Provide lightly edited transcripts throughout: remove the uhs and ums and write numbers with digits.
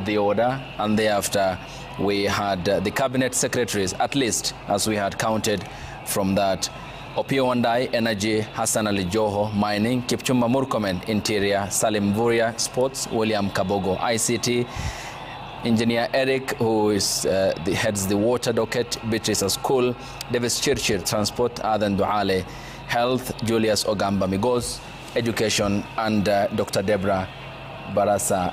the order, and thereafter we had the cabinet secretaries, at least as we had counted from that. Opio Wandai, Energy; Hassan Ali Joho, Mining; Kipchumba Murkomen, Interior; Salim Vuria, Sports; William Kabogo, ICT; Engineer Eric, who is heads the water docket; Beatrice School; Davis Chirchir, Transport; Adan Duale, Health; Julius Ogamba Migos, Education; and Dr. Deborah Barasa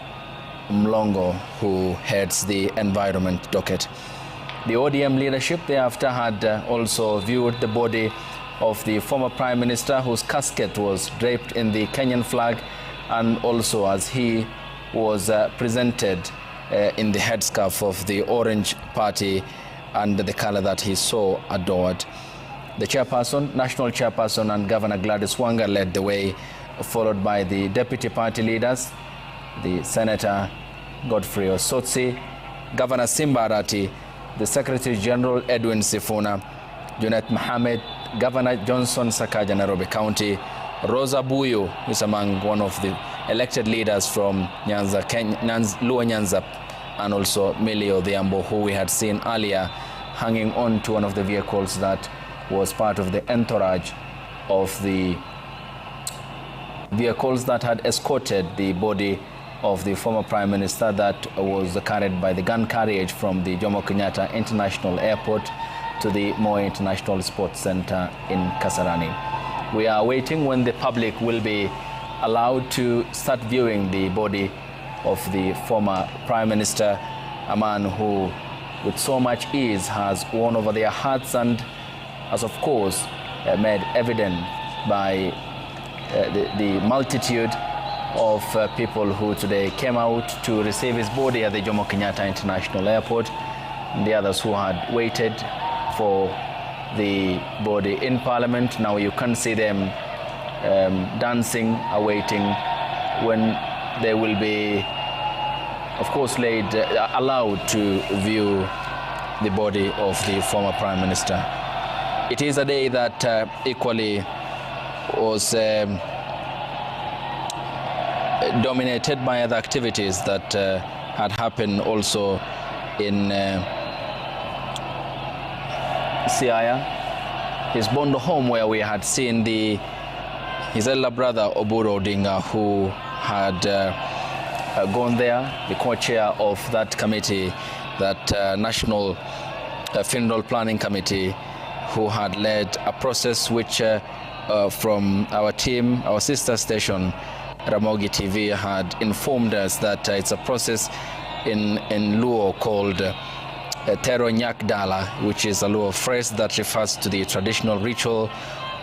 Mlongo, who heads the Environment docket. The ODM leadership thereafter had also viewed the body of the former Prime Minister, whose casket was draped in the Kenyan flag, and also as he was presented in the headscarf of the Orange Party and the color that he so adored. The chairperson, national chairperson, and Governor Gladys Wanga led the way, followed by the deputy party leaders, the Senator Godfrey Osotsi, Governor Simba Arati, the Secretary General Edwin Sifuna, Junet Mohamed, Governor Johnson Sakaja, Nairobi County, Rosa Buyu is among one of the elected leaders from Nyanza, Luo Nyanza, and also Millie Odhiambo, who we had seen earlier hanging on to one of the vehicles that was part of the entourage of the vehicles that had escorted the body of the former Prime Minister that was carried by the gun carriage from the Jomo Kenyatta International Airport to the Moi International Sports Center in Kasarani. We are waiting when the public will be allowed to start viewing the body of the former Prime Minister, a man who with so much ease has won over their hearts and has of course made evident by the multitude of people who today came out to receive his body at the Jomo Kenyatta International Airport, and the others who had waited for the body in Parliament. Now you can see them dancing, awaiting when they will be, of course, allowed to view the body of the former Prime Minister. It is a day that equally was dominated by other activities that had happened also in Siaya, his Bondo home, where we had seen his elder brother Oburu Odinga, who had gone there, the co-chair of that committee, that National Funeral Planning Committee, who had led a process which from our team, our sister station, Ramogi TV, had informed us that it's a process in Luo called Tero Nyak Dala, which is a Luo phrase that refers to the traditional ritual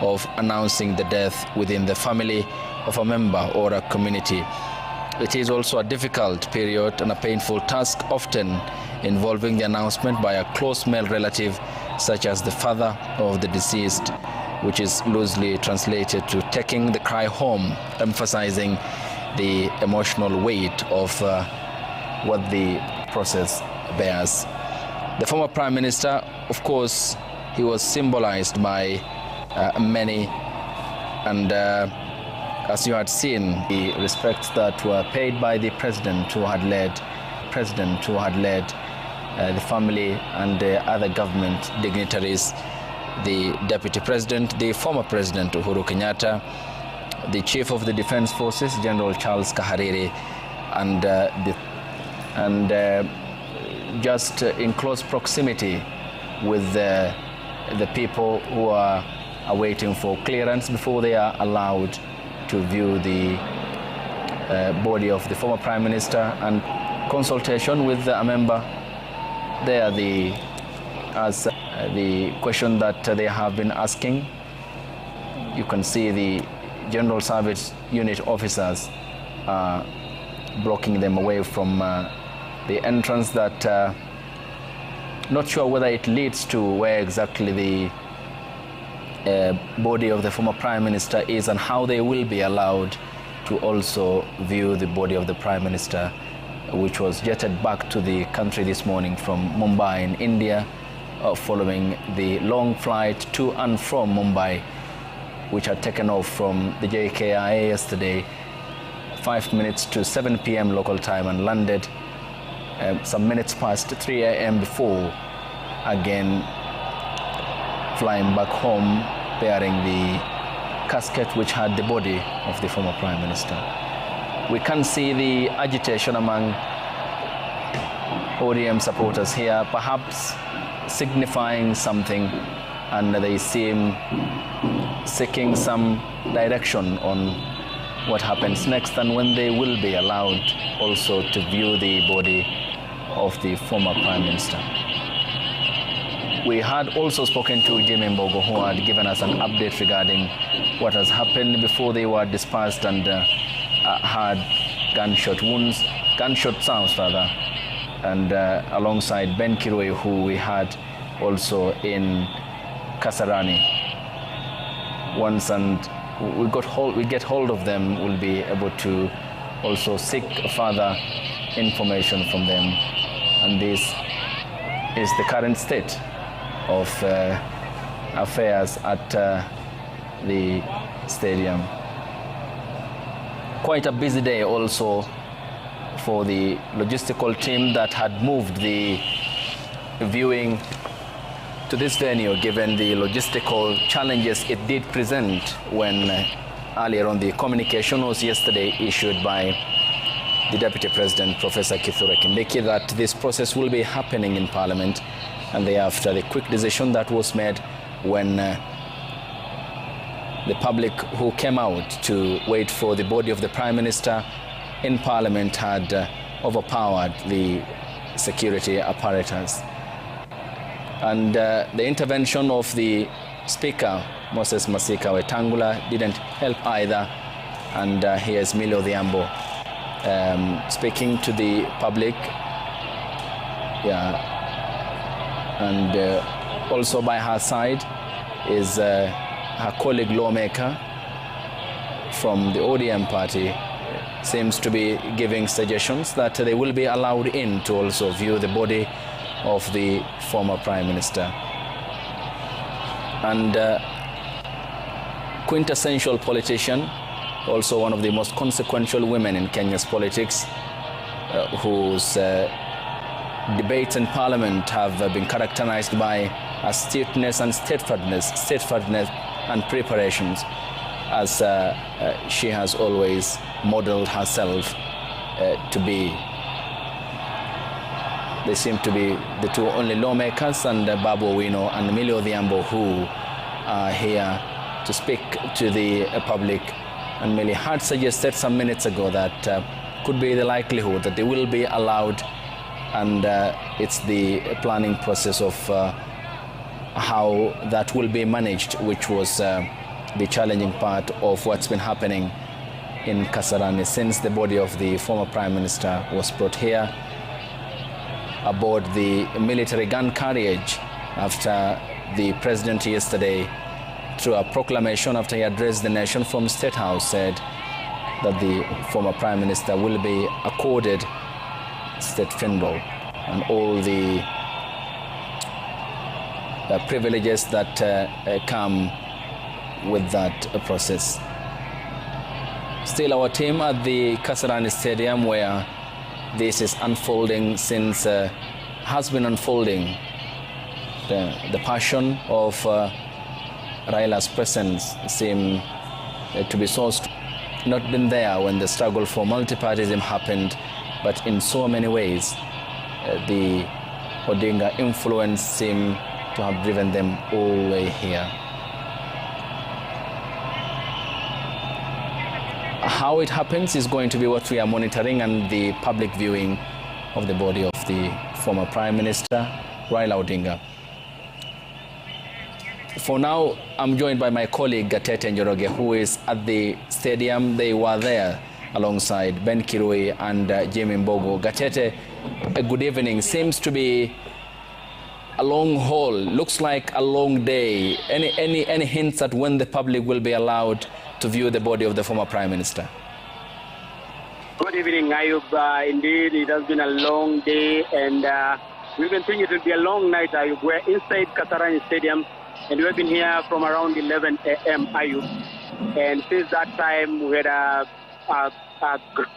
of announcing the death within the family of a member or a community. It is also a difficult period and a painful task, often involving the announcement by a close male relative, such as the father of the deceased, which is loosely translated to taking the cry home, emphasizing the emotional weight of what the process bears. The former Prime Minister, of course, he was symbolized by many, and as you had seen, the respects that were paid by the President who had led the family and other government dignitaries, the Deputy President, the former President Uhuru Kenyatta, the Chief of the Defense Forces, General Charles Kahariri, and just in close proximity with the people who are awaiting for clearance before they are allowed to view the body of the former Prime Minister, and consultation with a member there, the question that they have been asking. You can see the General Service Unit officers blocking them away from the entrance that not sure whether it leads to where exactly the body of the former Prime Minister is and how they will be allowed to also view the body of the Prime Minister, which was jetted back to the country this morning from Mumbai in India, following the long flight to and from Mumbai, which had taken off from the JKIA yesterday, 5 minutes to 7 p.m. local time, and landed some minutes past 3 a.m. before again flying back home bearing the casket which had the body of the former Prime Minister. We can see the agitation among ODM supporters here, perhaps signifying something, and they seem seeking some direction on what happens next and when they will be allowed also to view the body of the former Prime Minister. We had also spoken to Jimmy Mbogo, who had given us an update regarding what has happened before they were dispersed and had gunshot sounds rather, and alongside Ben Kirui, who we had also in Kasarani. Once and we get hold of them, we'll be able to also seek further information from them. And this is the current state of affairs at the stadium. Quite a busy day also for the logistical team that had moved the viewing to this venue, given the logistical challenges it did present when earlier on the communication was yesterday issued by the Deputy President, Professor Kithure Kindiki, that this process will be happening in Parliament, and thereafter the quick decision that was made when the public who came out to wait for the body of the Prime Minister in Parliament had overpowered the security apparatus. And the intervention of the Speaker, Moses Masika Wetangula, didn't help either. And here's Millie Odhiambo speaking to the public. Yeah. And also by her side is her colleague lawmaker from the ODM party, seems to be giving suggestions that they will be allowed in to also view the body of the former Prime Minister. And quintessential politician, also one of the most consequential women in Kenya's politics, whose debates in Parliament have been characterized by astuteness and steadfastness and preparations, as she has always modeled herself to be. They seem to be the two only lawmakers, and Babu Owino and Millie Odhiambo, who are here to speak to the public. And Millie had suggested some minutes ago that could be the likelihood that they will be allowed, and it's the planning process of how that will be managed, which was the challenging part of what's been happening in Kasarani since the body of the former Prime Minister was brought here aboard the military gun carriage after the president yesterday, through a proclamation after he addressed the nation from State House, said that the former Prime Minister will be accorded state funeral and all the privileges that come with that process. Still, our team at the Kasarani Stadium, where this is unfolding since has been unfolding, the passion of Raila's presence seemed to be so not been there when the struggle for multipartyism happened, but in so many ways the ODINGA influence seemed to have driven them all the way here. How it happens is going to be what we are monitoring, and the public viewing of the body of the former Prime Minister, Raila Odinga. For now, I'm joined by my colleague Gatete Njoroge, who is at the stadium. They were there alongside Ben Kirui and Jimmy Mbogo. Gatete, a good evening. Seems to be a long haul. Looks like a long day. Any hints at when the public will be allowed to view the body of the former Prime Minister? Good evening, Ayub. Indeed, it has been a long day, and we continue to be a long night, Ayub. We're inside Kasarani Stadium, and we've been here from around 11 a.m., Ayub. And since that time, we had a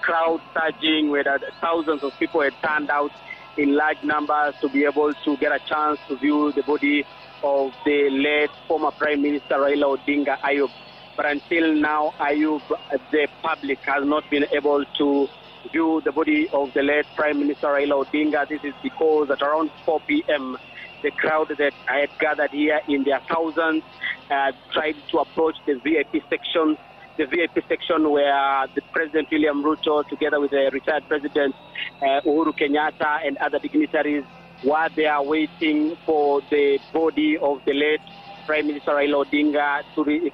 crowd surging where thousands of people had turned out in large numbers to be able to get a chance to view the body of the late former Prime Minister Raila Odinga Ayub. But until now, Ayub, the public has not been able to view the body of the late Prime Minister Raila Odinga. This is because at around 4 p.m., the crowd that had gathered here in their thousands tried to approach the VIP section. The VIP section where the President William Ruto, together with the retired President Uhuru Kenyatta and other dignitaries, were there waiting for the body of the late Prime Minister Raila Odinga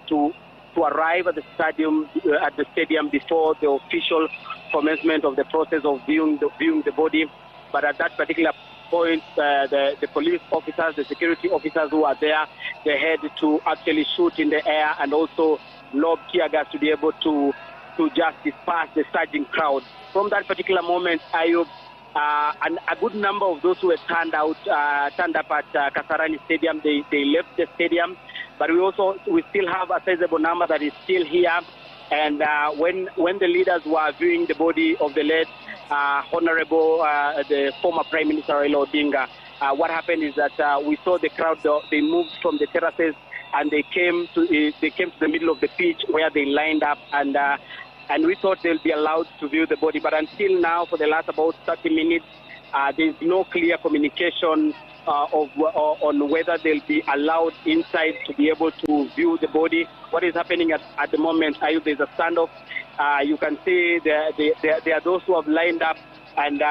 to arrive at the stadium before the official commencement of the process of viewing the body. But at that particular point, the police officers, the security officers who are there, they had to actually shoot in the air and also lob tear gas to be able to just disperse the surging crowd. From that particular moment, Ayub, and a good number of those who had turned up at Kasarani Stadium, they left the stadium. But we still have a sizable number that is still here. And when the leaders were viewing the body of the late Honorable, the former Prime Minister Raila Odinga, what happened is that we saw the crowd. They moved from the terraces and they came to the middle of the pitch where they lined up, and we thought they'll be allowed to view the body. But until now, for the last about 30 minutes, there's no clear communication on whether they'll be allowed inside to be able to view the body. What is happening at the moment, there's a standoff. You can see there are those who have lined up, and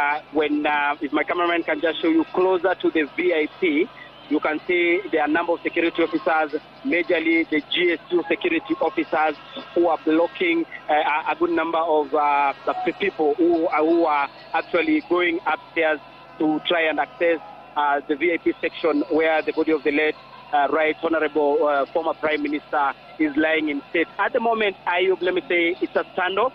if my cameraman can just show you closer to the VIP, you can see there are a number of security officers, majorly the GS2 security officers, who are blocking a good number of people who are actually going upstairs to try and access the VIP section where the body of the late Right Honorable former Prime Minister is lying in state. At the moment, Ayub, let me say it's a standoff.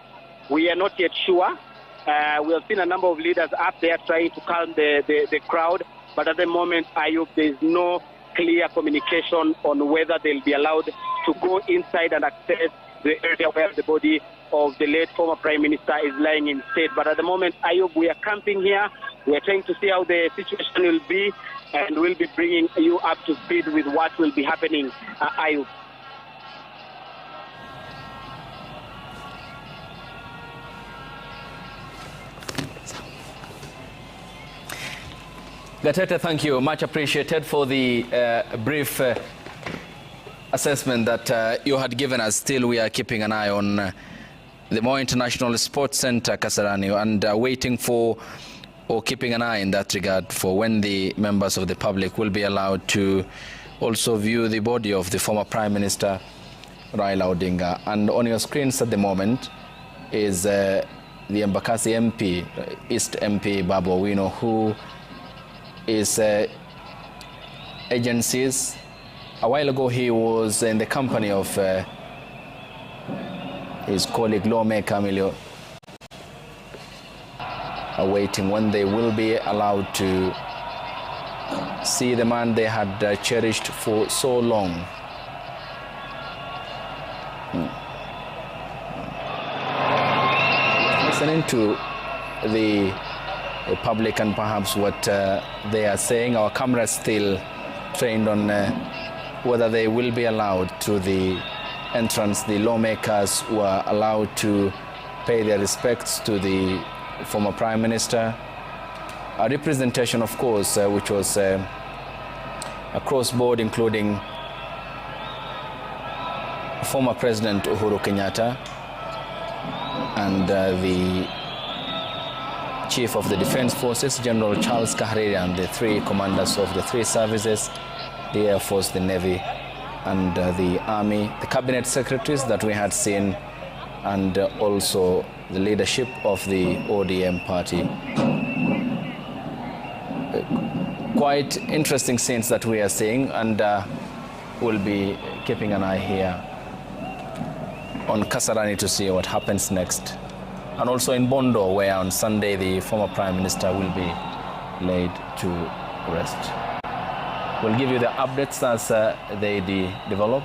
We are not yet sure. We have seen a number of leaders up there trying to calm the crowd. But at the moment, Ayub, there is no clear communication on whether they'll be allowed to go inside and access the area where the body of the late former Prime Minister is lying in state. But at the moment, Ayub, we are camping here. We are trying to see how the situation will be, and we'll be bringing you up to speed with what will be happening, Ayub. Gatete, thank you. Much appreciated for the brief assessment that you had given us. Still, we are keeping an eye on the Moi International Sports Center, Kasarani, and waiting for, or keeping an eye in that regard, for when the members of the public will be allowed to also view the body of the former Prime Minister Raila Odinga. And on your screens at the moment is the Embakasi MP, East MP Babu Owino, who is agencies. A while ago he was in the company of his colleague lawmaker Emilio, awaiting when they will be allowed to see the man they had cherished for so long. Listening to the public and perhaps what they are saying. Our camera is still trained on whether they will be allowed through the entrance. The lawmakers were allowed to pay their respects to the former Prime Minister. A representation, of course, which was across board, including former President Uhuru Kenyatta and the Chief of the Defense Forces, General Charles Kahariri, and the three commanders of the three services, the Air Force, the Navy, and the Army, the cabinet secretaries that we had seen, and also the leadership of the ODM party. Quite interesting scenes that we are seeing, and we'll be keeping an eye here on Kasarani to see what happens next. And also in Bondo, where on Sunday the former Prime Minister will be laid to rest. We'll give you the updates as they develop,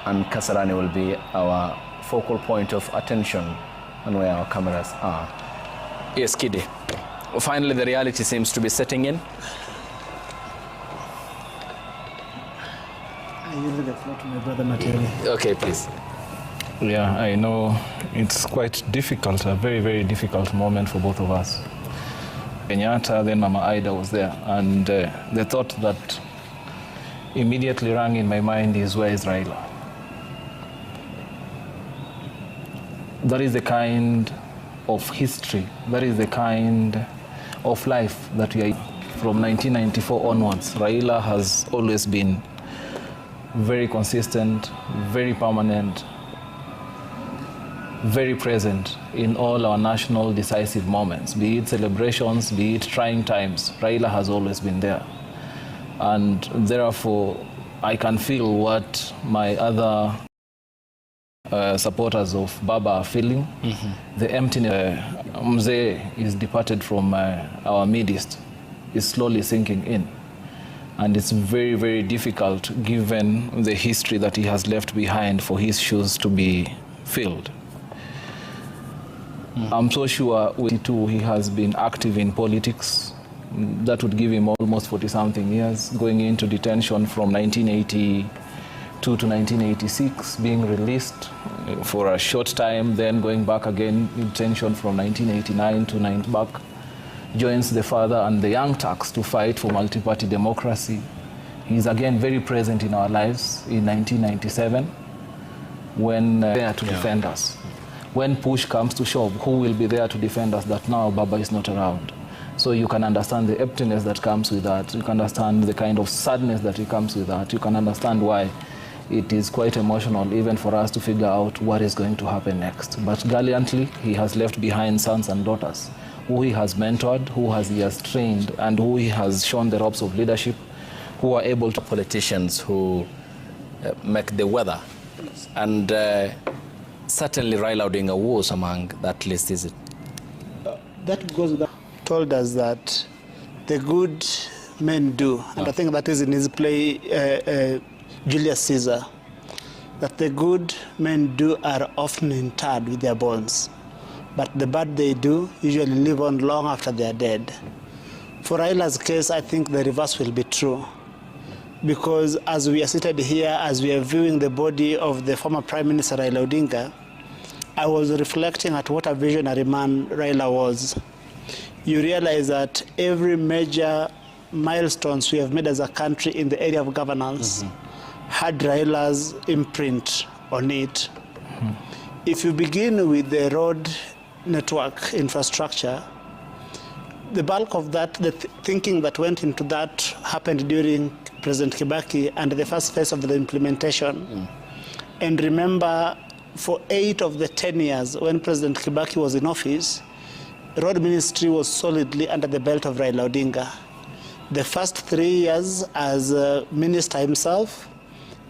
and Kasarani will be our focal point of attention and where our cameras are. Yes, Kidi. Finally, the reality seems to be setting in. I usually the floor to my brother Materi. Okay, please. Yeah, I know it's quite difficult, a very, very difficult moment for both of us. Kenyatta, then Mama Ida was there, and the thought that immediately rang in my mind is, where is Raila? That is the kind of history, that is the kind of life that we are from 1994 onwards. Raila has always been very consistent, very permanent, very present in all our national decisive moments, be it celebrations, be it trying times. Raila has always been there. And therefore, I can feel what my other supporters of Baba are feeling. The emptiness. Mzee is departed from our midst, is slowly sinking in. And it's very, very difficult, given the history that he has left behind, for his shoes to be filled. I'm so sure with too, he has been active in politics. That would give him almost 40-something years, going into detention from 1982 to 1986, being released for a short time, then going back again, detention from 1989 to 9 back, joins the father and the Young Turks to fight for multi-party democracy. He's again very present in our lives in 1997, when there to defend us. When push comes to shove, who will be there to defend us that now Baba is not around? So you can understand the emptiness that comes with that. You can understand the kind of sadness that comes with that. You can understand why it is quite emotional even for us to figure out what is going to happen next. But gallantly, he has left behind sons and daughters who he has mentored, who he has trained, and who he has shown the ropes of leadership, who are able to politicians who make the weather. And certainly Raila ODINGA was among that list, is it? That goes without told us that the good men do, and I think that is in his play, Julius Caesar, that the good men do are often interred with their bones, but the bad they do usually live on long after they are dead. For Raila's case, I think the reverse will be true, because as we are seated here, as we are viewing the body of the former Prime Minister Raila ODINGA, I was reflecting at what a visionary man Raila was. You realize that every major milestones we have made as a country in the area of governance had Raila's imprint on it. If you begin with the road network infrastructure, the bulk of that, the thinking that went into that happened during President Kibaki and the first phase of the implementation. And remember, for 8 of the 10 years when President Kibaki was in office, road ministry was solidly under the belt of Raila ODINGA. The first 3 years as minister himself,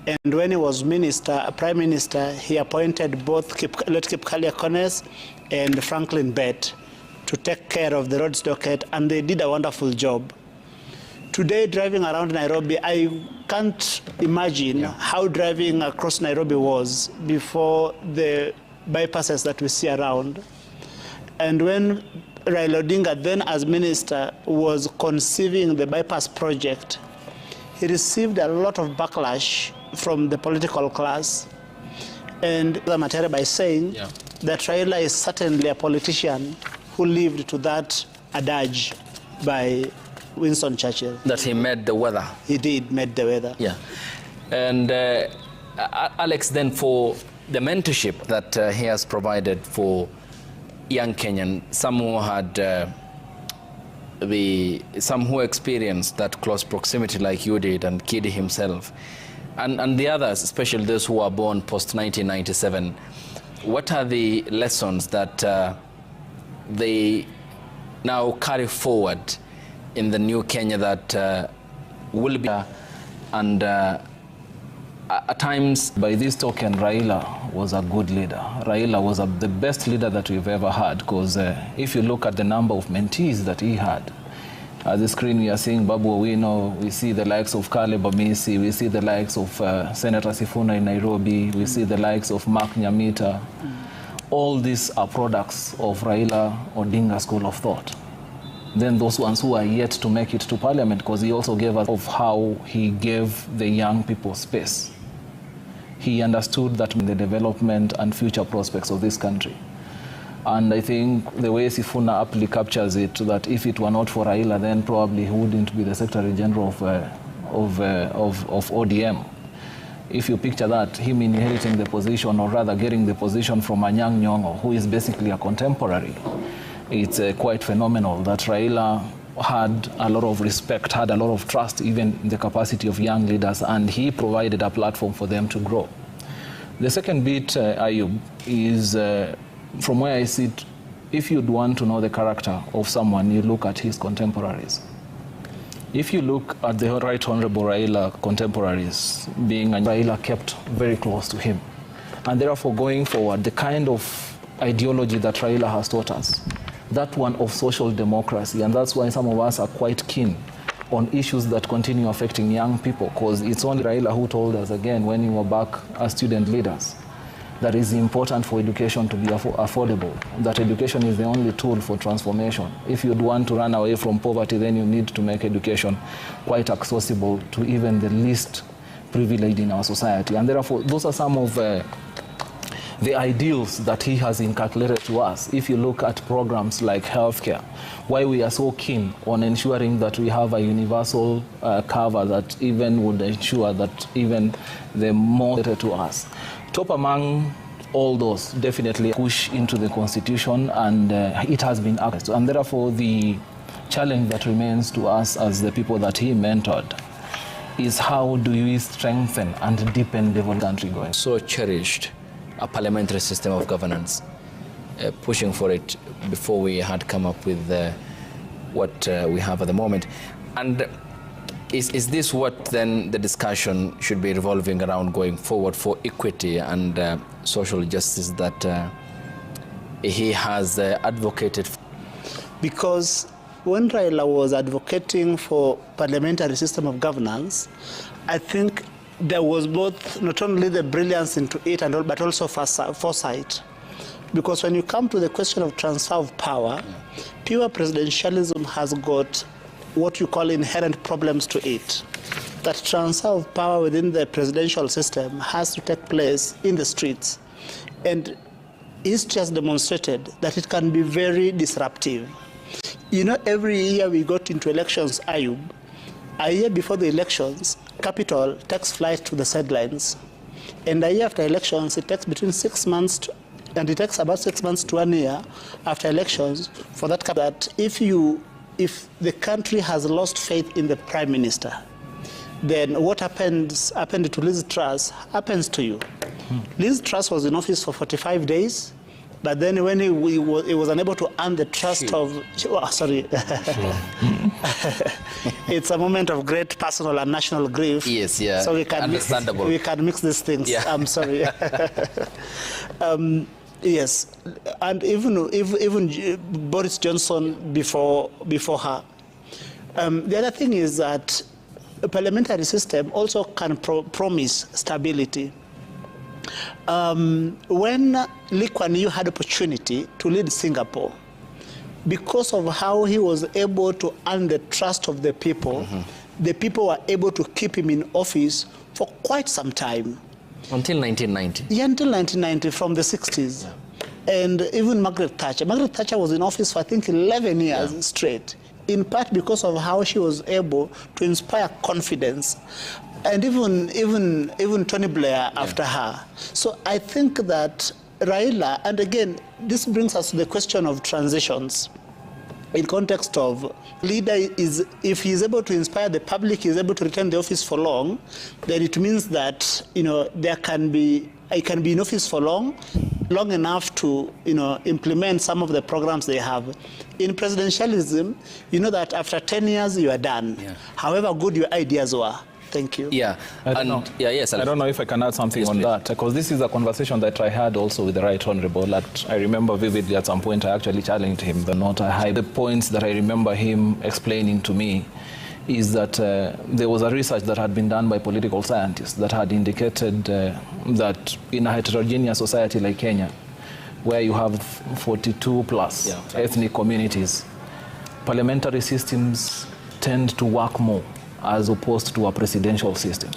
and when he was prime minister, he appointed both Kipkalia Kones and Franklin Bett to take care of the roads docket, and they did a wonderful job. Today, driving around Nairobi, I can't imagine how driving across Nairobi was before the bypasses that we see around. And when Raila ODINGA, then as minister, was conceiving the bypass project, he received a lot of backlash from the political class. And the matter by saying that Raila is certainly a politician who lived to that adage by Winston Churchill. That he made the weather. He did, made the weather. Yeah. And Alex, then for the mentorship that he has provided for young Kenyan, some who had some who experienced that close proximity like you did, and Kidi himself, and the others, especially those who were born post-1997, what are the lessons that they now carry forward in the new Kenya that will be, and at times, by this token, Raila was a good leader. Raila was the best leader that we've ever had, because if you look at the number of mentees that he had, At the screen, we are seeing Babu Owino, we see the likes of Caleb Amisi, we see the likes of Senator Sifuna in Nairobi, we see the likes of Mark Nyamita. All these are products of Raila Odinga school of thought. Then those ones who are yet to make it to parliament, because he also gave us of how he gave the young people space. He understood that the development and future prospects of this country. And I think the way Sifuna aptly captures it, that if it were not for Raila, then probably he wouldn't be the Secretary General of ODM. If you picture that, him inheriting the position, or rather getting the position from Anyang' Nyong'o, who is basically a contemporary, it's quite phenomenal that Raila had a lot of respect, had a lot of trust, even in the capacity of young leaders, and he provided a platform for them to grow. The second bit, Ayub, is from where I sit, if you'd want to know the character of someone, you look at his contemporaries. If you look at the Right Honorable Raila contemporaries, being Raila kept very close to him. And therefore, going forward, the kind of ideology that Raila has taught us, that one of social democracy, and that's why some of us are quite keen on issues that continue affecting young people, because it's only Raila who told us again when we were back as student leaders that it's important for education to be affordable, that education is the only tool for transformation. If you'd want to run away from poverty, then you need to make education quite accessible to even the least privileged in our society. And therefore, those are some of the ideals that he has inculcated to us. If you look at programs like healthcare, why we are so keen on ensuring that we have a universal cover that even would ensure that even the more related to us. Top among all those, definitely push into the Constitution, and it has been acted. And therefore, the challenge that remains to us as the people that he mentored is how do we strengthen and deepen the country going. So cherished a parliamentary system of governance, pushing for it before we had come up with what we have at the moment. And is this what then the discussion should be revolving around going forward for equity and social justice that he has advocated for? Because when Raila was advocating for parliamentary system of governance, I think there was both not only the brilliance into it and all, but also foresight. Because when you come to the question of transfer of power, pure presidentialism has got what you call inherent problems to it. That transfer of power within the presidential system has to take place in the streets. And history has demonstrated that it can be very disruptive. You know, every year we got into elections, Ayub, a year before the elections, capital takes flight to the sidelines. And a year after elections, it takes between 6 months and it takes about 6 months to 1 year after elections for that if the country has lost faith in the prime minister, then what happened to Liz Truss happens to you. Liz Truss was in office for 45 days, but then when he was unable to earn the trust of... sorry. It's a moment of great personal and national grief. Yes, yeah, so we can mix these things. Yeah. I'm sorry. Yes, and even Boris Johnson before her. The other thing is that a parliamentary system also can promise stability. When Lee Kuan Yew had opportunity to lead Singapore, because of how he was able to earn the trust of the people, the people were able to keep him in office for quite some time. Until 1990? Yeah, until 1990, from the 60s. Yeah. And even Margaret Thatcher. Margaret Thatcher was in office for, I think, 11 years straight, in part because of how she was able to inspire confidence. And even Tony Blair after her. So I think that Raila, and again, this brings us to the question of transitions. In context of leader is, if he is able to inspire the public, he is able to retain the office for long, then it means that, you know, he can be in office for long enough to, you know, implement some of the programs they have. In presidentialism, you know that after 10 years you are done, however good your ideas were. Thank you. Yeah. I don't know. Yeah, yes. I don't know if I can add something on that, because this is a conversation that I had also with the Right Honorable. That I remember vividly at some point I actually challenged him. The points that I remember him explaining to me is that there was a research that had been done by political scientists that had indicated that in a heterogeneous society like Kenya, where you have 42 plus ethnic communities, parliamentary systems tend to work more as opposed to a presidential system.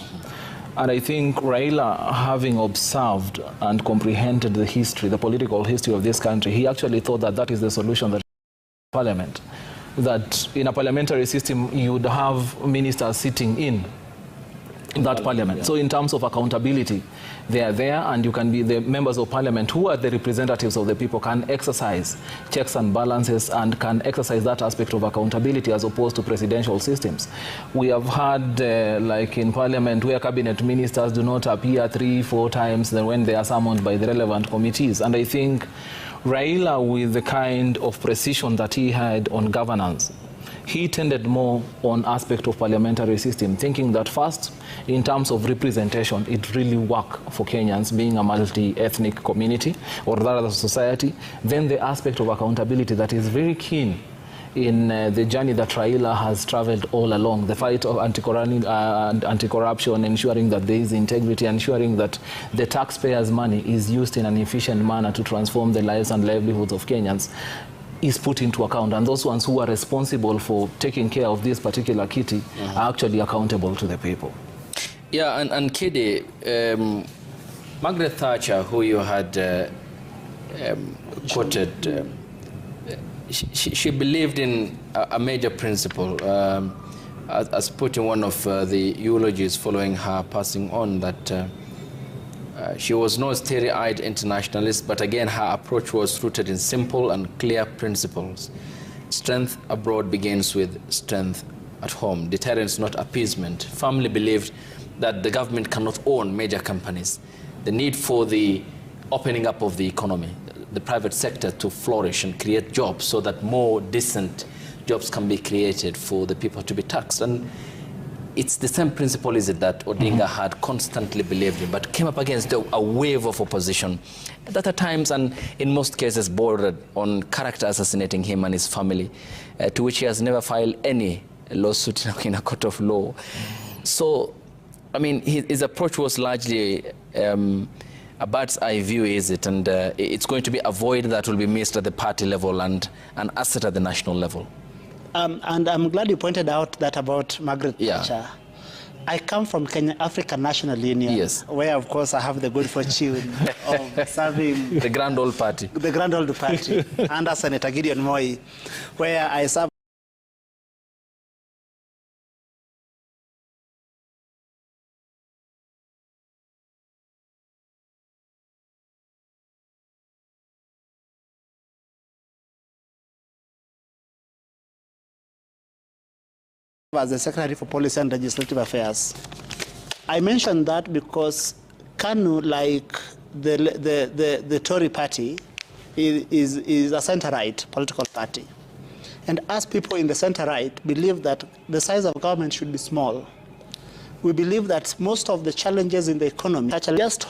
And I think Raila, having observed and comprehended the history, the political history of this country, he actually thought that that is the solution that parliament. That in a parliamentary system, you would have ministers sitting in that parliament. Yeah. So in terms of accountability, they are there, and you can be the members of parliament who are the representatives of the people, can exercise checks and balances and can exercise that aspect of accountability as opposed to presidential systems. We have had like in parliament where cabinet ministers do not appear 3-4 times than when they are summoned by the relevant committees. And I think Raila, with the kind of precision that he had on governance, he tended more on aspect of parliamentary system, thinking that first, in terms of representation, it really worked for Kenyans being a multi-ethnic community or rather society. Then the aspect of accountability that is very keen in the journey that Raila has traveled all along, the fight of anti-corruption, ensuring that there is integrity, ensuring that the taxpayers' money is used in an efficient manner to transform the lives and livelihoods of Kenyans, is put into account, and those ones who are responsible for taking care of this particular kitty are actually accountable to the people. Yeah, and Kidi, Margaret Thatcher, who you had quoted, she believed in a major principle, as put in one of the eulogies following her passing on, that she was no starry-eyed internationalist, but again her approach was rooted in simple and clear principles. Strength abroad begins with strength at home. Deterrence, not appeasement. Firmly believed that the government cannot own major companies. The need for the opening up of the economy, the private sector to flourish and create jobs so that more decent jobs can be created for the people to be taxed. And it's the same principle, is it, that ODINGA had constantly believed in, but came up against a wave of opposition that at times, and in most cases, bordered on character assassinating him and his family, to which he has never filed any lawsuit in a court of law. So, I mean, his approach was largely a bird's eye view, is it? And it's going to be a void that will be missed at the party level and an asset at the national level. And I'm glad you pointed out that about Margaret Thatcher. I come from Kenya African National Union, where, of course, I have the good fortune of serving the Grand Old Party. The Grand Old Party under Senator Gideon Moi, where I serve as the Secretary for Policy and Legislative Affairs. I mentioned that because KANU, like the Tory party, is a center-right political party. And as people in the center-right believe that the size of government should be small, we believe that most of the challenges in the economy, I just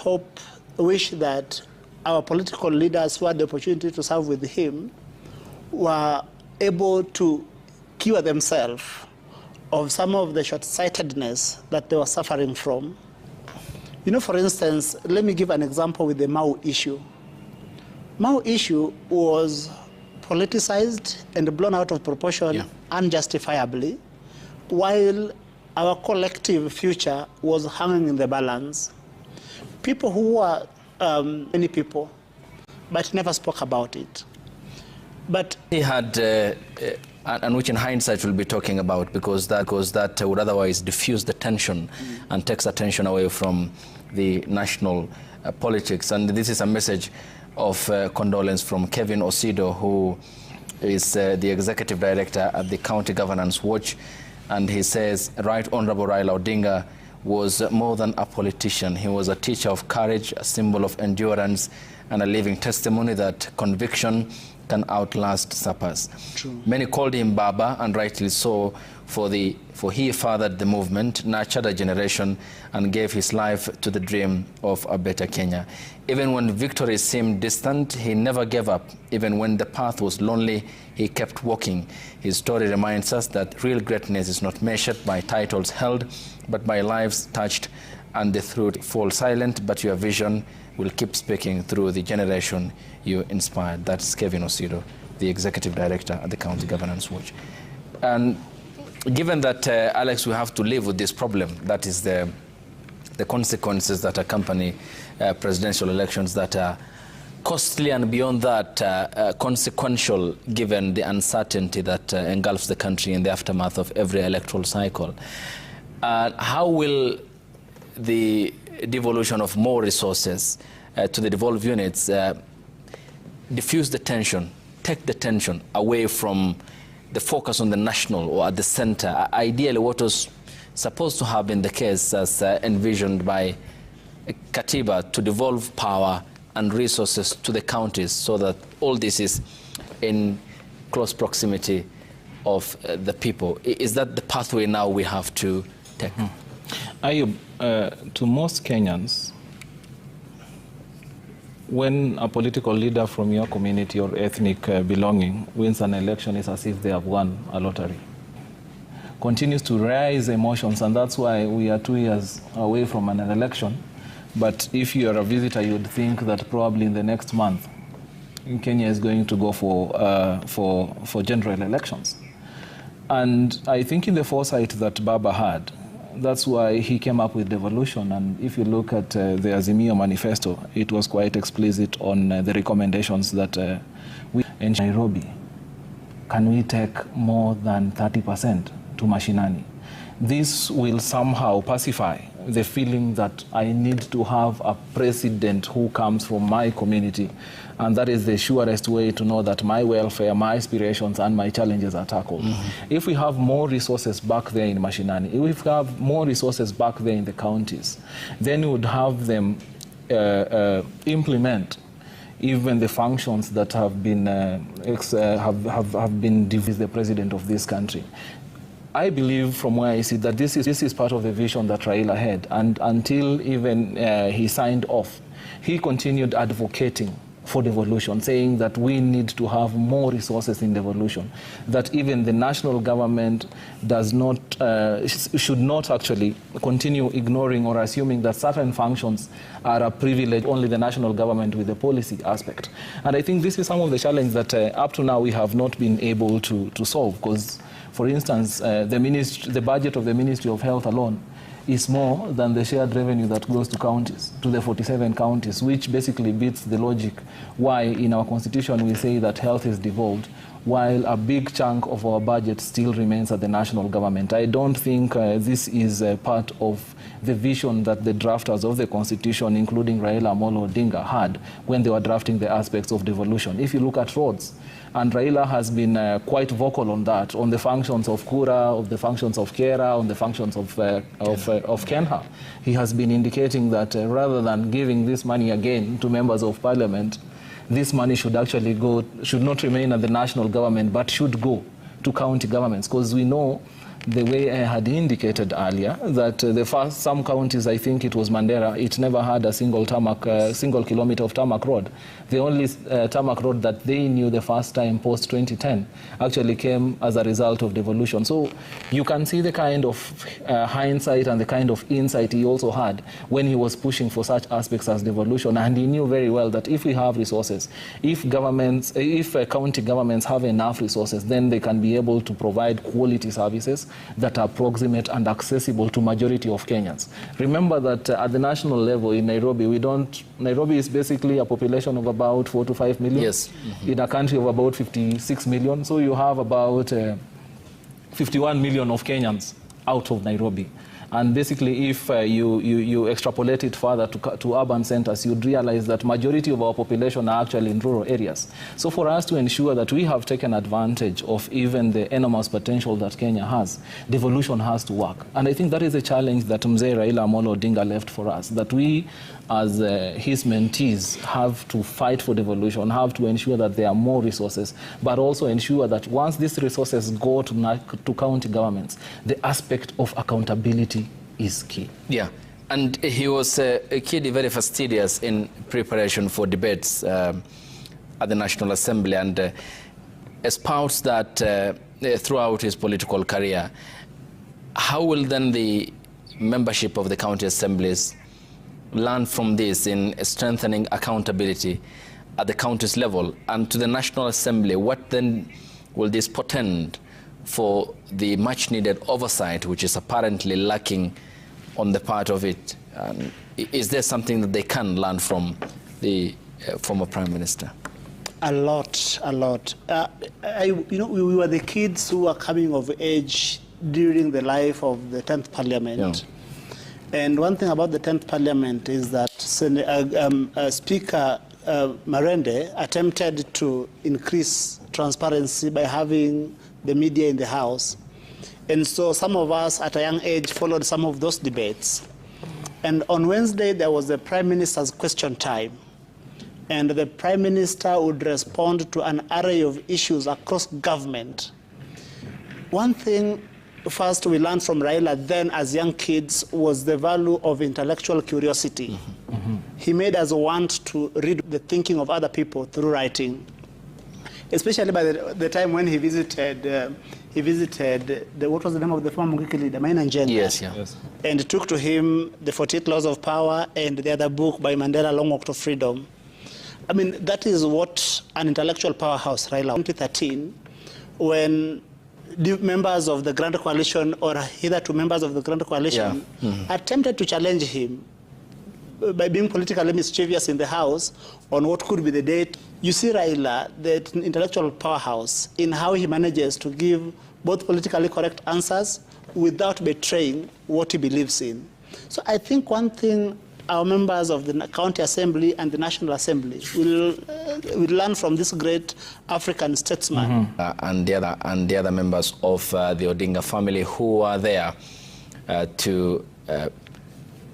wish that our political leaders who had the opportunity to serve with him were able to cure themselves of some of the short-sightedness that they were suffering from. You know, for instance, let me give an example with the Mau issue. Mau issue was politicized and blown out of proportion unjustifiably, while our collective future was hanging in the balance. People who were, many people, but never spoke about it. But he had, and which in hindsight we'll be talking about, because that would otherwise diffuse the tension and takes attention away from the national politics. And this is a message of condolence from Kevin Osido, who is the executive director at the County Governance Watch. And he says, Right Honorable Raila Odinga was more than a politician. He was a teacher of courage, a symbol of endurance, and a living testimony that conviction can outlast suppers. True. Many called him Baba, and rightly so, for he fathered the movement, nurtured a generation, and gave his life to the dream of a better Kenya. Even when victory seemed distant, he never gave up. Even when the path was lonely, he kept walking. His story reminds us that real greatness is not measured by titles held, but by lives touched, and the truth falls silent, but your vision will keep speaking through the generation you inspired. That's Kevin Osido, the Executive Director at the County Governance Watch. And given that, Alex, we have to live with this problem, that is the consequences that accompany presidential elections that are costly and beyond that consequential, given the uncertainty that engulfs the country in the aftermath of every electoral cycle. How will the devolution of more resources to the devolved units diffuse the tension, take the tension away from the focus on the national or at the center? Ideally, what was supposed to have been the case as envisioned by Katiba, to devolve power and resources to the counties so that all this is in close proximity of the people. Is that the pathway now we have to take? Ayub, to most Kenyans, when a political leader from your community or ethnic belonging wins an election, it's as if they have won a lottery. Continues to raise emotions, and that's why we are 2 years away from an election. But if you are a visitor, you'd think that probably in the next month, Kenya is going to go for general elections. And I think in the foresight that Baba had, that's why he came up with devolution. And if you look at the Azimio manifesto, it was quite explicit on the recommendations that we in Nairobi, can we take more than 30% to mashinani? This will somehow pacify the feeling that I need to have a president who comes from my community, and that is the surest way to know that my welfare, my aspirations, and my challenges are tackled. If we have more resources back there in mashinani, if we have more resources back there in the counties, then we would have them implement even the functions that have been devised the president of this country. I believe from where I see that this is part of the vision that Raila had, and until even he signed off, he continued advocating for devolution, saying that we need to have more resources in devolution, that even the national government does not, should not actually continue ignoring or assuming that certain functions are a privilege only the national government with the policy aspect. And I think this is some of the challenges that up to now we have not been able to solve, because for instance, the budget of the Ministry of Health alone is more than the shared revenue that goes to counties, to the 47 counties, which basically beats the logic why in our constitution we say that health is devolved, while a big chunk of our budget still remains at the national government. I don't think this is part of the vision that the drafters of the constitution, including Raila Amolo Odinga, had when they were drafting the aspects of devolution. If you look at roads, and Raila has been quite vocal on that, on the functions of Kura, of the functions of Kera, on the functions of Kenha. He has been indicating that rather than giving this money again to members of parliament, this money should actually go, should not remain at the national government, but should go to county governments, because we know the way I had indicated earlier, that some counties, I think it was Mandera, it never had a single kilometer of tarmac road. The only tarmac road that they knew the first time post 2010 actually came as a result of devolution. So you can see the kind of hindsight and the kind of insight he also had when he was pushing for such aspects as devolution. And he knew very well that if we have resources, if county governments have enough resources, then they can be able to provide quality services that are proximate and accessible to majority of Kenyans. Remember that at the national level in Nairobi, Nairobi is basically a population of about 4 to 5 million. Yes. In a country of about 56 million. So you have about 51 million of Kenyans out of Nairobi. And basically, if you extrapolate it further to urban centers, you'd realize that majority of our population are actually in rural areas. So for us to ensure that we have taken advantage of even the enormous potential that Kenya has, devolution has to work. And I think that is a challenge that Mzee Raila Amolo Odinga left for us, that we as his mentees have to fight for devolution, have to ensure that there are more resources, but also ensure that once these resources go to county governments, the aspect of accountability is key. Yeah, and he was keenly very fastidious in preparation for debates at the National Assembly, and espouses that throughout his political career. How will then the membership of the county assemblies learn from this in strengthening accountability at the county's level and to the National Assembly? What then will this portend for the much-needed oversight, which is apparently lacking on the part of it? Is there something that they can learn from the former Prime Minister? A lot, a lot. We were the kids who were coming of age during the life of the 10th Parliament. Yeah. And one thing about the 10th Parliament is that Speaker Marende attempted to increase transparency by having the media in the House. And so some of us at a young age followed some of those debates. And on Wednesday, there was the Prime Minister's question time. And the Prime Minister would respond to an array of issues across government. One thing first we learned from Raila then as young kids was the value of intellectual curiosity. Mm-hmm. He made us want to read the thinking of other people through writing. Especially by the time when he visited, what was the name of the former Mungiki leader, Maina Njenga. Yes, yeah. Yes. And took to him the 48 Laws of Power and the other book by Mandela, Long Walk to Freedom. I mean, that is what an intellectual powerhouse, Raila, 2013, when the members of the Grand Coalition or hitherto members of the Grand Coalition attempted to challenge him by being politically mischievous in the House on what could be the date. You see Raila, the intellectual powerhouse, in how he manages to give both politically correct answers without betraying what he believes in. So I think one thing our members of the County Assembly and the National Assembly will learn from this great African statesman. And the other members of the Odinga family who are there to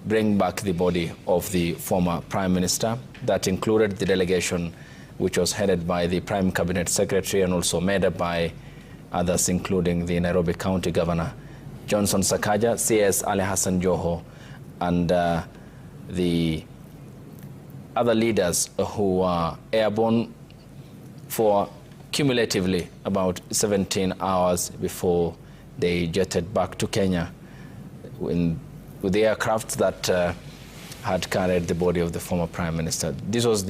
bring back the body of the former Prime Minister. That included the delegation which was headed by the Prime Cabinet Secretary and also made up by others, including the Nairobi County Governor, Johnson Sakaja, CS Ali Hassan Joho, and the other leaders who are airborne for cumulatively about 17 hours before they jetted back to Kenya with the aircraft that had carried the body of the former Prime Minister. This was the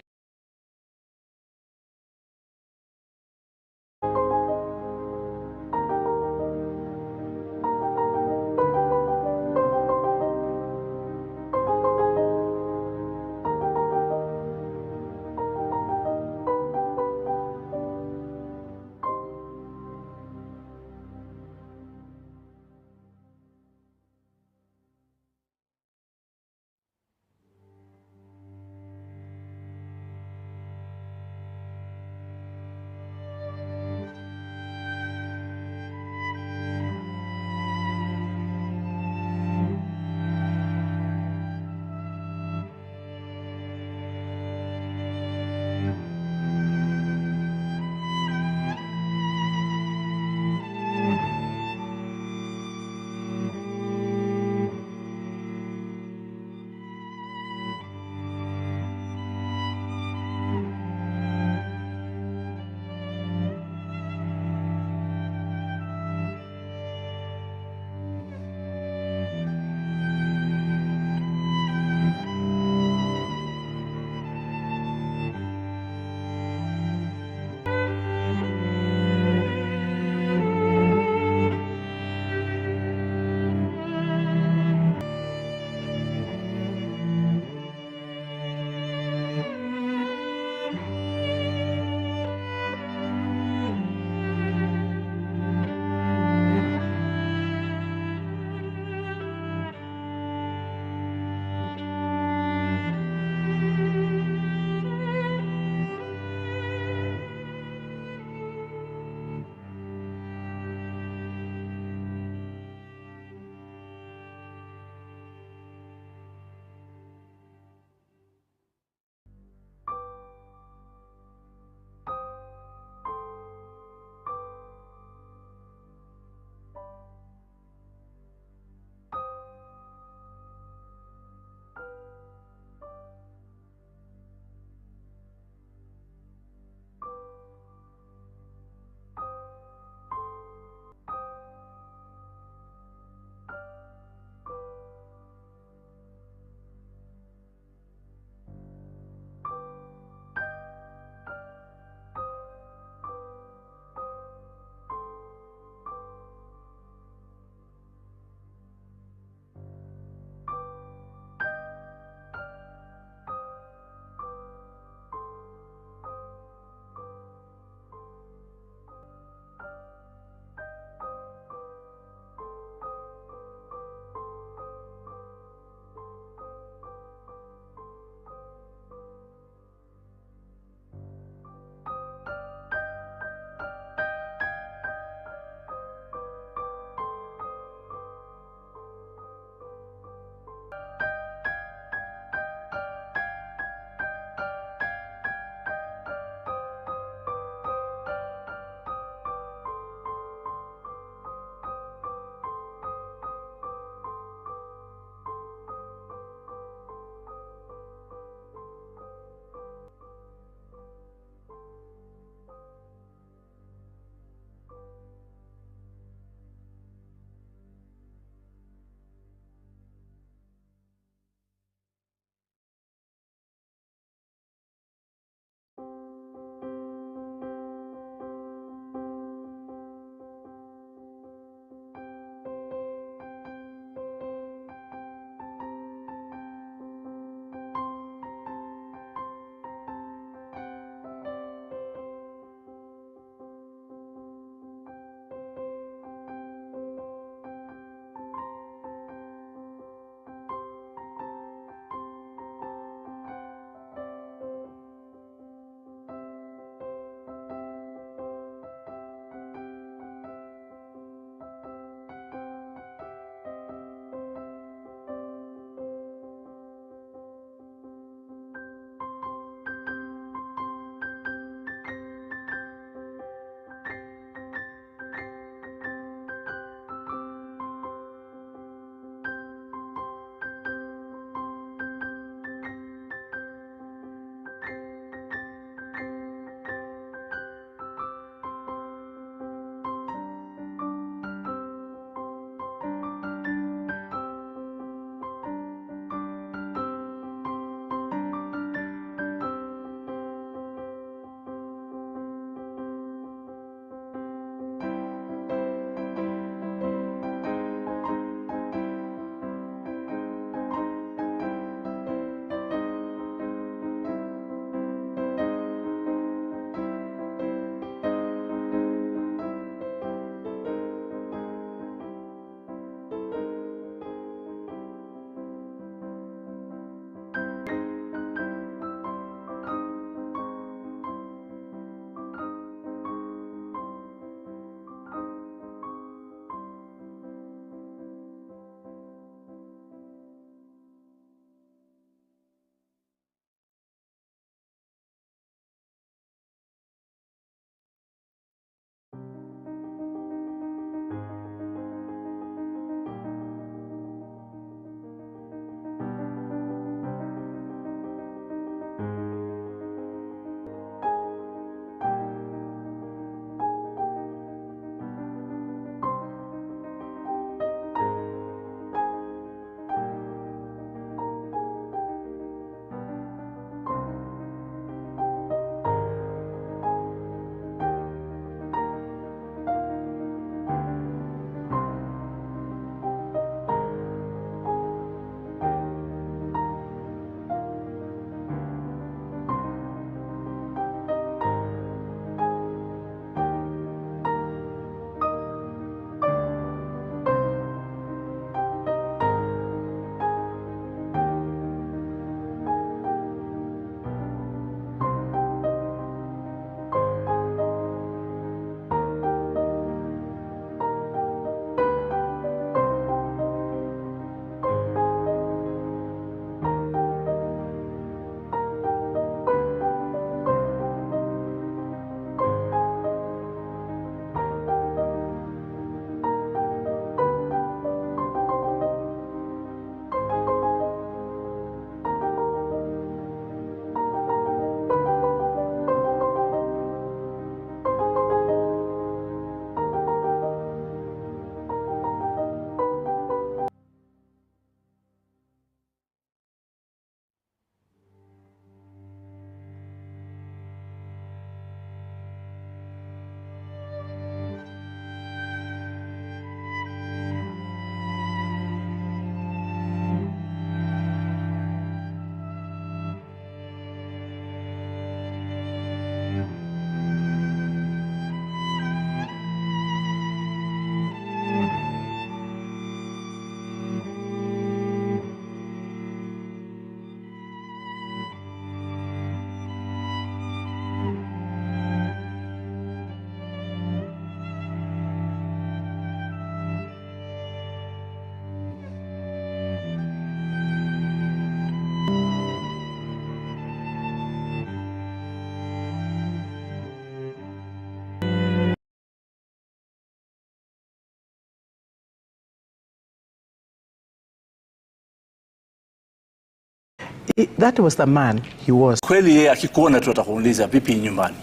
that was the man he was. Kweli yeye akikuona tu atakuuliza vipi nyumbani,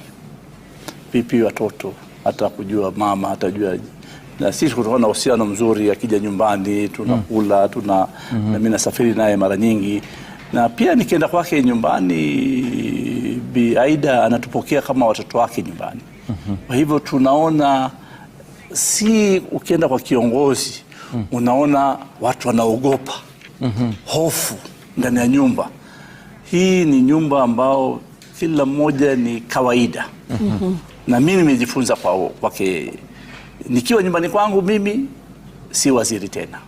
vipi watoto, hata kujua mama, atajua. Na sisi kutokana na uhusiano mzuri, akija nyumbani tunakula, na mimi nasafiri naye mara nyingi, na pia nikienda kwake nyumbani Bi Aida anatupokea kama watoto wake nyumbani. Kwa hivyo tunaona, si ukienda kwa kiongozi unaona watu wanaogopa, hofu ndani ya nyumba. Hii ni nyumba ambao kila mmoja ni kawaida. Na mimi nimejifunza kwake. Nikiwa nyumbani kwangu mimi si waziri tena,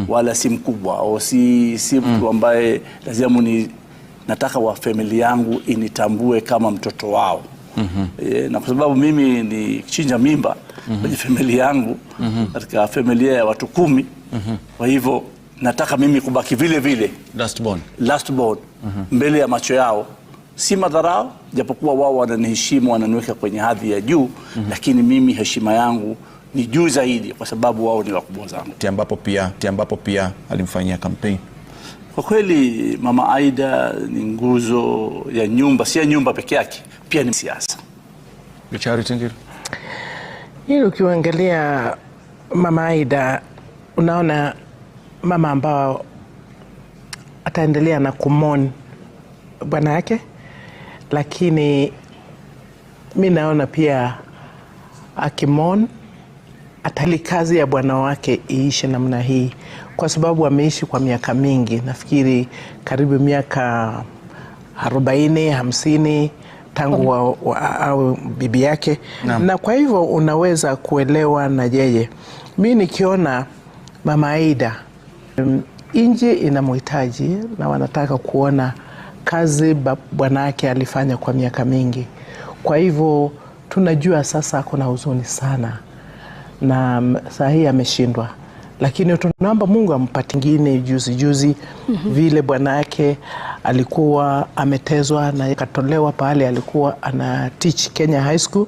wala si mkubwa au si mtu ambaye lazima nataka wa familia yangu initambue kama mtoto wao. Na kwa sababu mimi ni chinja mimba kwenye familia yangu, katika familia ya watu 10, kwa hivyo nataka mimi kubaki vile vile last born mbele ya macho yao. Si madharau, japokuwa wao wananiheshimu, wananiweka kwenye hadhi ya juu, lakini mimi heshima yangu ni juu zaidi kwa sababu wao ni wakubwa zangu. Ambapo pia alimfanyia campaign. Kwa kweli Mama Aida ni nguzo ya nyumba, si ya nyumba peke yake, pia ni siasa. Hili ukiangalia Mama Aida, unaona mama ambao ataendelea na kumon bwana yake, lakini mimi naona pia akimon atali kazi ya bwana wake iishe namna hii, kwa sababu ameishi kwa miaka mingi, nafikiri karibu miaka 40 50 tangu au bibi yake. Na kwa hivyo unaweza kuelewa na yeye. Mimi nikiona Mama Aida, nje inamhitaji na wanataka kuona kazi bwana yake alifanya kwa miaka mingi. Kwa hivyo tunajua sasa kuna huzuni sana na saa hii ameshindwa, lakini tunaomba Mungu ampate ngine. Juzi vile bwana yake alikuwa ametezwa na akatolewa pale, alikuwa ana teach Kenya High School,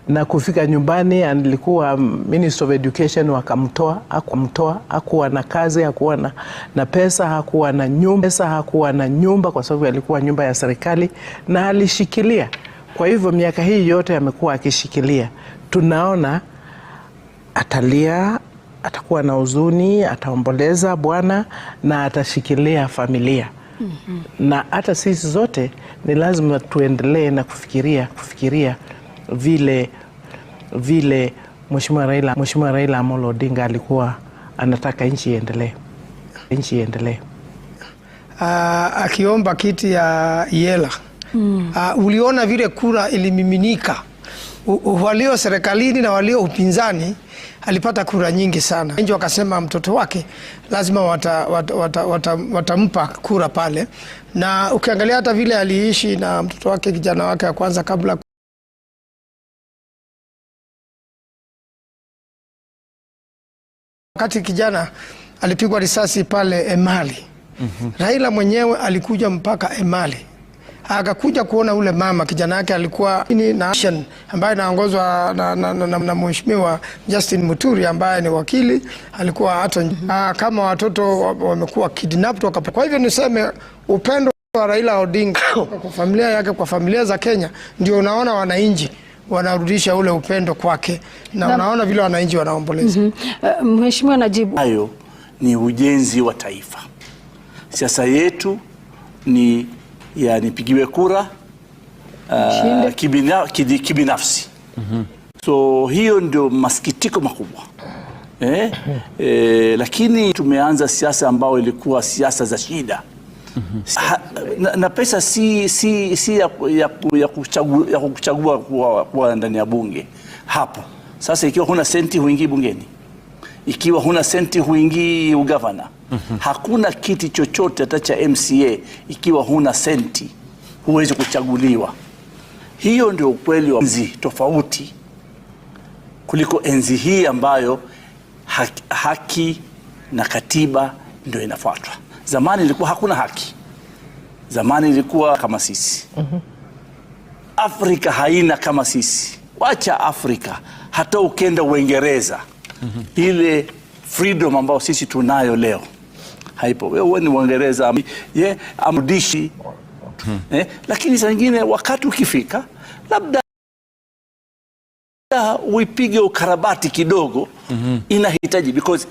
na kufika nyumbani alikuwa Minister of Education, wakamtoa, hakuwa na kazi, hakuwa na pesa, hakuwa na nyumba kwa sababu alikuwa nyumba ya serikali na alishikilia. Kwa hivyo miaka hii yote amekuwa akishikilia. Tunaona atalia, atakuwa na huzuni, ataomboleza bwana na atashikilia familia. Na hata sisi zote ni lazima tuendelee na kufikiria vile Mheshimiwa Raila Amolo Odinga alikuwa anataka nchi iendelee. Akiomba kiti ya Yela, uliona vile kura ilimiminika, walio serikalini na walio upinzani. Alipata kura nyingi sana. Wengi wakasema mtoto wake lazima watampa kura pale. Na ukiangalia hata vile aliishi na mtoto wake, kijana wake wa kwanza, kabla wakati kijana alipigwa risasi pale Emali, Raila mwenyewe alikuja mpaka Emali, akakuja kuona ule mama. Kijana yake alikuwa na ambaye inaongozwa na Mheshimiwa Justin Muturi ambaye ni wakili, alikuwa hata kama watoto wamekuwa kidnapped. Kwa hivyo niseme upendo wa Raila Odinga kwa familia yake, kwa familia za Kenya, ndio unaona wananchi wanarudisha ule upendo kwake, na unaona vile wananchi wanaomboleza. Mheshimiwa najibu, hayo ni ujenzi wa taifa. Siasa yetu ni nipigiwe kura kibinafsi. So hiyo ndio masikitiko makubwa. Lakini tumeanza siasa ambao ilikuwa siasa za shida. Na pesa si ya kuchagua kuwa ndani ya bunge hapo. Sasa ikiwa huna senti huingii bungeni, ikiwa huna senti huingii ugavana. Hakuna kiti chochote hata cha MCA ikiwa huna senti huwezi kuchaguliwa. Hiyo ndio ukweli wa enzi tofauti kuliko enzi hii ambayo haki na katiba ndio inafuatwa. Zamani ilikuwa hakuna haki. Zamani ilikuwa kama sisi. Afrika haina kama sisi. Wacha Afrika, hata ukenda Uingereza, ile freedom ambayo sisi tunayo leo haipo. Wewe ni Uingereza, amrudishi. Lakini saa nyingine wakati ukifika labda uipige ukarabati kidogo, inahitaji, because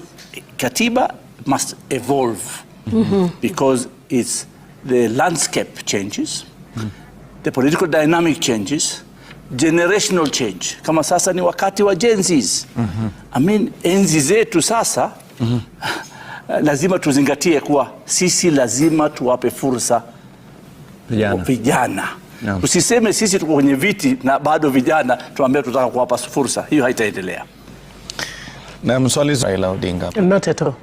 katiba must evolve, because it's the landscape changes, the political dynamic changes, generational change. Kama sasa ni wakati wa Gen Zs. I mean, enzi zetu sasa lazima tuzingatie kuwa sisi lazima tuwape fursa vijana. Usiseme sisi tuko kwenye viti na bado vijana tuambie tutaka kuwapa fursa. Hiyo haitaendelea. Na mswali Raila Odinga. Not at all.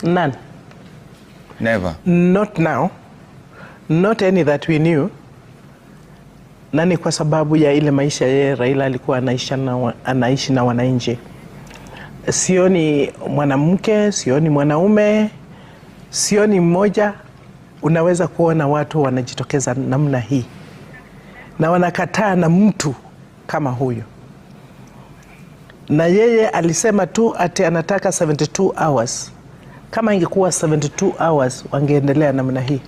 None. Never. Not now. Not any that we knew. Nani kwa sababu ya ile maisha yeye Raila alikuwa anaishi na wananchi. Sioni mwanamke, sioni mwanaume, sioni mmoja unaweza kuona watu wanajitokeza namna hii na wanakataa na mtu kama huyo. Na yeye alisema tu ati anataka 72 hours. Kama ingekuwa 72 hours wangeendelea namna hii.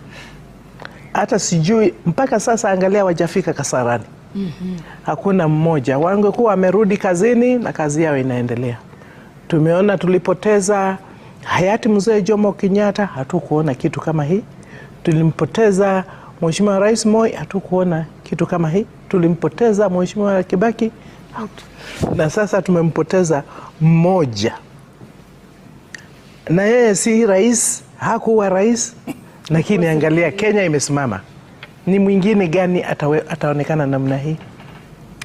Hata sijui mpaka sasa, angalia wajafika Kasarani. Hakuna mmoja. Wangekuwa wamerudi kazini na kazi yao inaendelea. Tumeona tulipoteza hayati mzee Jomo Kenyatta, hatukuona kitu kama hii. Tulimpoteza Mheshimiwa Rais Moi, hatukuona kitu kama hii. Tulimpoteza Mheshimiwa Kibaki, na sasa tumempoteza mmoja. Na yeye si rais, hakuwa rais, lakini angalia Kenya imesimama. Ni mwingine gani ataonekana namna hii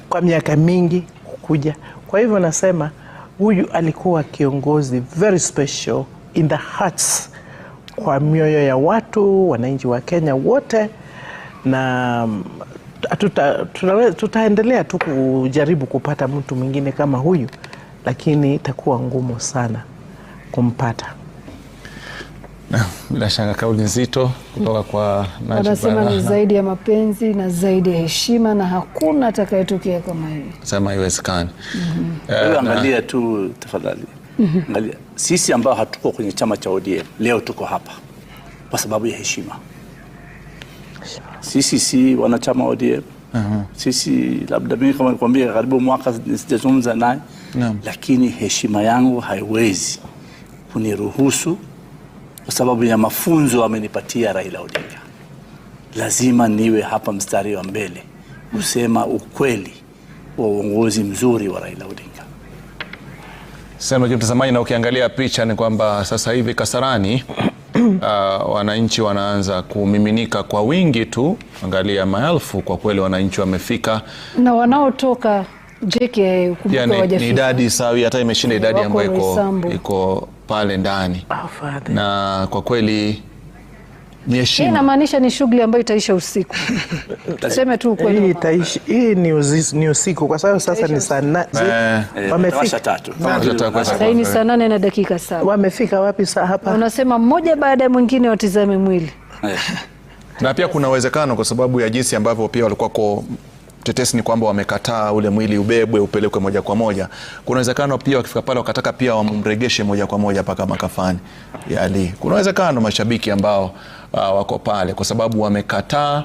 kwa miaka mingi kukuja? Kwa hivyo nasema huyu alikuwa kiongozi very special in the hearts, kwa mioyo ya watu, wananchi wa Kenya wote, na tutaendelea tu kujaribu kupata mtu mwingine kama huyu, lakini itakuwa ngumu sana kumpata. Bila shaka kauli nzito kutoka kwa Najib. Wanasema ni zaidi ya mapenzi na zaidi ya heshima, na hakuna atakayetokea kama hivi. Sema haiwezekani. Angalia tu tafadhali. Angalia sisi ambao hatuko kwenye chama cha ODM leo tuko hapa kwa sababu ya heshima. Sisi si wanachama ODM. Sisi labda mimi kama nikwambia karibu mwaka sijazungumza naye, lakini heshima yangu haiwezi kuniruhusu, kwa sababu ya mafunzo amenipatia Raila Odinga. Lazima niwe hapa mstari wa mbele kusema ukweli wa uongozi mzuri wa Raila Odinga. Sema mtazamaji, na ukiangalia picha ni kwamba sasa hivi Kasarani wananchi wanaanza kumiminika kwa wingi tu. Angalia maelfu, kwa kweli wananchi wamefika, na wanaotoka JK kumbuka wajafika. Ni idadi sawi, hata imeshinda idadi ambayo iko pale ndani. Na kwa kweli ni heshima. Inamaanisha ni shughuli ambayo itaisha usiku. Tuseme tu kweli. Hii ni usiku kwa sababu sasa ni saa 8. Wamefika 3. Sasa ni saa 8 na dakika 7. Wamefika wapi saa hapa? Unasema mmoja baada ya mwingine watizame mwili. Na pia kuna uwezekano kwa sababu ya jinsi ambavyo pia walikuwa tetesi ni kwamba wamekataa ule mwili ubebwe upelekwe moja kwa moja. Kuna uwezekano pia wakifika pale wakataka pia wamregeshe moja kwa moja paka makafani ya Ali. Kuna uwezekano mashabiki ambao wako pale kwa sababu wamekataa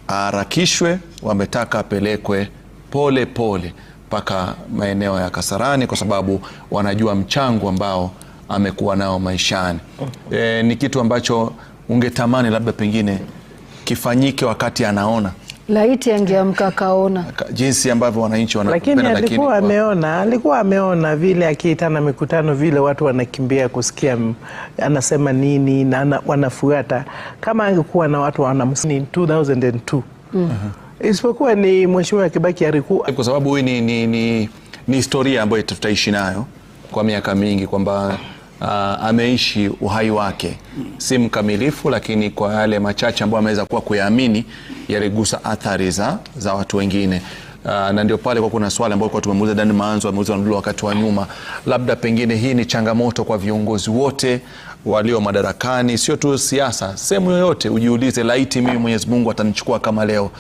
harakishwe, wametaka apelekwe pole pole paka maeneo ya Kasarani kwa sababu wanajua mchango ambao amekuwa nao maishani. Ni kitu ambacho ungetamani labda pengine kifanyike wakati anaona. Laiti angeamka kaona jinsi ambavyo wananchi wanapenda, lakini alikuwa ameona vile akiitana mikutano vile watu wanakimbia kusikia anasema nini na wanafuata. Kama angekuwa na watu wanamsikia 2002. Isipokuwa ni Mheshimiwa Kibaki alikuwa, kwa sababu hii ni historia ambayo tutaishi nayo kwa miaka mingi kwamba ameishi uhai wake, si mkamilifu, lakini kwa yale machache ambayo ameweza kuwa kuyaamini yaligusa athari za watu wengine. Na ndio pale kwa kuna swali ambalo kwa tumemuuliza Dani Maanzo, ameuliza Ndulu wakati wa nyuma, labda pengine hii ni changamoto kwa viongozi wote walio madarakani, sio tu siasa, sehemu yoyote ujiulize, laiti mimi Mwenyezi Mungu atanichukua kama leo,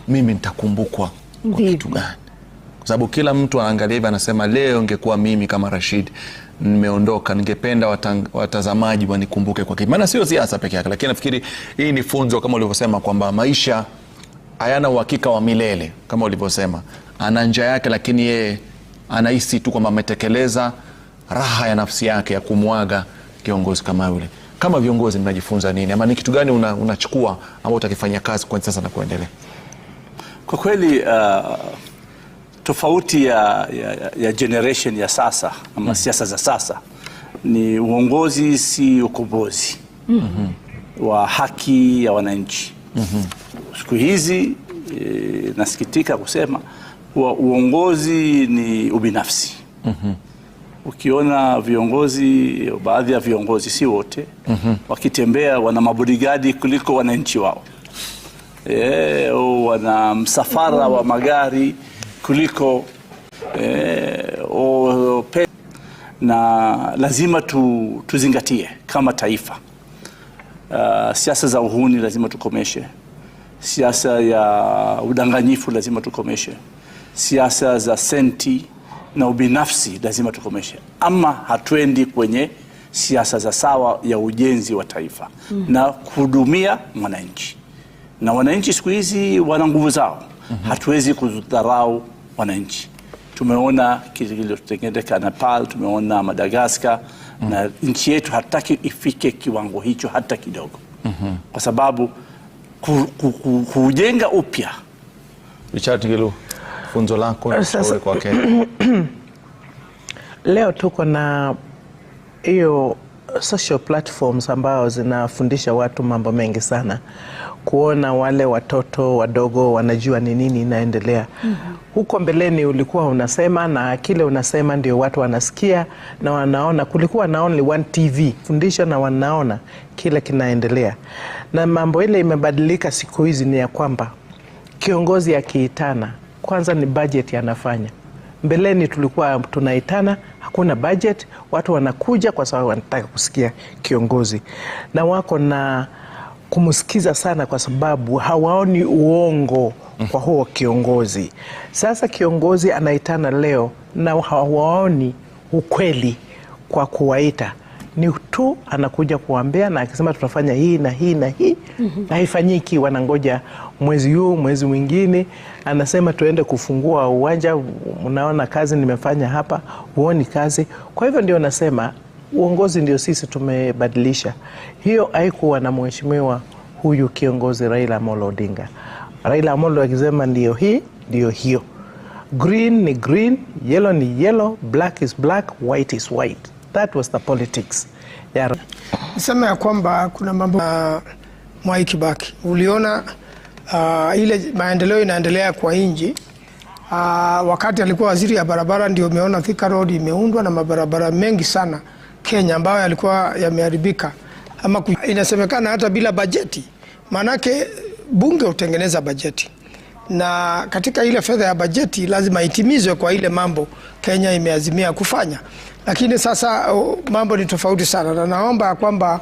mimi nitakumbukwa kwa kitu gani? Kwa sababu kila mtu anaangalia hivi anasema leo ingekuwa mimi kama Rashid nimeondoka, ningependa watazamaji wanikumbuke kwa kipi. Maana sio siasa peke yake, lakini nafikiri hii ni funzo kama ulivyosema kwamba maisha hayana uhakika wa milele. Kama ulivyosema, ana njia yake, lakini yeye anahisi tu kwamba ametekeleza raha ya nafsi yake ya kumwaga kiongozi kama yule. Kama viongozi mnajifunza nini, ama ni kitu gani unachukua ama utakifanya kazi kwa sasa na kuendelea? Kwa kweli tofauti ya generation ya sasa ama siasa za sasa ni uongozi, si ukombozi wa haki ya wananchi. Siku hizi nasikitika kusema uongozi ni ubinafsi. Ukiona viongozi, baadhi ya viongozi, si wote, wakitembea wana mabodigadi kuliko wananchi wao. Wana msafara wa magari kuliko na lazima tuzingatie kama taifa. Siasa za uhuni lazima tukomeshe. Siasa ya udanganyifu lazima tukomeshe. Siasa za senti na ubinafsi lazima tukomeshe. Ama hatuendi kwenye siasa za sawa ya ujenzi wa taifa na kuhudumia mwananchi. Na wananchi siku hizi wana nguvu zao. Hatuwezi kudharau wananchi. Tumeona kilichotendeka Nepal, tumeona Madagascar, na nchi yetu hataki ifike kiwango hicho hata kidogo. Kwa sababu kujenga upya. Richard Gilu, funzo lako na shauri kwa Kenya. Leo tuko na hiyo social platforms ambao zinafundisha watu mambo mengi sana. Kuona wale watoto wadogo wanajua ni nini inaendelea. Huko mbeleni ulikuwa unasema na kile unasema ndio watu wanasikia na wanaona. Kulikuwa na only one TV fundisha na wanaona kile kinaendelea. Na mambo ile imebadilika siku hizi ni ya kwamba kiongozi akiitana kwanza ni budget yanafanya. Mbeleni tulikuwa tunaitana, hakuna budget, watu wanakuja kwa sababu wanataka kusikia kiongozi. Na wako na kumsikiza sana kwa sababu hawaoni uongo kwa huo kiongozi. Sasa kiongozi anaitana leo na hawaoni ukweli kwa kuwaita. Ni tu anakuja kuambia na akisema tutafanya hii na hii na hii na haifanyiki. Wanangoja mwezi huu, mwezi mwingine anasema tuende kufungua uwanja, unaona kazi nimefanya hapa, huoni kazi. Kwa hivyo ndio nasema uongozi ndio sisi tumebadilisha. Hiyo haikuwa na mheshimiwa huyu kiongozi Raila Amolo Odinga. Raila Amolo akisema ndio hii, ndio hiyo. Green ni green, yellow ni yellow, black is black, white is white. That was the politics. Nisema ya kwamba kuna mambo Mwai Kibaki. Uliona ile maendeleo inaendelea kwa inji. Wakati alikuwa waziri ya barabara ndio umeona Thika Road imeundwa na mabarabara mengi sana Kenya ambayo yalikuwa yameharibika. Ama inasemekana hata bila bajeti. Manake bunge utengeneza bajeti. Na katika ile fedha ya bajeti lazima itimizwe kwa ile mambo Kenya imeazimia kufanya. Lakini sasa mambo ni tofauti sana. Na naomba kwamba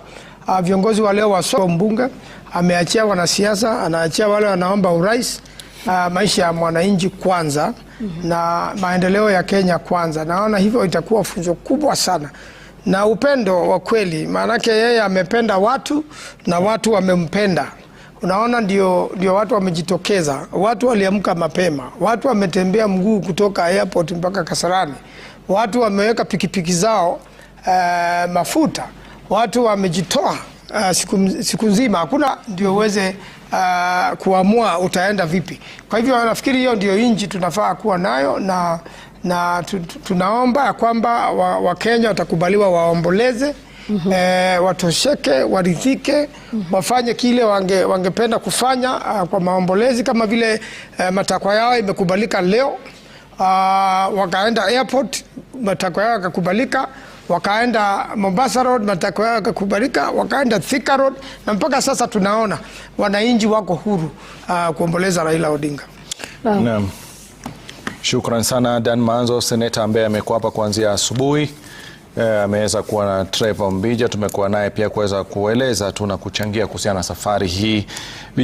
viongozi wale wa mbunge ameachia wanasiasa, anaachia wale wanaomba urais, maisha ya mwananchi kwanza na maendeleo ya Kenya kwanza. Naona hivyo itakuwa funzo kubwa sana. Na upendo wa kweli, maanake yeye amependa watu na watu wamempenda. Unaona ndio watu wamejitokeza, watu waliamka mapema, watu wametembea mguu kutoka airport mpaka Kasarani, watu wameweka pikipiki zao mafuta, watu wamejitoa siku nzima, hakuna ndio uweze kuamua utaenda vipi. Kwa hivyo nafikiri hiyo ndio inji tunafaa kuwa nayo, na tunaomba kwamba Wakenya watakubaliwa waomboleze, watosheke, waridhike, wafanye kile wangependa kufanya kwa maombolezi, kama vile matakwa yao imekubalika leo. Wakaenda airport, matakwa yao yakakubalika, wakaenda Mombasa Road, matakwa yao yakakubalika, wakaenda Thika Road, na mpaka sasa tunaona wananchi wako huru kuomboleza Raila Odinga. Naam. Shukran sana Dan Manzo, seneta ambaye amekuwa hapa kuanzia asubuhi. ameweza kuwa na Trevor Mbija, tumekuwa naye pia kuweza kueleza tu na kuchangia kuhusiana na safari hii.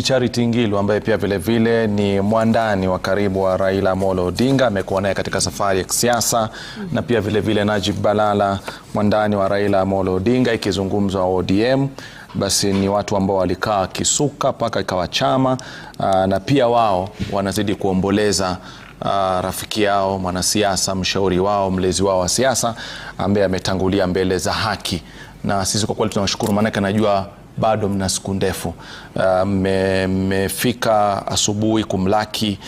Charity Ngilu ambaye pia vile vile ni mwandani wa karibu wa Raila Amolo Odinga, amekuwa naye katika safari ya kisiasa, na pia vile vile Najib Balala, mwandani wa Raila Amolo Odinga, ikizungumzwa ODM. Basi ni watu ambao walikaa kisuka paka ikawa chama, na pia wao wanazidi kuomboleza rafiki yao, mwanasiasa, mshauri wao, mlezi wao wa siasa ambaye ametangulia mbele za haki. Na sisi kwa kweli tunawashukuru, maana najua bado mna siku ndefu. Mmefika asubuhi kumlaki,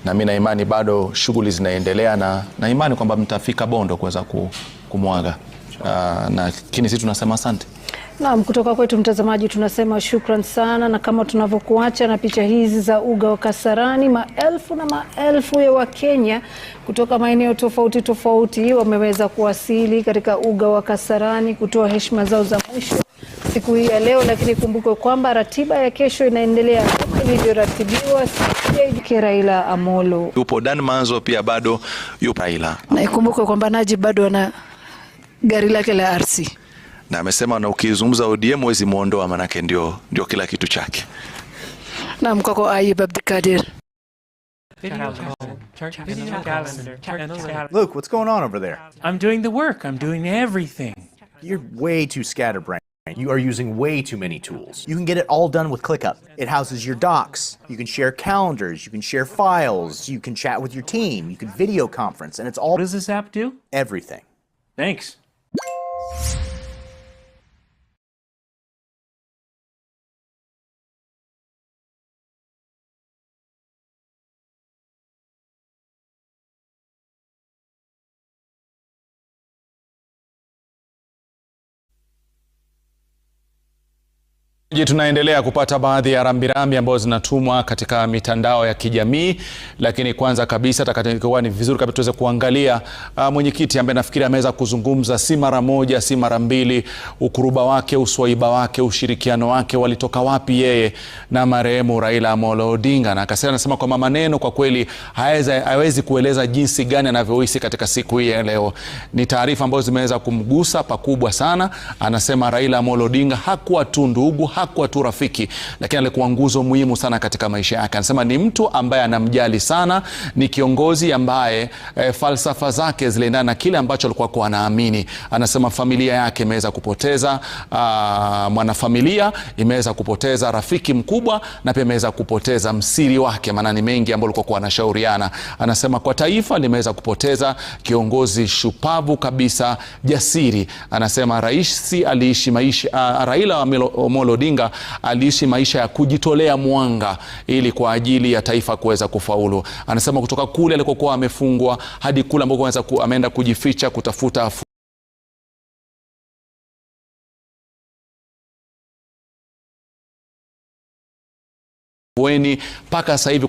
na mimi na imani bado shughuli zinaendelea, na imani kwamba mtafika Bondo kuweza kumwaga. Lakini sisi tunasema asante. Naam, kutoka kwetu mtazamaji tunasema shukran sana, na kama tunavyokuacha na picha hizi za uga wa Kasarani, maelfu na maelfu ya Wakenya kutoka maeneo tofauti tofauti wameweza kuwasili katika uga wa Kasarani kutoa heshima zao za mwisho siku hii ya leo. Lakini kumbuke kwamba ratiba ya kesho inaendelea kama ilivyoratibiwa siku ya Raila Amolo. Yupo Dan Manzo pia bado yupo Raila. Na ikumbuke kwamba Najib bado ana gari lake la RC. Na amesema na ukizungumza ODM wezi muondoa, manake ndio kila kitu chake. Na mkoko Ayub Abdikadir. Luke, what's going on over there? I'm doing the work. I'm doing everything. You're way too scatterbrained. You are using way too many tools. You can get it all done with ClickUp. It houses your docs. You can share calendars. You can share files. You can chat with your team. You can video conference. And it's all... What does this app do? Everything. Thanks. Tunaendelea kupata baadhi ya rambirambi ambazo zinatumwa katika mitandao ya kijamii, lakini kwanza kabisa takawa ni vizuri kabisa tuweze kuangalia mwenyekiti ambaye nafikiri ameweza kuzungumza si mara moja si mara mbili, ukuruba wake, uswaiba wake, ushirikiano wake, walitoka wapi yeye na marehemu Raila Amolo Odinga. Na akasema, anasema kwa maneno kwa kweli hawezi kueleza jinsi gani anavyohisi katika siku hii ya leo. Ni taarifa ambazo zimeweza kumgusa pakubwa sana. Anasema Raila Amolo Odinga hakuwa tu ndugu, hakuwa tu rafiki, lakini alikuwa nguzo muhimu sana katika maisha yake. Anasema ni mtu ambaye anamjali sana, ni kiongozi ambaye falsafa zake ziliendana na kile ambacho alikuwa anaamini. Anasema familia yake imeweza kupoteza mwanafamilia, imeweza kupoteza rafiki mkubwa, na pia imeweza kupoteza msiri wake, maana ni mengi ambayo alikuwa anashauriana. Anasema kwa taifa limeweza kupoteza kiongozi shupavu kabisa, jasiri. Anasema Raila Amolo Odinga aliishi maisha ya kujitolea mwanga ili kwa ajili ya taifa kuweza kufaulu. Anasema kutoka kule alikokuwa amefungwa hadi kule ambako ameenda kujificha kutafuta mpaka sasa hivi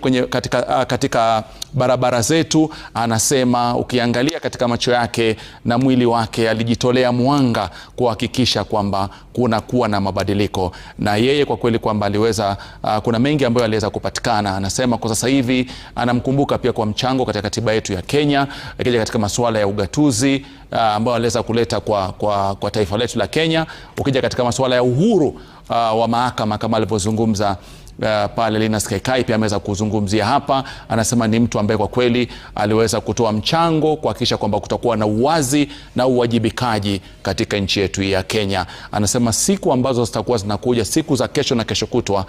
katika barabara zetu. Anasema ukiangalia katika macho yake na mwili wake, alijitolea mwanga kuhakikisha kwamba kuna kuwa na mabadiliko, na yeye kwa kweli kwamba aliweza kuna mengi ambayo aliweza kupatikana. Anasema kwa sasa hivi anamkumbuka pia kwa mchango katika katiba yetu ya Kenya, akija katika masuala ya ugatuzi ambao aliweza kuleta kwa taifa letu la Kenya, ukija katika masuala ya uhuru wa mahakama kama alivyozungumza pale Linus Kaikai pia ameweza kuzungumzia hapa. Anasema ni mtu ambaye kwa kweli aliweza kutoa mchango kuhakikisha kwamba kutakuwa na uwazi na uwajibikaji katika nchi yetu ya Kenya. Anasema siku ambazo zitakuwa zinakuja, siku za kesho na kesho kutwa,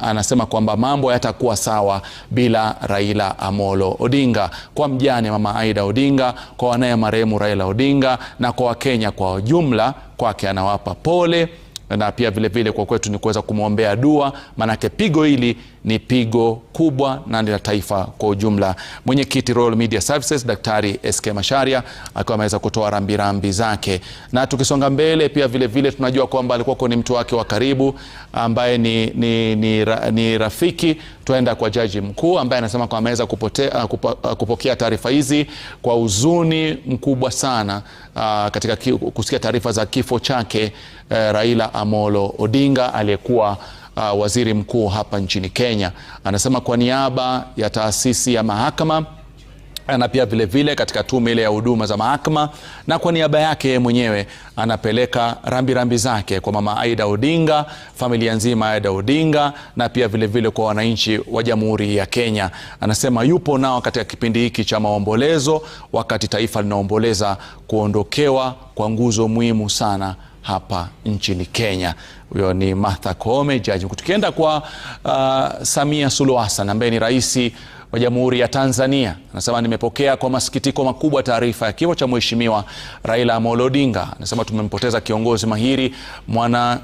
anasema kwamba mambo yatakuwa sawa bila Raila Amolo Odinga. Kwa mjane Mama Aida Odinga, kwa wanaye marehemu Raila Odinga, na kwa Wakenya kwa ujumla, kwake anawapa pole, na pia vile vile kwa kwetu ni kuweza kumwombea dua, manake pigo hili ni pigo kubwa na la taifa kwa ujumla. Mwenyekiti Royal Media Services Daktari SK Macharia akiwa ameweza kutoa rambirambi zake. Na tukisonga mbele pia vile vile tunajua kwamba alikuwa ni mtu wake wa karibu ambaye ni rafiki. Tuenda kwa jaji mkuu ambaye anasema kwamba ameweza kupokea taarifa hizi kwa huzuni mkubwa sana katika kusikia taarifa za kifo chake Raila Amolo Odinga aliyekuwa waziri mkuu hapa nchini Kenya. Anasema kwa niaba ya taasisi ya mahakama na pia vile vile katika tume ile ya huduma za mahakama, na kwa niaba yake mwenyewe anapeleka rambirambi zake kwa mama Aida Odinga, familia nzima Aida Odinga, na pia vile vile kwa wananchi wa Jamhuri ya Kenya. Anasema yupo nao katika kipindi hiki cha maombolezo, wakati taifa linaomboleza kuondokewa kwa nguzo muhimu sana hapa nchini Kenya. Huyo ni Martha Koome, jaji mkuu. Tukienda kwa Samia Suluhu Hassan ambaye ni rais wa Jamhuri ya Tanzania, anasema nimepokea kwa masikitiko makubwa taarifa ya kifo cha Mheshimiwa Raila Amolo Odinga. Anasema tumempoteza kiongozi mahiri, mwana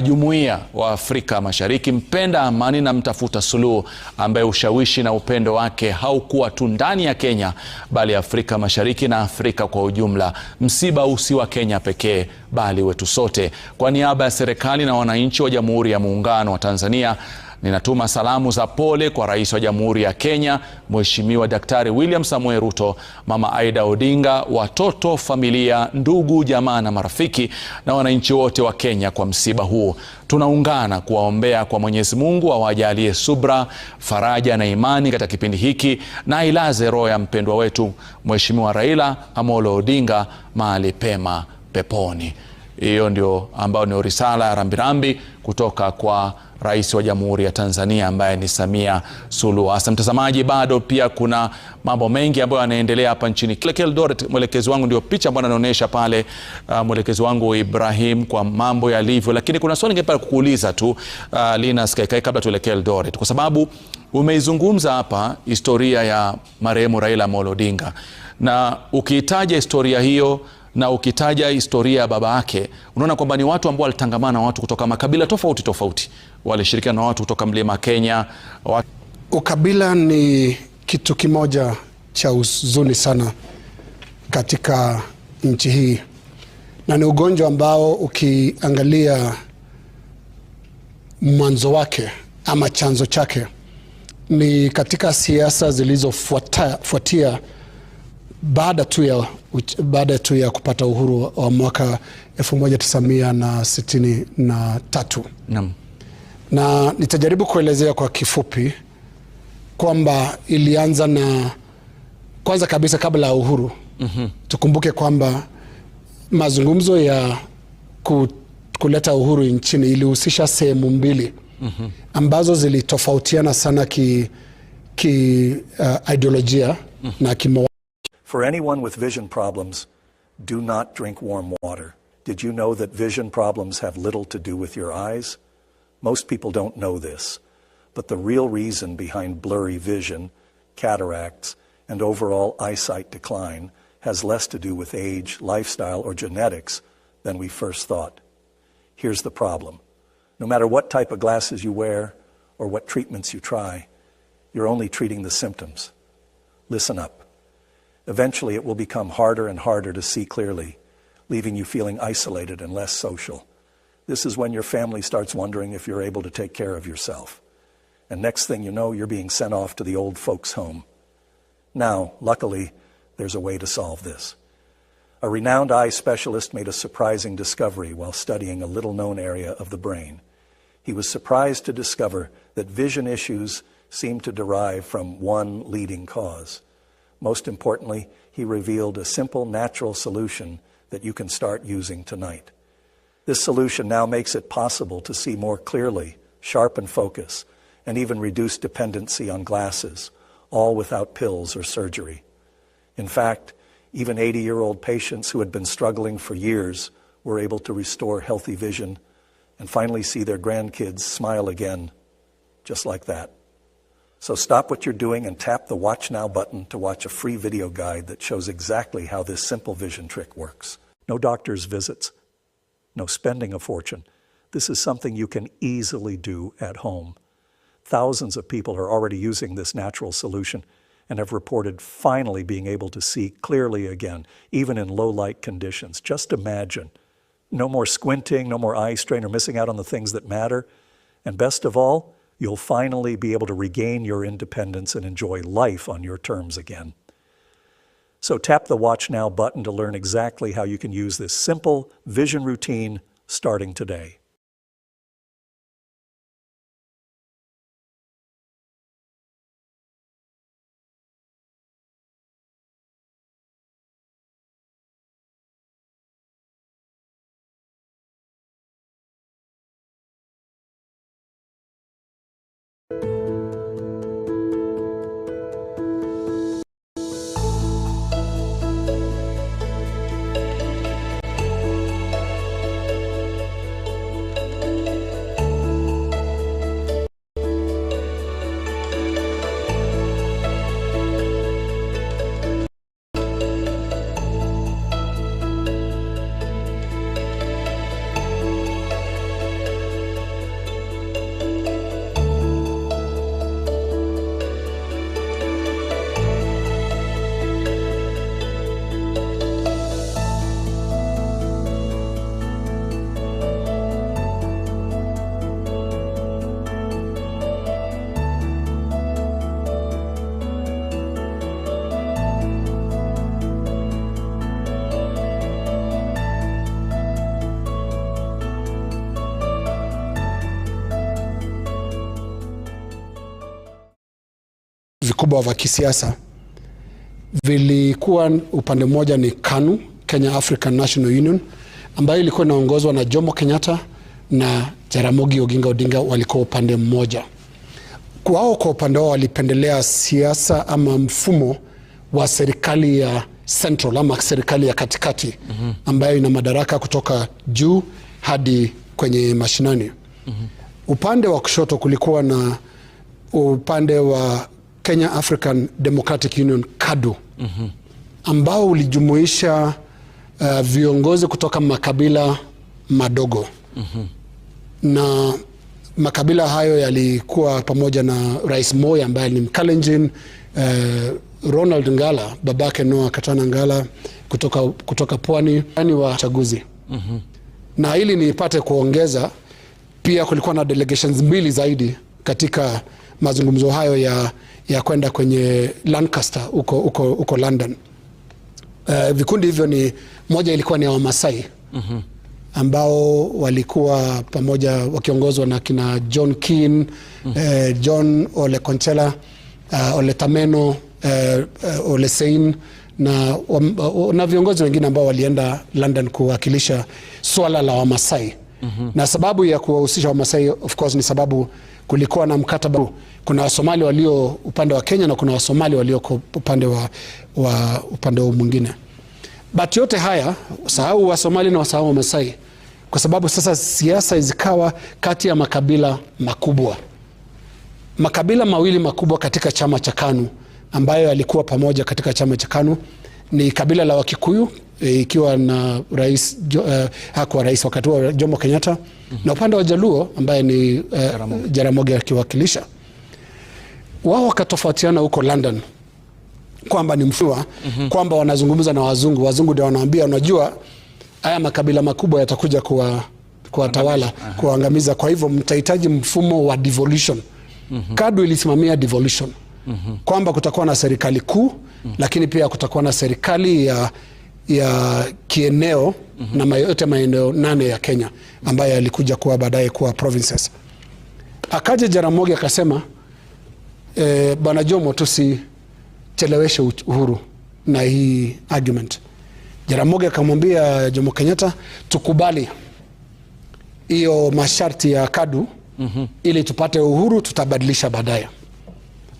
jumuiya wa Afrika Mashariki, mpenda amani na mtafuta suluhu, ambaye ushawishi na upendo wake haukuwa tu ndani ya Kenya bali Afrika Mashariki na Afrika kwa ujumla. Msiba usi wa Kenya pekee bali wetu sote. Kwa niaba ya serikali na wananchi wa Jamhuri ya Muungano wa Tanzania, ninatuma salamu za pole kwa Rais wa Jamhuri ya Kenya, Mheshimiwa Daktari William Samoei Ruto, mama Aida Odinga, watoto, familia, ndugu, jamaa na marafiki na wananchi wote wa Kenya kwa msiba huu. Tunaungana kuwaombea kwa Mwenyezi Mungu awajalie subra, faraja na imani katika kipindi hiki, na ailaze roho ya mpendwa wetu Mheshimiwa Raila Amolo Odinga mahali pema peponi. Hiyo ndio ambao ni risala ya rambirambi kutoka kwa Rais wa Jamhuri ya Tanzania ambaye ni Samia Suluhu Hassan. Mtazamaji, bado pia kuna mambo mengi ambayo yanaendelea hapa nchini Eldoret. Mwelekezi wangu ndio picha ambayo anaonyesha pale, mwelekezi wangu Ibrahim, kwa mambo yalivyo. Lakini kuna swali ningependa kukuuliza tu Linus Kaikai, kabla tuelekee Eldoret, kwa sababu umeizungumza hapa historia ya marehemu Raila Amolo Odinga, na ukitaja historia hiyo na ukitaja historia ya baba yake, unaona kwamba ni watu ambao walitangamana na watu kutoka makabila tofauti tofauti, walishirikiana na watu kutoka Mlima Kenya. Ukabila ni kitu kimoja cha huzuni sana katika nchi hii, na ni ugonjwa ambao ukiangalia mwanzo wake ama chanzo chake ni katika siasa zilizofuatia baada tu ya kupata uhuru wa mwaka 1963. Na nitajaribu kuelezea kwa kifupi kwamba ilianza na, kwanza kabisa kabla ya uhuru. Tukumbuke kwamba mazungumzo ya kuleta uhuru nchini ilihusisha sehemu mbili ambazo zilitofautiana sana ideolojia na kimo. For anyone with vision problems, do not drink warm water. Did you know that vision problems have little to do with your eyes? Most people don't know this, but the real reason behind blurry vision, cataracts, and overall eyesight decline has less to do with age, lifestyle, or genetics than we first thought. Here's the problem. No matter what type of glasses you wear or what treatments you try, you're only treating the symptoms. Listen up. Eventually, it will become harder and harder to see clearly, leaving you feeling isolated and less social. This is when your family starts wondering if you're able to take care of yourself. And next thing you know, you're being sent off to the old folks' home. Now, luckily, there's a way to solve this. A renowned eye specialist made a surprising discovery while studying a little-known area of the brain. He was surprised to discover that vision issues seem to derive from one leading cause. Most importantly, he revealed a simple, natural solution that you can start using tonight. This solution now makes it possible to see more clearly, sharpen focus, and even reduce dependency on glasses, all without pills or surgery. In fact, even 80-year-old patients who had been struggling for years were able to restore healthy vision and finally see their grandkids smile again, just like that. So stop what you're doing and tap the Watch Now button to watch a free video guide that shows exactly how this simple vision trick works. No doctor's visits, no spending a fortune. This is something you can easily do at home. Thousands of people are already using this natural solution and have reported finally being able to see clearly again, even in low light conditions. Just imagine. No more squinting, no more eye strain or missing out on the things that matter. And best of all, you'll finally be able to regain your independence and enjoy life on your terms again. So tap the Watch Now button to learn exactly how you can use this simple vision routine starting today. vikubwa vya kisiasa vilikuwa upande mmoja ni KANU, Kenya African National Union, ambayo ilikuwa inaongozwa na Jomo Kenyatta na Jaramogi Oginga Odinga walikuwa upande mmoja. Kwao kwa upande wao walipendelea siasa ama mfumo wa serikali ya central ama serikali ya katikati ambayo ina madaraka kutoka juu hadi kwenye mashinani. Upande wa kushoto kulikuwa na upande wa Kenya African Democratic Union KADU ambao ulijumuisha viongozi kutoka makabila madogo. Na makabila hayo yalikuwa pamoja na Rais Moi ambaye ni Mkalenjin, Ronald Ngala, babake Noah Katana Ngala kutoka pwani wa chaguzi. Na ili nipate kuongeza, pia kulikuwa na delegations mbili zaidi katika mazungumzo hayo ya kwenda kwenye Lancaster uko London. Vikundi hivyo ni moja ilikuwa ni ya Wamasai ambao walikuwa pamoja wakiongozwa na kina John Keane, John Ole Konchela, Ole Tameno, Ole Sein na viongozi wengine ambao walienda London kuwakilisha swala la Wamasai. Na sababu ya kuwahusisha Wamasai of course ni sababu kulikuwa na mkataba. Kuna Wasomali walio upande wa Kenya na kuna Wasomali walio upande wa mwingine. But yote haya sahau Wasomali na wasahau Wamasai, kwa sababu sasa siasa zikawa kati ya makabila makubwa. Makabila mawili makubwa katika chama cha KANU ambayo yalikuwa pamoja katika chama cha KANU ni kabila la Wakikuyu, ikiwa na rais hakuwa rais wakati wa Jomo Kenyatta, na upande wa Jaluo ambaye ni Jaramogi akiwakilisha. Wao wakatofautiana huko London kwamba ni mfua, kwamba wanazungumza na wazungu ndio wanaambia, unajua haya makabila makubwa yatakuja kuwatawala, kuangamiza, kwa hivyo mtahitaji mfumo wa devolution. KADU ilisimamia devolution, kwamba kutakuwa na serikali kuu, lakini pia kutakuwa na serikali ya kieneo na yote maeneo 8 ya Kenya ambayo yalikuja kuwa baadaye kuwa provinces. Akaja Jaramogi akasema, Bwana Jomo, tusicheleweshe uhuru na hii argument. Jaramogi akamwambia Jomo Kenyatta, tukubali hiyo masharti ya KADU ili tupate uhuru, tutabadilisha baadaye.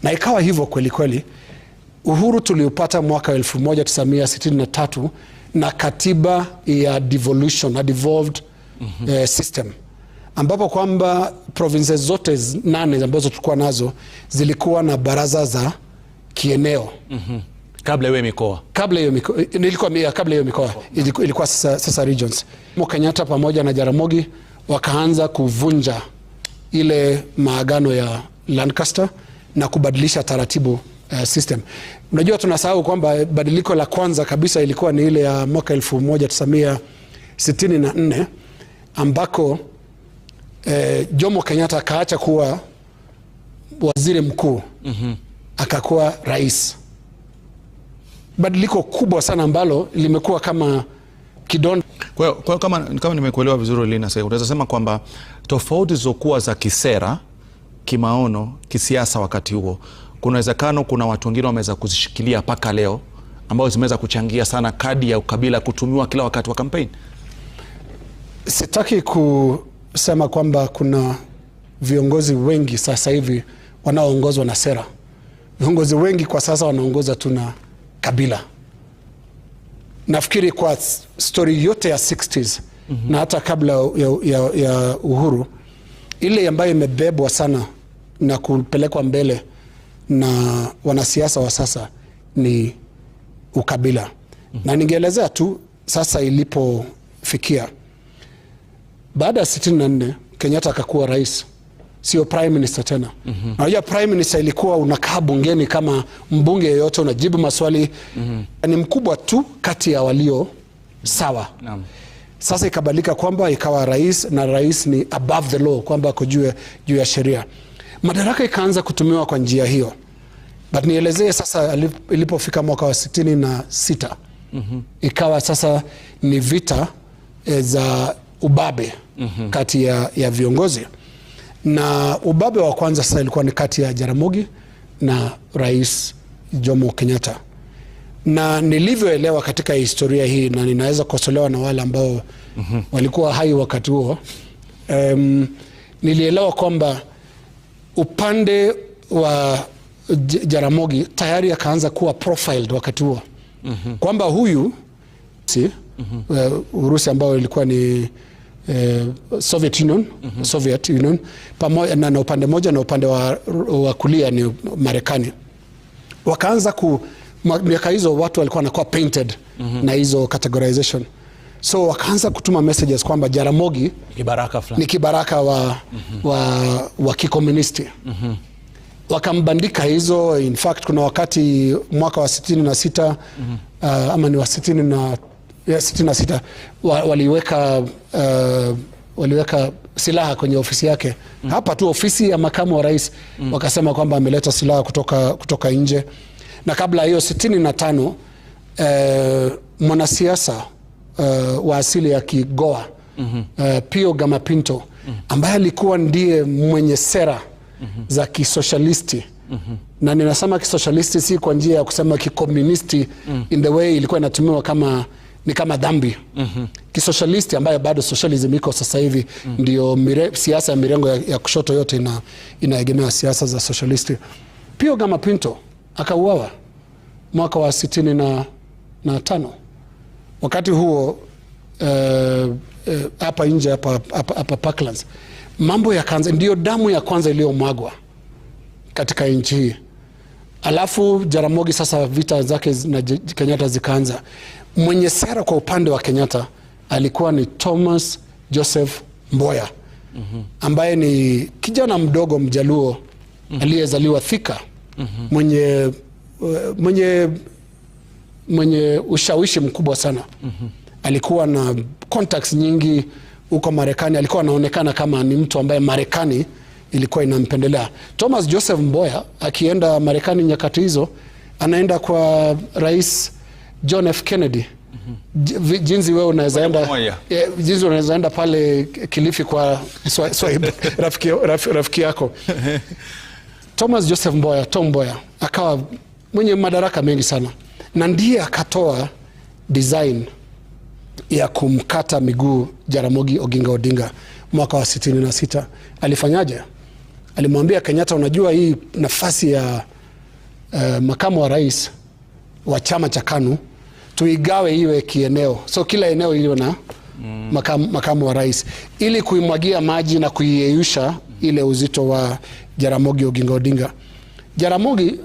Na ikawa hivyo kweli kweli. Uhuru tuliupata mwaka 1963 na katiba ya devolution, a devolved system, ambapo kwamba provinces zote 8 ambazo tulikuwa nazo zilikuwa na baraza za kieneo. Kabla hiyo mikoa. Kabla hiyo mikoa ilikuwa sasa regions. Kenyatta pamoja na Jaramogi wakaanza kuvunja ile maagano ya Lancaster na kubadilisha taratibu system. Unajua tunasahau kwamba badiliko la kwanza kabisa ilikuwa ni ile ya mwaka 1964 ambako Jomo Kenyatta akaacha kuwa waziri mkuu, akakuwa rais. Badiliko kubwa sana ambalo limekuwa kama kidonda. Kwa hiyo kama nimekuelewa vizuri Lina, sasa unaweza sema kwamba tofauti zokuwa za kisera, kimaono, kisiasa wakati huo, kuna uwezekano kuna watu wengine wameweza kuzishikilia mpaka leo ambao zimeweza kuchangia sana kadi ya ukabila kutumiwa kila wakati wa kampeni. Sitaki kusema kwamba kuna viongozi wengi sasa hivi wanaoongozwa na sera. Viongozi wengi kwa sasa wanaongoza tu na kabila. Nafikiri kwa story yote ya 60s na hata kabla ya uhuru, ile ambayo imebebwa sana na kupelekwa mbele na wanasiasa wa sasa ni ukabila. Na ningeelezea tu sasa ilipofikia. Baada ya 64 Kenyatta akakuwa rais, sio prime minister tena. Unajua prime minister ilikuwa unakaa bungeni kama mbunge yeyote, unajibu maswali, ni mkubwa tu kati ya walio sawa. Sasa ikabadilika kwamba ikawa rais, na rais ni above the law, kwamba ako juu ya sheria. Madaraka ikaanza kutumiwa kwa njia hiyo. But nielezee sasa ilipofika mwaka wa 66, ikawa sasa ni vita za ubabe kati ya viongozi. Na ubabe wa kwanza sasa ilikuwa ni kati ya Jaramogi na Rais Jomo Kenyatta. Na nilivyoelewa katika historia hii, na ninaweza kukosolewa na wale ambao walikuwa hai wakati huo, nilielewa kwamba upande wa Jaramogi tayari akaanza kuwa profiled wakati huo, kwamba huyu Urusi ambao ilikuwa ni Soviet Union pamoja na upande moja, na upande wa kulia ni Marekani. Wakaanza miaka hizo watu walikuwa wanakuwa painted na hizo categorization, so wakaanza kutuma messages kwamba Jaramogi ni kibaraka wa kikomunisti. Wakambandika hizo. In fact kuna wakati mwaka wa 66 ama ni wa 66 waliweka silaha kwenye ofisi yake, hapa tu ofisi ya makamu wa rais. Wakasema kwamba ameleta silaha kutoka nje. Na kabla hiyo 65 mwanasiasa wa asili ya Kigoa Pio Gamapinto ambaye alikuwa ndiye mwenye sera za kisocialisti, na ninasema kisocialisti si kwa njia ya kusema kikomunisti in the way ilikuwa inatumiwa kama dhambi. Kisocialisti ambayo bado socialism iko sasa hivi, ndio siasa ya mirengo ya kushoto yote inaegemea siasa za socialisti. Pio Gamapinto akauawa mwaka wa 65. Wakati huo hapa nje hapa Parklands mambo yakaanza, ndio damu ya kwanza iliyomwagwa katika nchi hii. Alafu Jaramogi sasa vita zake na Kenyatta zikaanza. Mwenye sera kwa upande wa Kenyatta alikuwa ni Thomas Joseph Mboya, ambaye ni kijana mdogo Mjaluo aliyezaliwa Thika, mwenye ushawishi mkubwa sana. Alikuwa na contacts nyingi huko Marekani. Alikuwa anaonekana kama ni mtu ambaye Marekani ilikuwa inampendelea. Thomas Joseph Mboya akienda Marekani nyakati hizo, anaenda kwa Rais John F. Kennedy. Jinsi wewe unaweza enda pale Kilifi kwa Swahib rafiki yako. Thomas Joseph Mboya, Tom Mboya, akawa mwenye madaraka mengi sana, na ndiye akatoa design ya kumkata miguu Jaramogi Oginga Odinga mwaka wa 66. Alifanyaje? Alimwambia Kenyatta, unajua hii nafasi ya makamu wa rais wa chama cha KANU tuigawe iwe kieneo, so kila eneo iwe na makamu wa rais, ili kuimwagia maji na kuiyeyusha ile uzito wa Jaramogi Oginga Odinga. Jaramogi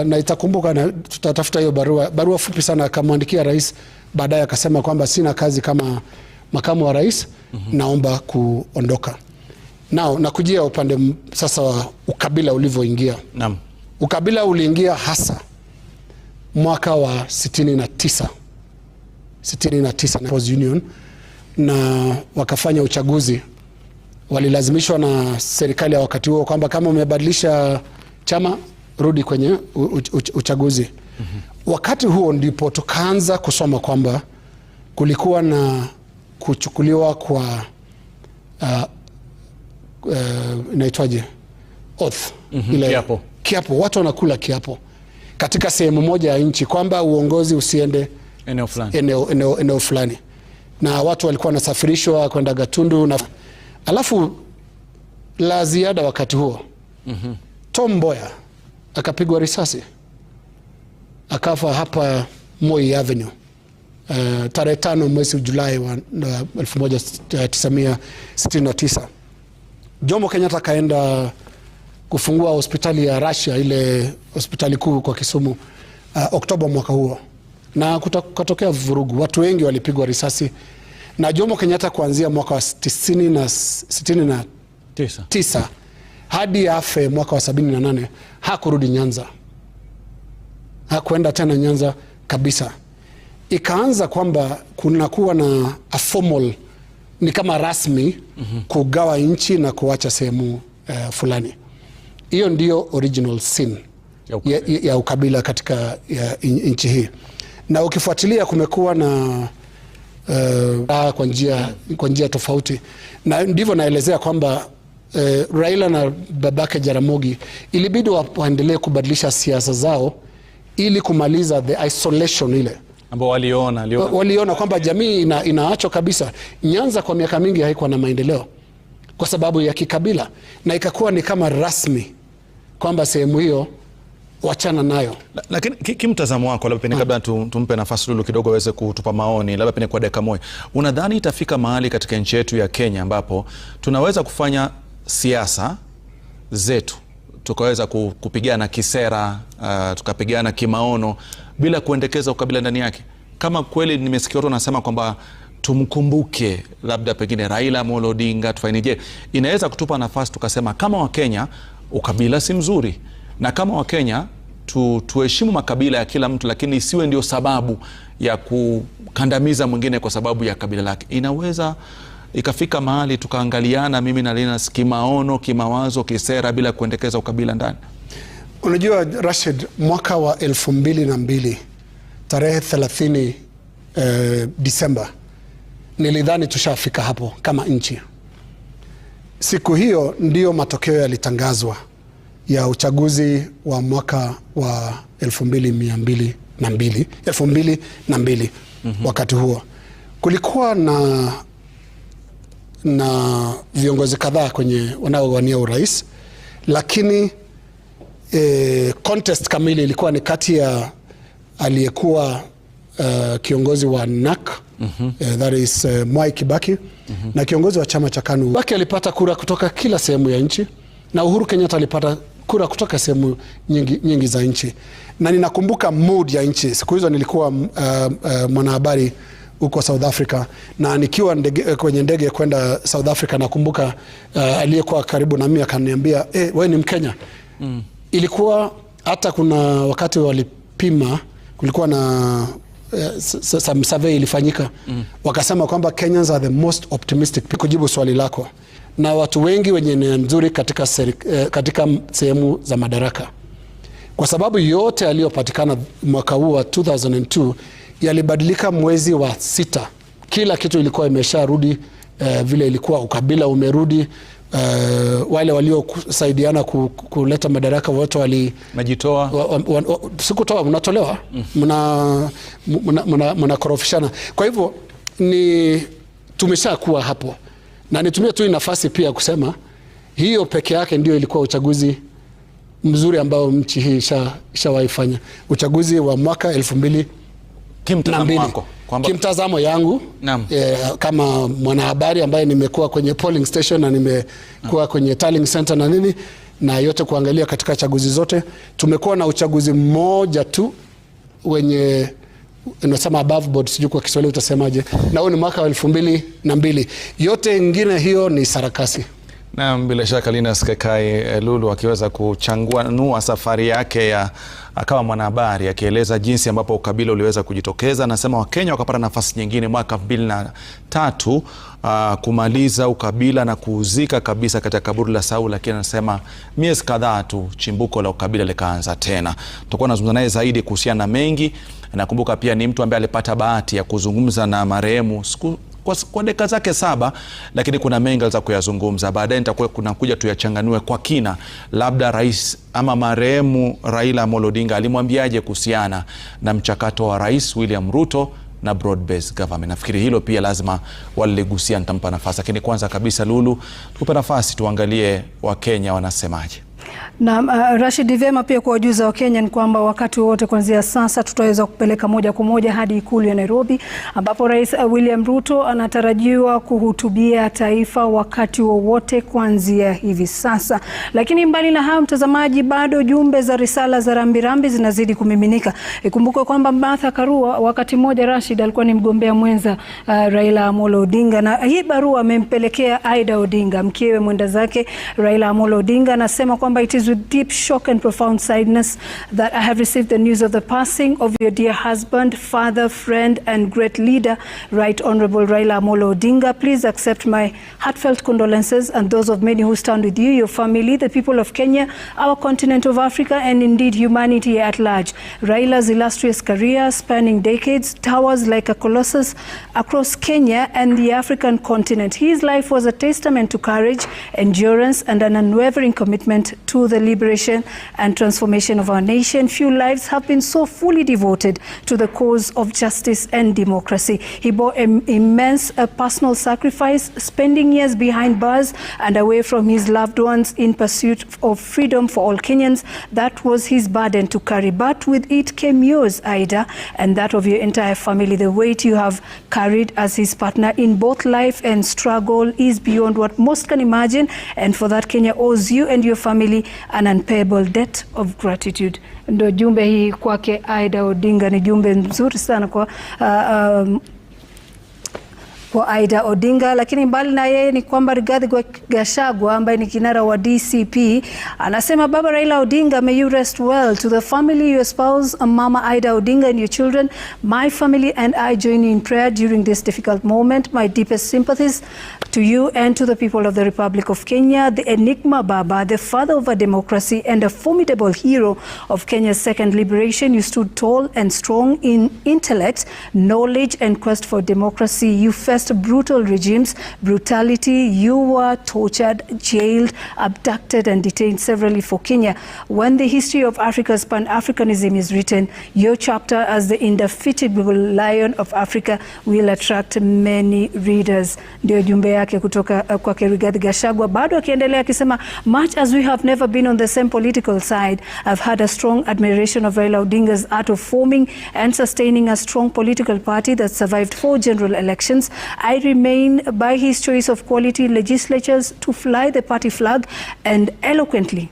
na itakumbuka, na tutatafuta hiyo barua fupi sana akamwandikia rais, baadaye akasema kwamba sina kazi kama makamu wa rais, naomba kuondoka. Nao nakujia upande sasa wa ukabila ulivyoingia. Naam. Ukabila uliingia hasa mwaka wa 69 Union, na wakafanya uchaguzi. Walilazimishwa na serikali ya wakati huo kwamba kama umebadilisha chama, rudi kwenye uchaguzi. Wakati huo ndipo tukaanza kusoma kwamba kulikuwa na kuchukuliwa kwa inaitwaje, oath, ile kiapo. Watu wanakula kiapo katika sehemu moja ya nchi kwamba uongozi usiende eneo fulani, na watu walikuwa wanasafirishwa kwenda Gatundu na alafu la ziada wakati huo Tom Mboya akapigwa risasi akafa hapa Moi Avenue tarehe 5 mwezi Julai wa 1969. Jomo Kenyatta kaenda kufungua hospitali ya Russia, ile hospitali kuu kwa Kisumu, Oktoba mwaka huo, na kutokea vurugu, watu wengi walipigwa risasi, na Jomo Kenyatta kuanzia mwaka wa 69 hadi afe mwaka wa 78 hakurudi Nyanza, hakuenda tena Nyanza kabisa. Ikaanza kwamba kunakuwa na a formal, ni kama rasmi kugawa nchi na kuacha sehemu fulani. Hiyo ndio original sin ya ukabila katika nchi hii, na ukifuatilia kumekuwa na kwa njia tofauti, na ndivyo naelezea kwamba Raila na babake Jaramogi ilibidi waendelee kubadilisha siasa zao ili kumaliza the isolation ile ambao waliona kwamba jamii inaachwa kabisa. Nyanza kwa miaka mingi haikuwa na maendeleo kwa sababu ya kikabila, na ikakuwa ni kama rasmi kwamba sehemu hiyo wachana nayo. Lakini kimtazamo wako, labda pengine kabla tumpe nafasi Lulu kidogo aweze kutupa maoni, labda pengine kwa dakika moja, unadhani itafika mahali katika nchi yetu ya Kenya ambapo tunaweza kufanya siasa zetu tukaweza kupigana kisera, tukapigana kimaono bila kuendekeza ukabila ndani yake? Kama kweli nimesikia watu wanasema kwamba tumkumbuke labda pengine Raila Amolo Odinga, tufanyeje, inaweza kutupa nafasi tukasema kama Wakenya ukabila si mzuri, na kama Wakenya tuheshimu makabila ya kila mtu, lakini isiwe ndio sababu ya kukandamiza mwingine kwa sababu ya kabila lake. Inaweza ikafika mahali tukaangaliana mimi na Lina kimaono, kimawazo, kisera bila kuendekeza ukabila ndani. Unajua Rashid, mwaka wa 2002 tarehe 30 Disemba nilidhani tushafika hapo kama nchi. Siku hiyo ndio matokeo yalitangazwa ya uchaguzi wa mwaka wa 2002. Wakati huo kulikuwa na viongozi kadhaa kwenye wanaowania urais, lakini contest kamili ilikuwa ni kati ya aliyekuwa kiongozi wa NAK, that is Mwai Kibaki, na kiongozi wa chama cha KANU. Kibaki alipata kura kutoka kila sehemu ya nchi na Uhuru Kenyatta alipata kura kutoka sehemu nyingi za nchi. Na ninakumbuka mood ya nchi. Siku hizo nilikuwa mwanahabari huko South Africa, na nikiwa kwenye ndege kwenda South Africa, nakumbuka aliyekuwa karibu na mimi akaniambia, wewe ni Mkenya. Ilikuwa hata kuna wakati walipima, kulikuwa na some survey ilifanyika, wakasema kwamba Kenyans are the most optimistic. Kujibu swali lako, na watu wengi wenye nia nzuri katika sehemu za madaraka, kwa sababu yote yaliyopatikana mwaka huu wa 2002 yalibadilika mwezi wa 6. Kila kitu ilikuwa imesharudi vile ilikuwa, ukabila umerudi, wale waliosaidiana kuleta madaraka wote majitoa, sikutoa, mnatolewa, mnakorofishana. Kwa hivyo tumeshakuwa hapo, na nitumie tu nafasi pia kusema hiyo peke yake ndio ilikuwa uchaguzi mzuri ambao nchi hii ishawaifanya. Uchaguzi wa mwaka 2002. Kimtazamo yangu kama mwanahabari ambaye nimekuwa kwenye polling station na nimekuwa kwenye tallying center na nini na yote kuangalia katika chaguzi zote, tumekuwa na uchaguzi mmoja tu wenye unasema above board, sijui kwa Kiswahili utasemaje, na huo ni mwaka wa 2002. Yote ingine hiyo ni sarakasi. Na bila shaka Linus Kekai Lulu akiweza kuchanganua safari yake ya akawa mwanahabari, akieleza jinsi ambapo ukabila uliweza kujitokeza. Anasema Wakenya wakapata nafasi nyingine mwaka 2003 kumaliza ukabila na kuuzika kabisa katika kaburi la Saul, lakini anasema miezi kadhaa tu chimbuko la ukabila likaanza tena. Tutakuwa nazungumza naye zaidi kuhusiana na mengi. Nakumbuka pia ni mtu ambaye alipata bahati ya kuzungumza na marehemu kwa dakika zake 7, lakini kuna mengi aliweza kuyazungumza. Baadaye nitakuwa kuja tuyachanganue kwa kina, labda rais ama marehemu Raila Amolo Odinga alimwambiaje kuhusiana na mchakato wa Rais William Ruto na broad based government. Nafikiri hilo pia lazima waligusia, nitampa nafasi. Lakini kwanza kabisa Lulu, tukupe nafasi tuangalie Wakenya wanasemaje. Na Rashid, vyema pia kwa wajuza wa Kenya ni kwamba wakati wote kuanzia sasa tutaweza kupeleka moja kwa moja hadi ikulu ya Nairobi, ambapo Rais William Ruto anatarajiwa kuhutubia taifa wakati wowote kuanzia hivi sasa. Lakini mbali na hayo, mtazamaji, bado jumbe za risala za rambirambi zinazidi kumiminika. Ikumbukwe kwamba Martha Karua wakati mmoja, Rashid, alikuwa ni mgombea mwenza Raila Amolo Odinga, na hii barua amempelekea Aida Odinga, mkewe mwenda zake Raila Amolo Odinga. Anasema kwamba kwamba it is with deep shock and profound sadness that I have received the news of the passing of your dear husband, father, friend and great leader, Right Honorable Raila Amolo Odinga. Please accept my heartfelt condolences and those of many who stand with you, your family, the people of Kenya, our continent of Africa and indeed humanity at large. Raila's illustrious career spanning decades towers like a colossus across Kenya and the African continent. His life was a testament to courage, endurance and an unwavering commitment to the liberation and transformation of our nation. Few lives have been so fully devoted to the cause of justice and democracy. He bore immense personal sacrifice, spending years behind bars and away from his loved ones in pursuit of freedom for all Kenyans. That was his burden to carry, but with it came yours, Ida, and that of your entire family. The weight you have carried as his partner in both life and struggle is beyond what most can imagine, and for that Kenya owes you and your family an unpayable debt of gratitude. Ndo jumbe hii kwake Aida Odinga, ni jumbe nzuri sana kwa Aida Odinga. Lakini mbali na yeye ni kwamba Rigathi Gachagua ambaye ni kinara wa DCP anasema, Baba Raila Odinga, may you rest well. To the family you espouse, Mama Aida Odinga and your children, my family and I join you in prayer during this difficult moment. My deepest sympathies to you and to the people of the Republic of Kenya. The Enigma Baba, the father of a democracy and a formidable hero of Kenya's second liberation. You stood tall and strong in intellect, knowledge and quest for democracy. You faced brutal regimes, brutality. You were tortured, jailed, abducted and detained severally for Kenya. When the history of Africa's Pan-Africanism is written, your chapter as the indefatigable lion of Africa will attract many readers. Ndio jumbe yake kutoka kwa Rigathi Gachagua, bado akiendelea akisema, much as we have never been on the same political side, I've had a strong admiration of Raila Odinga's art of forming and sustaining a strong political party that survived 4 general elections. I remain by his choice of quality legislatures to fly the party flag and eloquently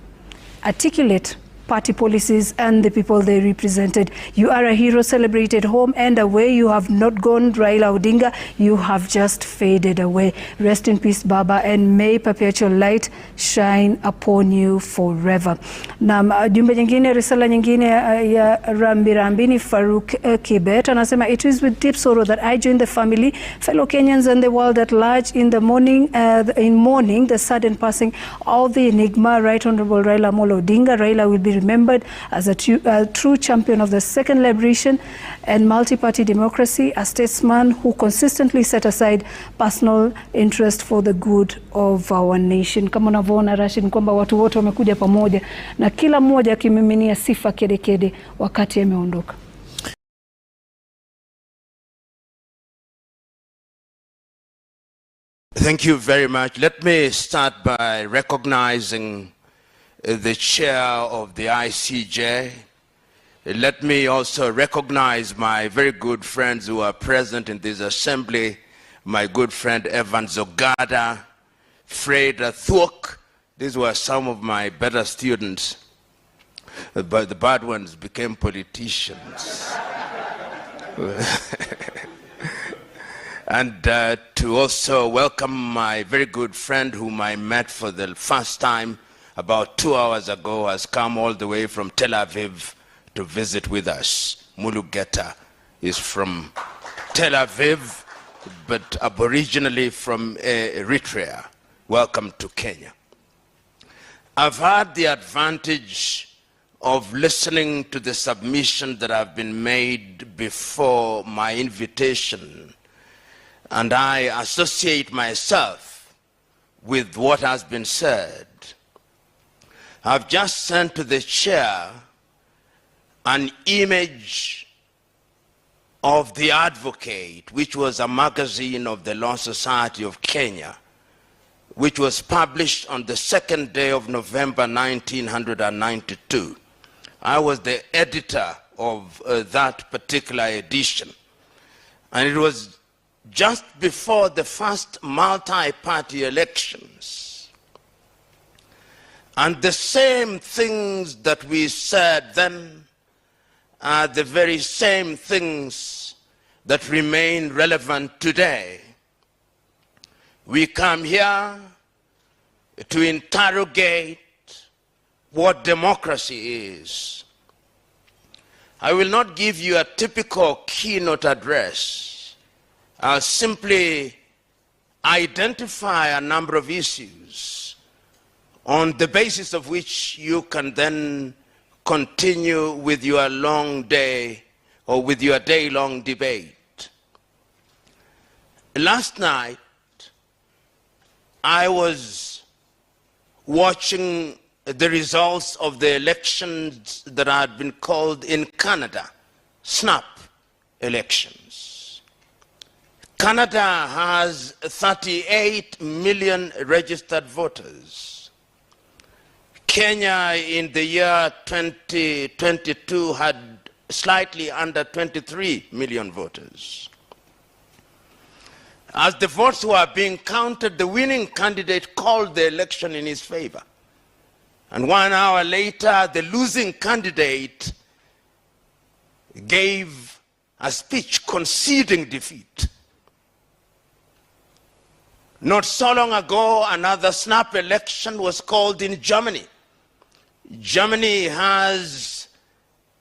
articulate party policies and the people they represented. You are a hero celebrated home and away. You have not gone, Raila Odinga. You have just faded away. Rest in peace, Baba, and may perpetual light shine upon you forever. Na jumbe nyingine, risala nyingine ya rambirambi ni Faruk Kibet anasema, it is with deep sorrow that I join the family, fellow Kenyans and the world at large in mourning the sudden passing of the enigma, Right Honorable Raila Amolo Odinga. Raila will be remembered as a true champion of the second liberation and multi-party democracy, a statesman who consistently set aside personal interest for the good of our nation. Kama unavyoona Rashid, kwamba watu wote wamekuja pamoja na kila mmoja akimiminia sifa kedekede wakati ameondoka. Thank you very much. Let me start by recognizing the chair of the ICJ. Let me also recognize my very good friends who are present in this assembly. My good friend Evan Zogada, Fred Thwok. These were some of my better students, but the bad ones became politicians. And to also welcome my very good friend whom I met for the first time about 2 hours ago, has come all the way from Tel Aviv to visit with us. Mulugeta is from Tel Aviv, but aboriginally from Eritrea. Welcome to Kenya. I've had the advantage of listening to the submission that have been made before my invitation, and I associate myself with what has been said. I've just sent to the chair an image of The Advocate, which was a magazine of the Law Society of Kenya, which was published on the 2nd day of November 1992. I was the editor of that particular edition. And it was just before the first multi-party elections. And the same things that we said then are the very same things that remain relevant today. We come here to interrogate what democracy is. I will not give you a typical keynote address. I'll simply identify a number of issues on the basis of which you can then continue with your long day or with your day-long debate. Last night, I was watching the results of the elections that had been called in Canada, snap elections. Canada has 38 million registered voters. Kenya in the year 2022 had slightly under 23 million voters. As the votes were being counted, the winning candidate called the election in his favor. And 1 hour later, the losing candidate gave a speech conceding defeat. Not so long ago, another snap election was called in Germany. Germany has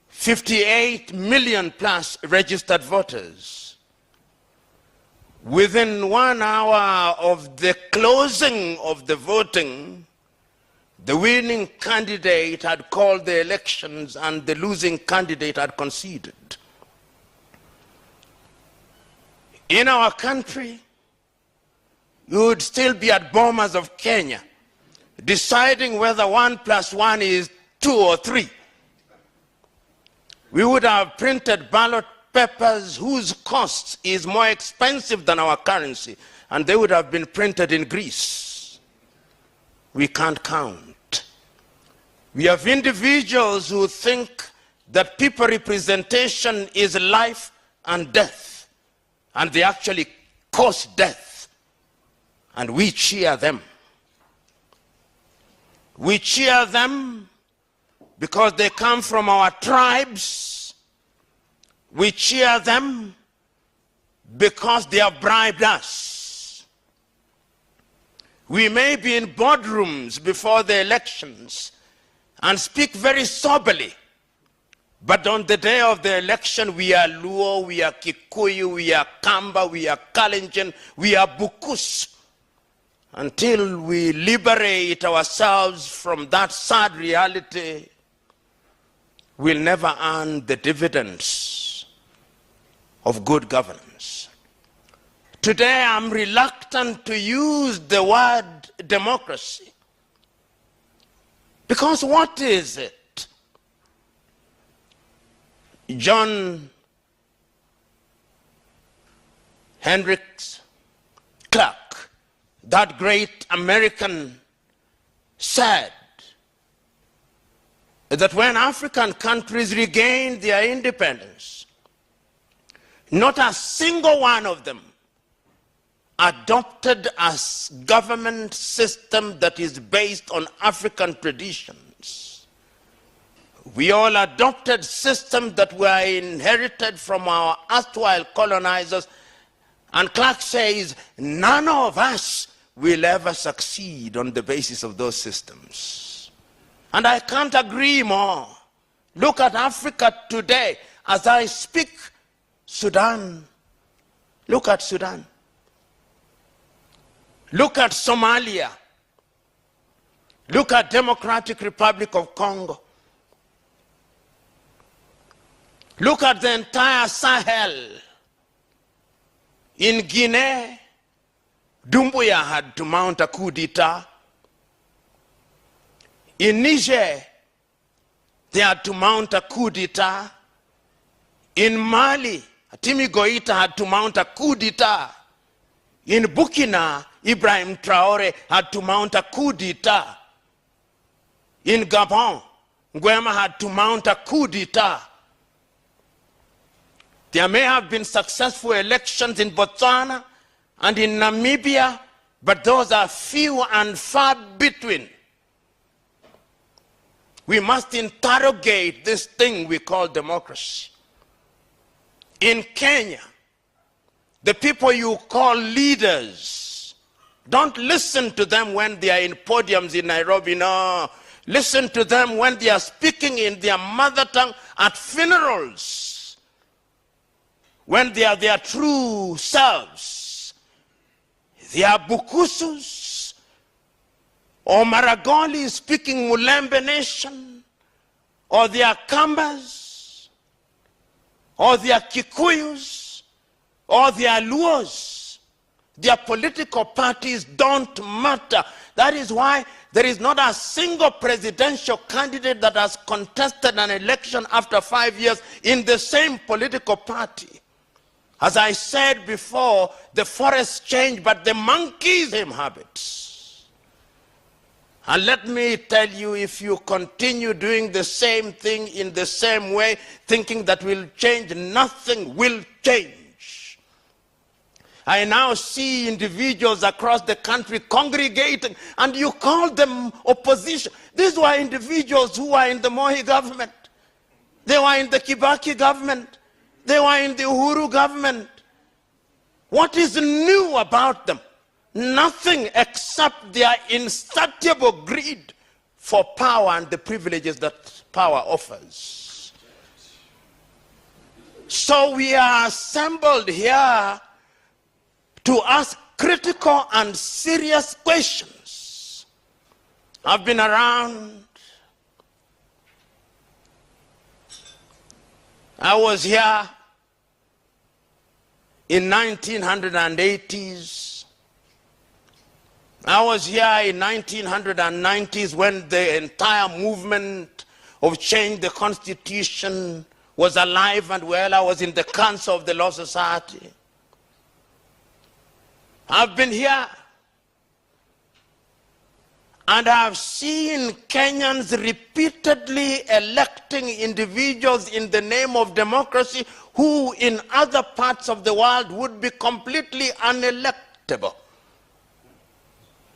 58 million plus registered voters. Within 1 hour of the closing of the voting, the winning candidate had called the elections and the losing candidate had conceded. In our country, you would still be at Bomas of Kenya, deciding whether 1 + 1 is 2 or 3. We would have printed ballot papers whose cost is more expensive than our currency, and they would have been printed in Greece. We can't count. We have individuals who think that people representation is life and death, and they actually cause death, and we cheer them. We cheer them because they come from our tribes. We cheer them because they have bribed us. We may be in boardrooms before the elections and speak very soberly, but on the day of the election, we are Luo, we are Kikuyu, we are Kamba, we are Kalenjin, we are Bukus. Until we liberate ourselves from that sad reality, we'll never earn the dividends of good governance. Today, I'm reluctant to use the word democracy. Because what is it? John Hendricks Clark, that great American, said that when African countries regained their independence, not a single one of them adopted a government system that is based on African traditions. We all adopted systems that were inherited from our erstwhile colonizers, and Clark says none of us will ever succeed on the basis of those systems. And I can't agree more. Look at Africa today. As I speak, Sudan. Look at Sudan. Look at Somalia. Look at Democratic Republic of Congo. Look at the entire Sahel. In Guinea, Doumbouya had to mount a coup d'etat. In Niger, they had to mount a coup d'etat. In Mali, Timi Goïta had to mount a coup d'etat. In Burkina, Ibrahim Traore had to mount a coup d'etat. In Gabon, Nguema had to mount a coup d'etat. There may have been successful elections in Botswana and in Namibia, but those are few and far between. We must interrogate this thing we call democracy. In Kenya, the people you call leaders, don't listen to them when they are in podiums in Nairobi. No, Listen to them when they are speaking in their mother tongue at funerals, when they are their true selves. They are Bukusus or Maragoli speaking Mulembe Nation, or they are Kambas, or they are Kikuyus, or they are Luos. Their political parties don't matter. That is why there is not a single presidential candidate that has contested an election after 5 years in the same political party. As I said before, the forest change, but the monkeys same habits. And let me tell you, if you continue doing the same thing in the same way, thinking that will change, nothing will change. I now see individuals across the country congregating, and you call them opposition. These were individuals who were in the Moi government. They were in the Kibaki government. They were in the Uhuru government. What is new about them? Nothing except their insatiable greed for power and the privileges that power offers. So we are assembled here to ask critical and serious questions. I've been around. I was here in 1980s. I was here in 1990s when the entire movement of change the Constitution was alive and well. I was in the Council of the Law Society. I've been here and I've seen Kenyans repeatedly electing individuals in the name of democracy who in other parts of the world would be completely unelectable.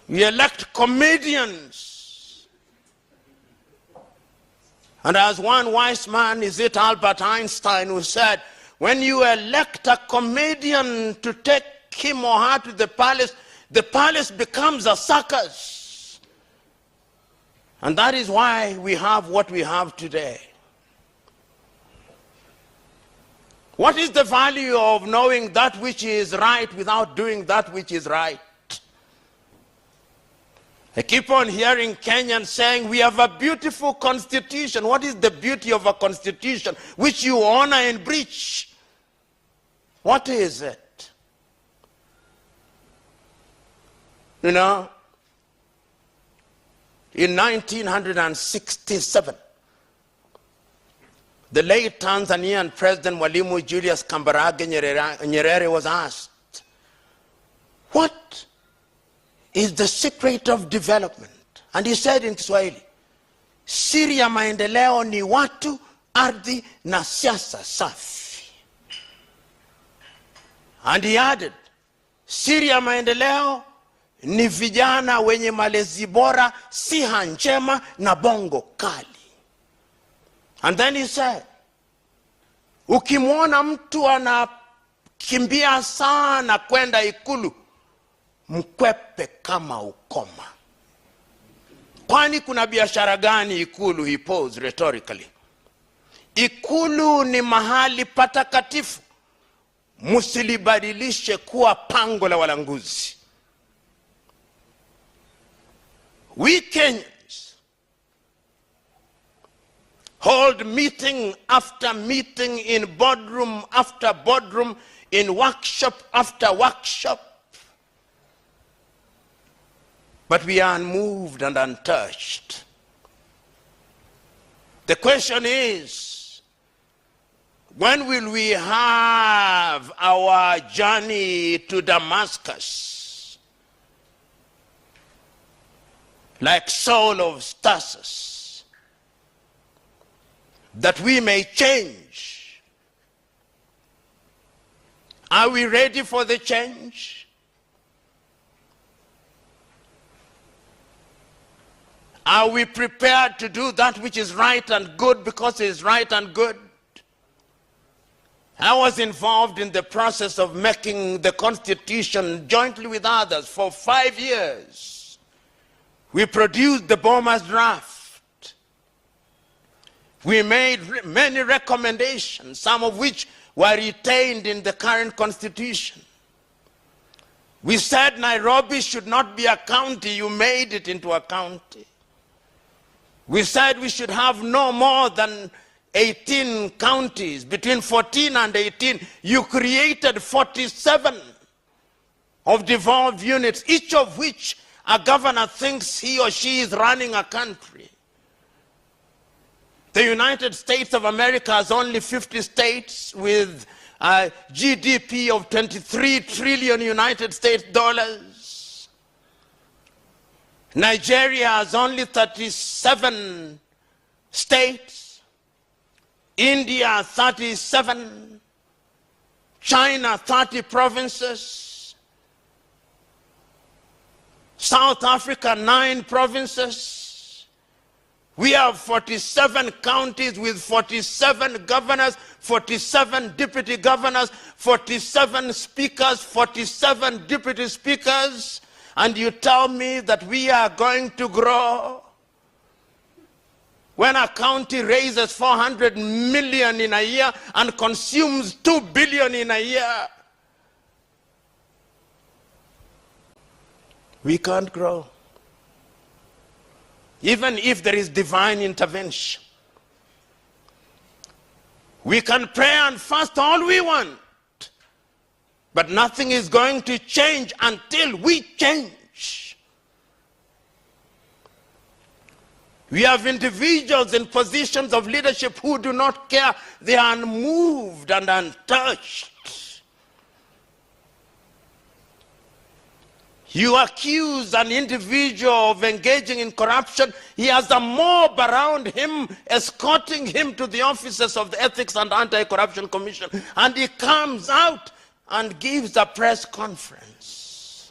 We elect comedians. And as one wise man, is it Albert Einstein, who said, when you elect a comedian to take him or her to the palace becomes a circus. And that is why we have what we have today. What is the value of knowing that which is right without doing that which is right? I keep on hearing Kenyans saying, we have a beautiful constitution. What is the beauty of a constitution which you honor and breach? What is it? You know, in 1967, the late Tanzanian President Mwalimu Julius Kambarage Nyerere was asked, what is the secret of development? And he said in Kiswahili, siri ya maendeleo ni watu, ardhi na siasa safi. And he added, siri ya maendeleo ni vijana wenye malezi bora, siha njema na bongo kali. And then he said, ukimwona mtu anakimbia sana kwenda ikulu, mkwepe kama ukoma. Kwani kuna biashara gani ikulu? He posed rhetorically. Ikulu ni mahali patakatifu, musilibadilishe kuwa pango la walanguzi. We Kenyans hold meeting after meeting in boardroom after boardroom, in workshop after workshop. But we are unmoved and untouched. The question is, when will we have our journey to Damascus? Like Saul of Tarsus, that we may change. Are we ready for the change? Are we prepared to do that which is right and good because it is right and good? I was involved in the process of making the Constitution jointly with others for 5 years. We produced the Bomas draft. We made many recommendations, some of which were retained in the current constitution. We said Nairobi should not be a county. You made it into a county. We said we should have no more than 18 counties. Between 14 and 18, you created 47 of devolved units, each of which a governor thinks he or she is running a country. The United States of America has only 50 states with a GDP of 23 trillion United States dollars. Nigeria has only 37 states. India 37. China 30 provinces. South Africa 9 provinces. We have 47 counties with 47 governors, 47 deputy governors, 47 speakers, 47 deputy speakers, and you tell me that we are going to grow? When a county raises 400 million in a year and consumes 2 billion in a year, we can't grow. Even if there is divine intervention. We can pray and fast all we want, but nothing is going to change until we change. We have individuals in positions of leadership who do not care. They are unmoved and untouched. You accuse an individual of engaging in corruption. He has a mob around him escorting him to the offices of the Ethics and Anti-Corruption Commission. And he comes out and gives a press conference.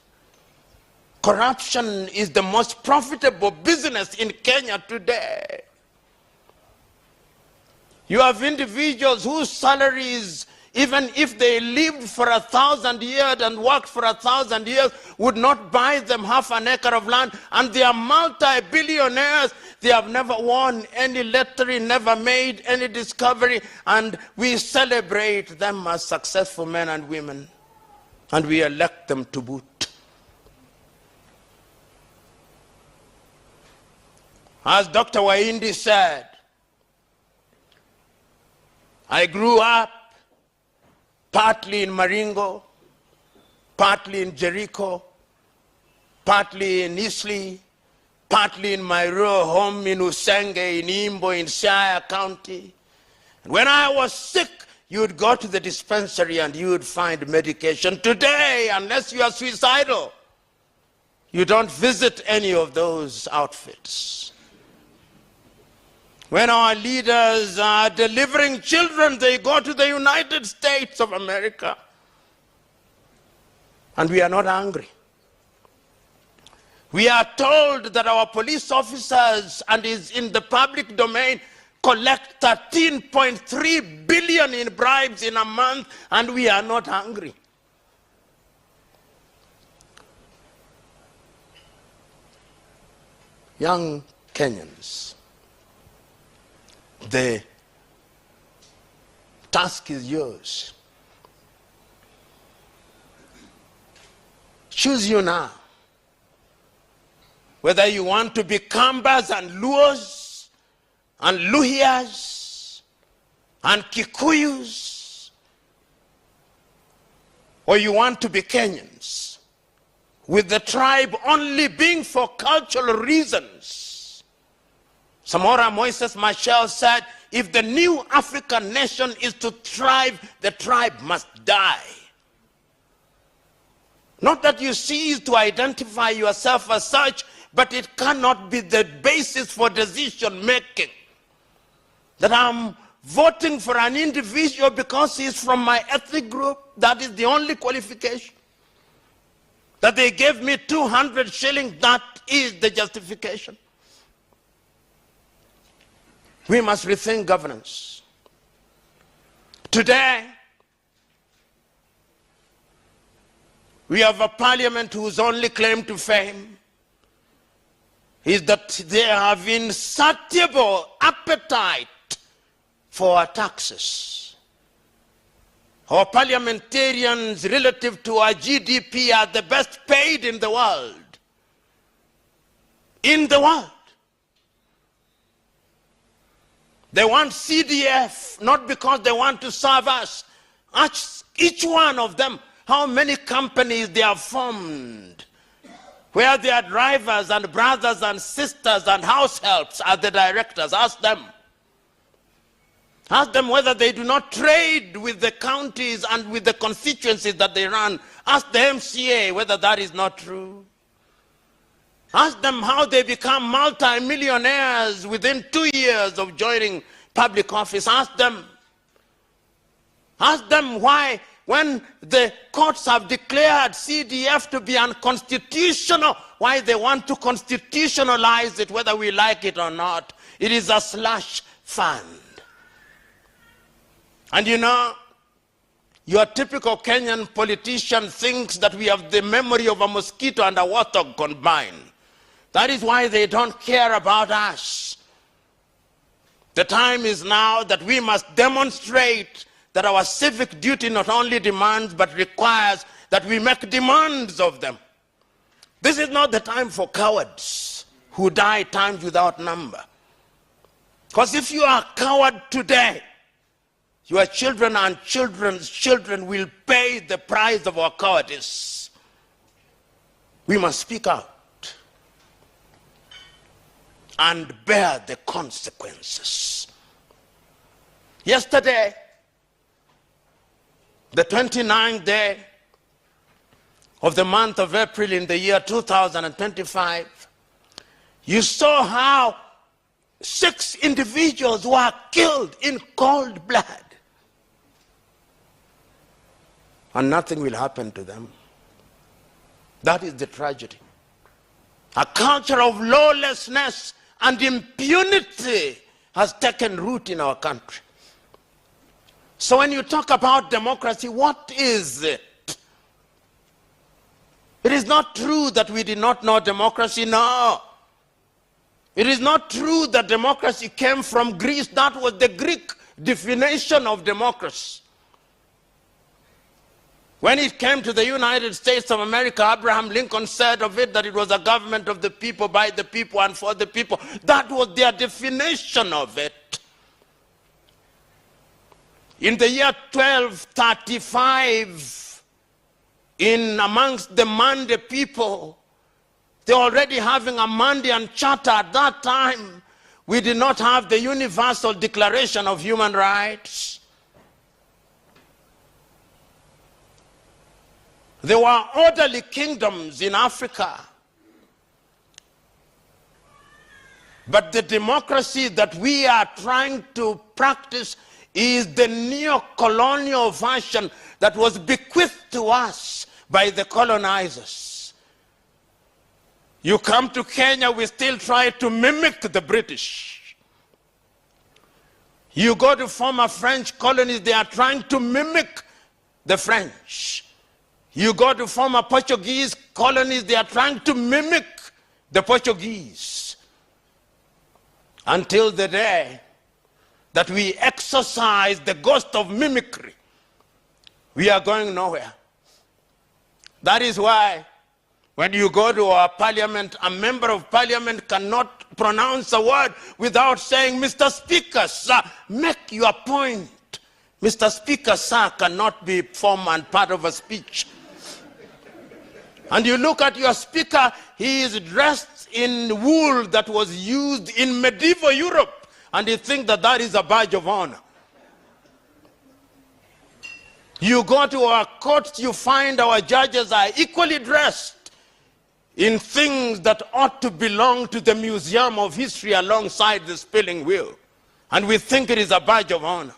Corruption is the most profitable business in Kenya today. You have individuals whose salaries, even if they lived for 1,000 years and worked for 1,000 years, would not buy them half an acre of land. And they are multi-billionaires. They have never won any lottery, never made any discovery. And we celebrate them as successful men and women. And we elect them to boot. As Dr. Waindi said, I grew up partly in Maringo, partly in Jericho, partly in Eastleigh, partly in my rural home in Usenge, in Imbo, in Siaya County. And when I was sick, you would go to the dispensary and you would find medication. Today, unless you are suicidal, you don't visit any of those outfits. When our leaders are delivering children, they go to the United States of America. And we are not angry. We are told that our police officers, and is in the public domain, collect 13.3 billion in bribes in a month, and we are not angry. Young Kenyans, the task is yours. Choose you now. Whether you want to be Kambas and Luos and Luhias and Kikuyus, or you want to be Kenyans, with the tribe only being for cultural reasons. Samora Moises Machel said, if the new African nation is to thrive, the tribe must die. Not that you cease to identify yourself as such, but it cannot be the basis for decision making. That I'm voting for an individual because he's from my ethnic group, that is the only qualification. That they gave me 200 shillings, that is the justification. We must rethink governance. Today, we have a parliament whose only claim to fame is that they have insatiable appetite for our taxes. Our parliamentarians relative to our GDP are the best paid in the world. In the world. They want CDF, not because they want to serve us. Ask each one of them how many companies they have formed, where their drivers and brothers and sisters and house helps are the directors. Ask them. Ask them whether they do not trade with the counties and with the constituencies that they run. Ask the MCA whether that is not true. Ask them how they become multi-millionaires within 2 years of joining public office. Ask them. Ask them why, when the courts have declared CDF to be unconstitutional, why they want to constitutionalize it, whether we like it or not. It is a slush fund. And you know, your typical Kenyan politician thinks that we have the memory of a mosquito and a warthog combined. That is why they don't care about us. The time is now that we must demonstrate that our civic duty not only demands but requires that we make demands of them. This is not the time for cowards who die times without number. Because if you are a coward today, your children and children's children will pay the price of our cowardice. We must speak out and bear the consequences. Yesterday, the 29th day of the month of April in the year 2025, you saw how 6 individuals were killed in cold blood. And nothing will happen to them. That is the tragedy. A culture of lawlessness and impunity has taken root in our country. So when you talk about democracy, what is it? It is not true that we did not know democracy, no. It is not true that democracy came from Greece. That was the Greek definition of democracy. When it came to the United States of America, Abraham Lincoln said of it that it was a government of the people, by the people, and for the people. That was their definition of it. In the year 1235, in amongst the Mande people, they were already having a Mandean charter. At that time, we did not have the Universal Declaration of Human Rights. There were orderly kingdoms in Africa. But the democracy that we are trying to practice is the neo-colonial version that was bequeathed to us by the colonizers. You come to Kenya, we still try to mimic the British. You go to former French colonies, they are trying to mimic the French. You go to former Portuguese colonies, they are trying to mimic the Portuguese. Until the day that we exercise the ghost of mimicry, we are going nowhere. That is why when you go to our parliament, a member of parliament cannot pronounce a word without saying, Mr. Speaker, sir, make your point. Mr. Speaker, sir, cannot be form and part of a speech. And you look at your speaker, he is dressed in wool that was used in medieval Europe, and you think that that is a badge of honor. You go to our courts, you find our judges are equally dressed in things that ought to belong to the Museum of History alongside the spinning wheel. And we think it is a badge of honor.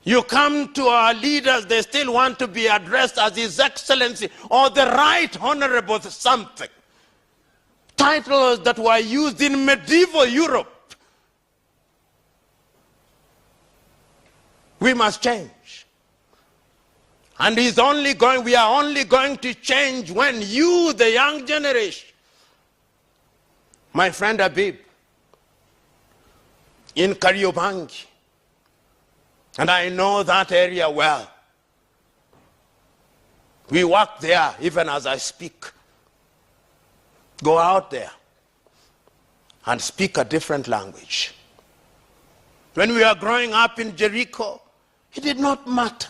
You come to our leaders, they still want to be addressed as His Excellency or the Right Honorable something. Titles that were used in medieval Europe. We must change. And we are only going to change when you, the young generation, my friend Habib, in Kariobangi, and I know that area well. We work there even as I speak. Go out there and speak a different language. When we were growing up in Jericho, it did not matter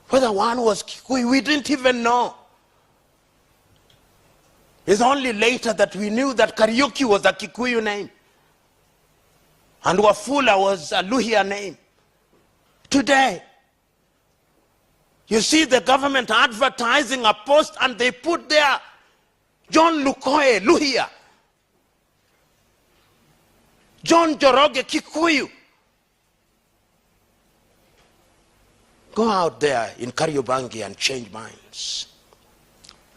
whether one was Kikuyu. We didn't even know. It's only later that we knew that Kariuki was a Kikuyu name and Wafula was a Luhya name. Today, you see the government advertising a post and they put there John Lukoe, Luhya. John Joroge, Kikuyu. Go out there in Kariobangi and change minds.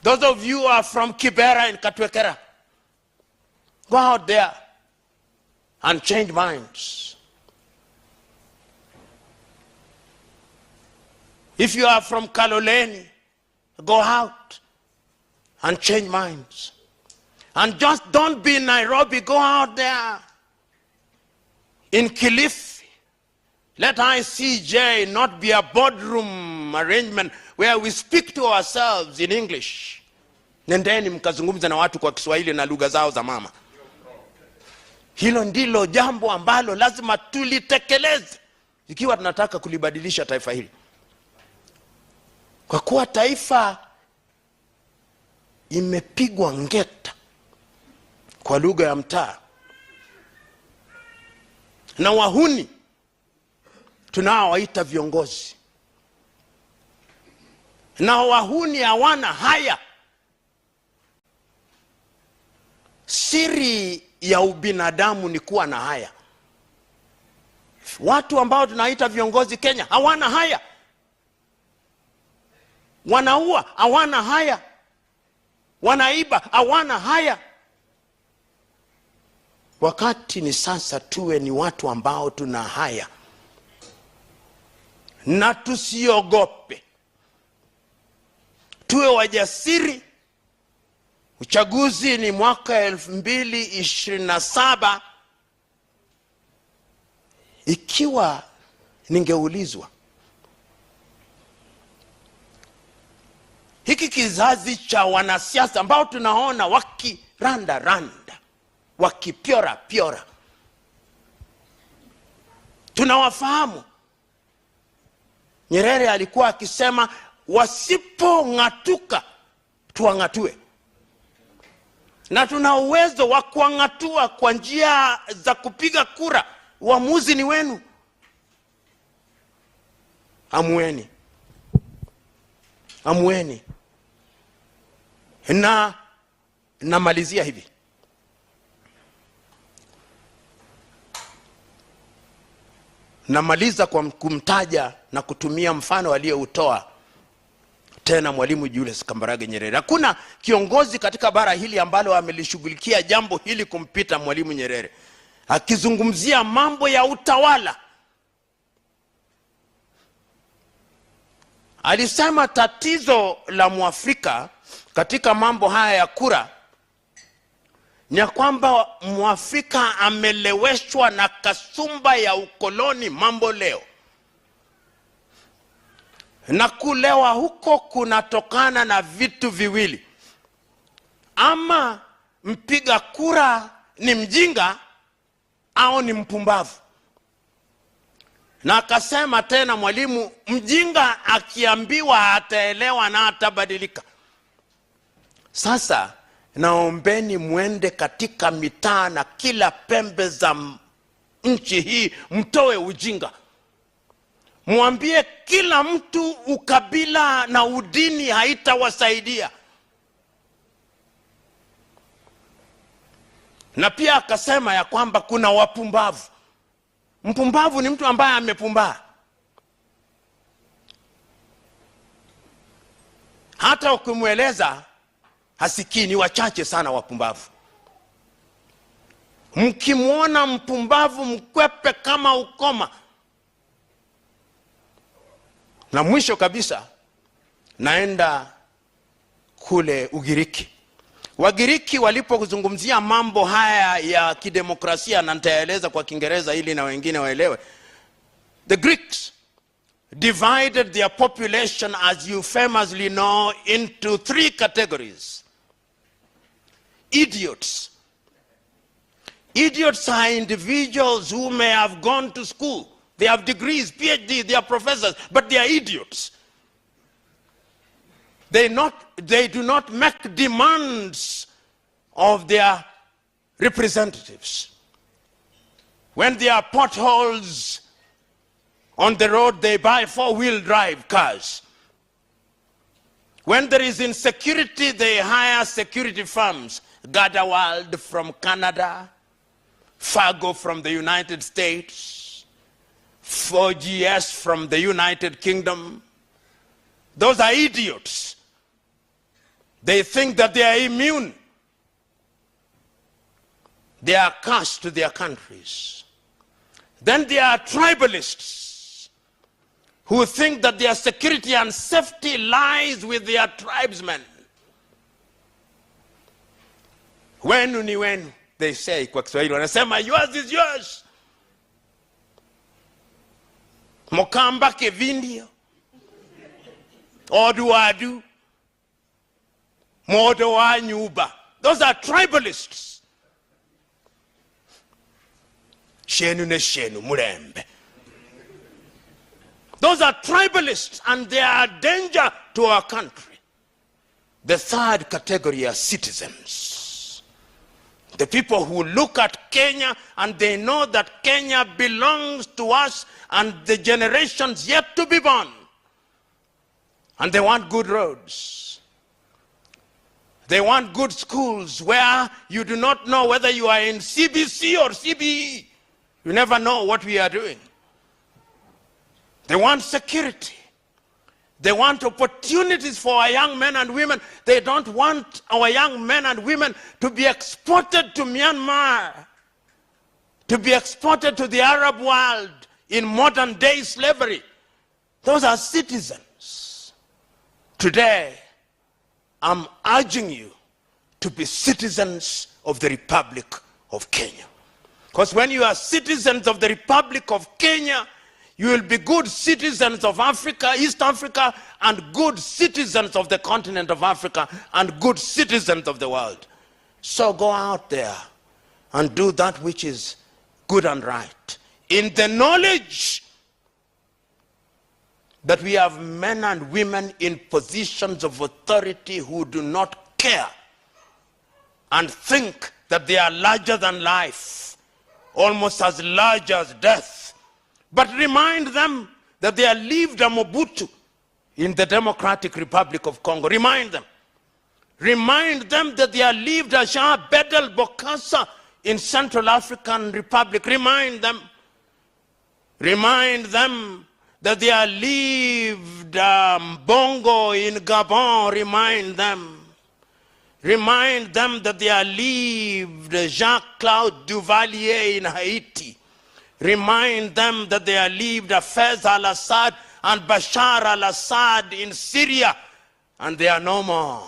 Those of you who are from Kibera and Katwekera, go out there and change minds. If you are from Kaloleni, go out and change minds. And just don't be in Nairobi, go out there. In Kilifi, let ICJ not be a boardroom arrangement where we speak to ourselves in English. Nendeni mkazungumza na watu kwa Kiswahili na lugha zao za mama. Hilo ndilo jambo ambalo lazima tulitekeleze ikiwa tunataka kulibadilisha taifa hili. Kwa kuwa taifa imepigwa ngeta kwa lugha ya mtaa na wahuni tunaowaita viongozi, na wahuni hawana haya. Siri ya ubinadamu ni kuwa na haya. Watu ambao tunaita viongozi Kenya hawana haya. Wanaua hawana haya. Wanaiba hawana haya. Wakati ni sasa tuwe ni watu ambao tuna haya. Na tusiogope. Tuwe wajasiri. Uchaguzi ni mwaka 2027. Ikiwa ningeulizwa, hiki kizazi cha wanasiasa ambao tunaona wakiranda, wakipiora, tunawafahamu. Nyerere alikuwa akisema wasipong'atuka tuwang'atue. Na tuna uwezo wa kuang'atua kwa njia za kupiga kura. Uamuzi ni wenu. Amueni. Na namalizia hivi. Namaliza kwa kumtaja na kutumia mfano aliyeutoa tena Mwalimu Julius Kambarage Nyerere. Hakuna kiongozi katika bara hili ambalo amelishughulikia jambo hili kumpita Mwalimu Nyerere. Akizungumzia mambo ya utawala, alisema tatizo la Mwafrika katika mambo haya ya kura ni kwamba Mwafrika ameleweshwa na kasumba ya ukoloni mambo leo. Na kulewa huko kunatokana na vitu viwili. Ama mpiga kura ni mjinga au ni mpumbavu. Na akasema tena Mwalimu, mjinga akiambiwa ataelewa na atabadilika. Sasa naombeni muende katika mitaa na kila pembe za nchi hii, mtoe ujinga. Mwambie kila mtu ukabila na udini haitawasaidia. Na pia akasema ya kwamba kuna wapumbavu. Mpumbavu ni mtu ambaye amepumbaa. Hata ukimweleza hasikii. Ni wachache sana wapumbavu. Mkimwona mpumbavu mkwepe kama ukoma. Na mwisho kabisa, naenda kule Ugiriki. Wagiriki walipozungumzia mambo haya ya kidemokrasia, na nitaeleza kwa Kiingereza ili na wengine waelewe. The Greeks divided their population, as you famously know, into 3 categories. Idiots. Idiots are individuals who may have gone to school. They have degrees, PhD, they are professors, but they are idiots. They do not make demands of their representatives. When there are potholes on the road, they buy 4-wheel drive cars. When there is insecurity, they hire security firms. Gardawald from Canada, Fargo from the United States, 4GS from the United Kingdom. Those are idiots. They think that they are immune. They are cast to their countries. Then there are tribalists who think that their security and safety lies with their tribesmen. Wenu ni wenu, they say kwa Kiswahili. Wanasema yours is yours. Mokamba kevindio. Oduadu. Modo wa nyuba. Those are tribalists. Shenu ne shenu murembe. Those are tribalists, and they are a danger to our country. The third category are citizens. The people who look at Kenya and they know that Kenya belongs to us and the generations yet to be born. And they want good roads. They want good schools where you do not know whether you are in CBC or CBE. You never know what we are doing. They want security. They want opportunities for our young men and women. They don't want our young men and women to be exported to Myanmar, to be exported to the Arab world in modern day slavery. Those are citizens. Today, I'm urging you to be citizens of the Republic of Kenya. Because when you are citizens of the Republic of Kenya, you will be good citizens of Africa, East Africa, and good citizens of the continent of Africa, and good citizens of the world. So go out there and do that which is good and right, in the knowledge that we have men and women in positions of authority who do not care and think that they are larger than life, almost as large as death. But remind them that they are lived a Mobutu in the Democratic Republic of Congo. Remind them. Remind them that they are lived a Jean Bedel Bokassa in Central African Republic. Remind them. Remind them that they are lived Bongo in Gabon. Remind them. Remind them that they are lived Jean-Claude Duvalier in Haiti. Remind them that they are lived Fez al-Assad and Bashar al-Assad in Syria, and they are no more.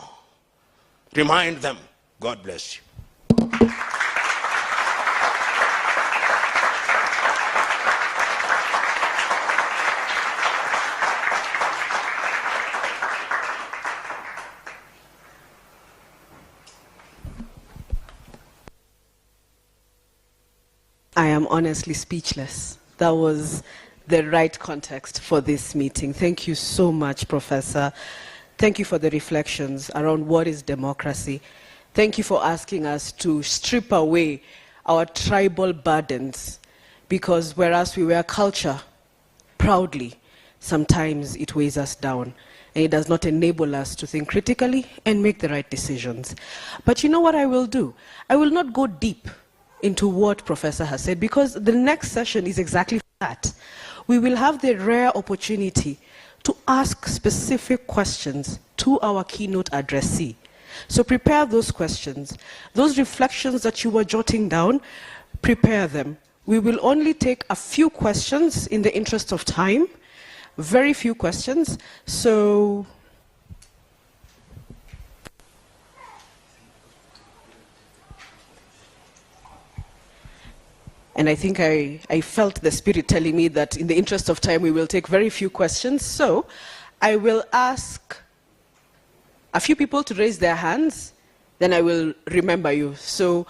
Remind them. God bless you. I am honestly speechless. That was the right context for this meeting. Thank you so much, Professor. Thank you for the reflections around what is democracy. Thank you for asking us to strip away our tribal burdens, because whereas we wear culture proudly, sometimes it weighs us down and it does not enable us to think critically and make the right decisions. But you know what I will do? I will not go deep into what Professor has said, because the next session is exactly that. We will have the rare opportunity to ask specific questions to our keynote addressee. So prepare those questions. Those reflections that you were jotting down, prepare them. We will only take a few questions in the interest of time, very few questions. So And I think I felt the spirit telling me that in the interest of time, we will take very few questions. So I will ask a few people to raise their hands, then I will remember you. So